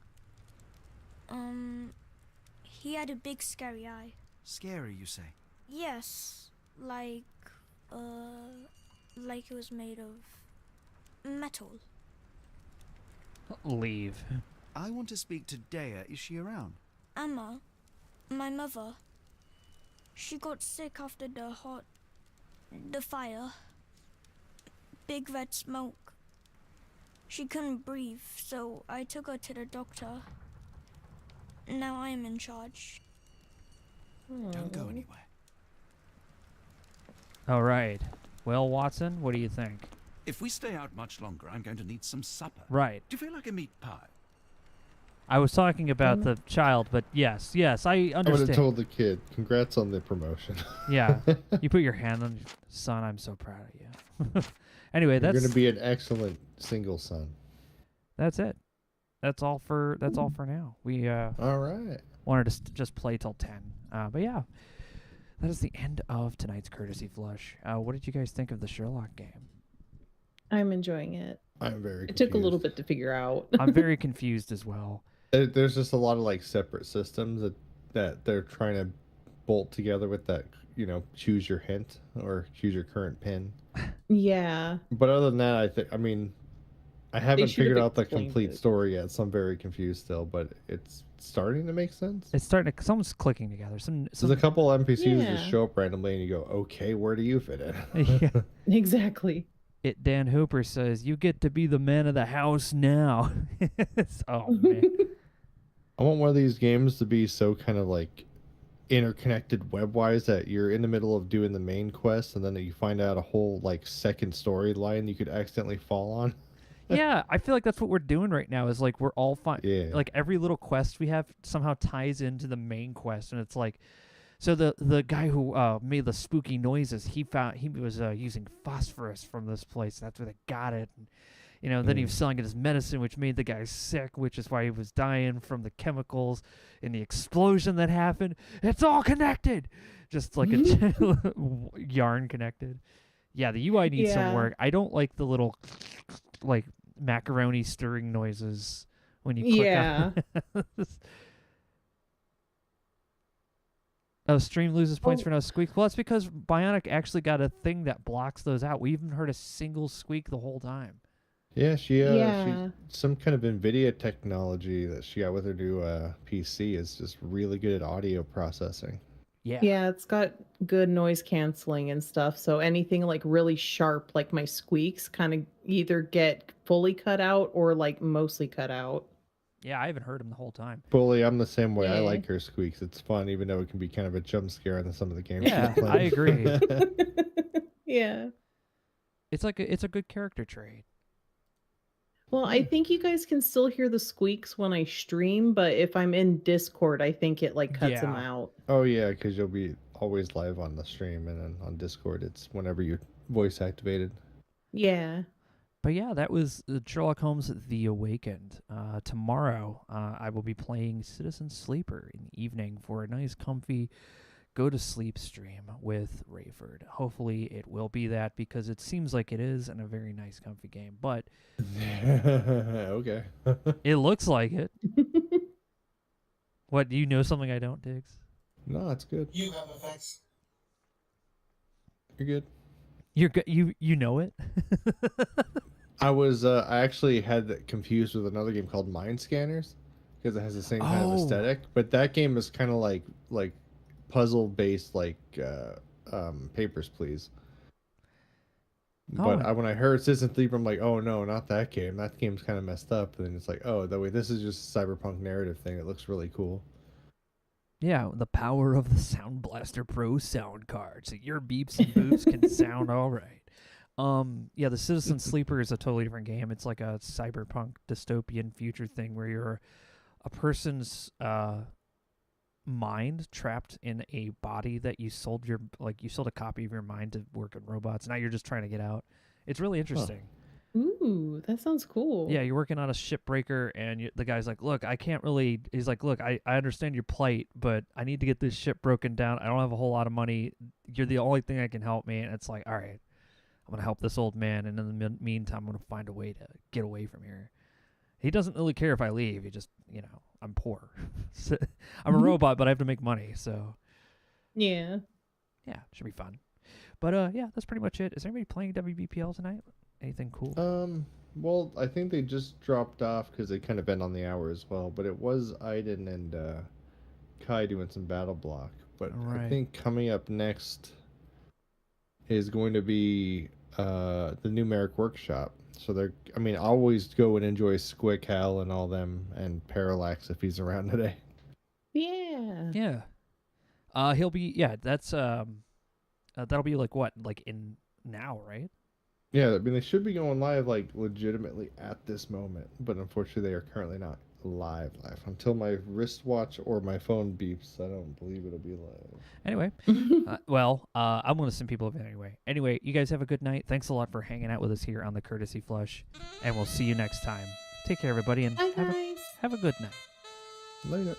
S6: He had a big scary eye.
S9: Scary, you say?
S6: Yes, like it was made of metal.
S1: Leave.
S9: I want to speak to Dea. Is she around?
S6: Emma, my mother, she got sick after the fire. Big red smoke. She couldn't breathe, so I took her to the doctor. Now I am in charge.
S9: Don't go anywhere.
S1: All right. Well, Watson, what do you think?
S5: If we stay out much longer, I'm going to need some supper.
S1: Right.
S5: Do you feel like a meat pie?
S1: I was talking about the child, but yes, I
S3: I would
S1: understand.
S3: have told the kid, congrats on the promotion.
S1: Yeah. You put your hand on your son. I'm so proud of you. Anyway,
S3: You're
S1: that's
S3: going to be an excellent single son.
S1: That's it. That's all for now. We
S3: all right.
S1: Wanted to just play till 10. But yeah. That is the end of tonight's Courtesy Flush. What did you guys think of the Sherlock game?
S2: I'm enjoying it.
S3: I'm very confused.
S2: It took a little bit to figure out.
S1: I'm very confused as well.
S3: There's just a lot of like separate systems that they're trying to bolt together with that, choose your hint or choose your current pin.
S2: Yeah.
S3: But other than that, I haven't figured out the
S2: explained
S3: complete
S2: it.
S3: story yet, so I'm very confused still, but it's starting to make sense.
S1: It's starting to... Someone's clicking together.
S3: There's a couple NPCs
S2: Yeah.
S3: just show up randomly and you go, okay, where do you fit in?
S1: Yeah.
S2: Exactly.
S1: Dan Hooper says, you get to be the man of the house now. Oh, man.
S3: I want one of these games to be so kind of like interconnected web-wise that you're in the middle of doing the main quest, and then you find out a whole like second storyline you could accidentally fall on.
S1: Yeah, I feel like that's what we're doing right now. Is like we're all fine.
S3: Yeah.
S1: Like every little quest we have somehow ties into the main quest, and it's like, so the guy who made the spooky noises, he was using phosphorus from this place. That's where they got it. And, you know, then he was selling it as medicine, which made the guy sick, which is why he was dying from the chemicals in the explosion that happened. It's all connected, just like a yarn connected. Yeah, the UI needs some work. I don't like the little like macaroni stirring noises when you click on. Oh, stream loses points for no squeak. Well, that's because Bionic actually got a thing that blocks those out. We haven't heard a single squeak the whole time.
S3: Yeah, she some kind of NVIDIA technology that she got with her new PC is just really good at audio processing.
S2: Yeah, it's got good noise canceling and stuff. So anything like really sharp, like my squeaks, kind of either get fully cut out or like mostly cut out.
S1: Yeah, I haven't heard him the whole time.
S3: Bully, I'm the same way. I
S2: Yeah.
S3: like her squeaks. It's fun, even though it can be kind of a jump scare in some of the games.
S1: Yeah,
S3: she's
S1: I
S3: playing.
S1: agree.
S2: Yeah.
S1: It's like it's a good character trait.
S2: Well, I think you guys can still hear the squeaks when I stream, but if I'm in Discord, I think it like cuts them out.
S3: Oh yeah, because you'll be always live on the stream, and then on Discord, it's whenever you're voice activated.
S2: Yeah.
S1: But yeah, that was Sherlock Holmes: The Awakened. Tomorrow, I will be playing Citizen Sleeper in the evening for a nice, comfy, go-to-sleep stream with Rayford. Hopefully, it will be that because it seems like it is, and a very nice, comfy game. But
S3: okay,
S1: it looks like it. What, do you know something I don't, Diggs?
S3: No, it's good.
S20: You have effects.
S3: You're good.
S1: You're good. You know it.
S3: I actually had that confused with another game called Mind Scanners because it has the same kind of aesthetic, but that game is kind of like puzzle based, like Papers, Please. But when I heard Citizen Sleeper, I'm like, oh no, not that game. That game's kind of messed up. And then it's like, oh, that way, this is just a cyberpunk narrative thing. It looks really cool.
S1: Yeah, the power of the Sound Blaster Pro sound card, so your beeps and boops can sound all right. Yeah, the Citizen Sleeper is a totally different game. It's like a cyberpunk dystopian future thing where you're a person's mind trapped in a body that you sold a copy of your mind to work on robots. Now you're just trying to get out. It's really interesting.
S2: Ooh, that sounds cool.
S1: Yeah, you're working on a shipbreaker, and the guy's like, look, I can't really... He's like, look, I understand your plight, but I need to get this ship broken down. I don't have a whole lot of money. You're the only thing that can help me. And it's like, all right, I'm going to help this old man, and in the meantime, I'm going to find a way to get away from here. He doesn't really care if I leave. He just, I'm poor. So, I'm a robot, but I have to make money, so...
S2: Yeah.
S1: Yeah, should be fun. But, yeah, that's pretty much it. Is anybody playing WBPL tonight? Anything cool?
S3: Well, I think they just dropped off because they kind of been on the hour as well. But it was Aiden and Kai doing some battle block. But I think coming up next is going to be the numeric workshop. So I always go and enjoy Squick, Hal, and all them, and Parallax if he's around today.
S2: Yeah.
S1: Yeah. He'll be. Yeah. That's that'll be like what? Like in now, right?
S3: Yeah, they should be going live, like, legitimately at this moment. But unfortunately, they are currently not live. Until my wristwatch or my phone beeps, I don't believe it'll be live.
S1: Anyway, I'm going to send people over anyway. Anyway, you guys have a good night. Thanks a lot for hanging out with us here on the Courtesy Flush. And we'll see you next time. Take care, everybody, and have a good night.
S3: Later.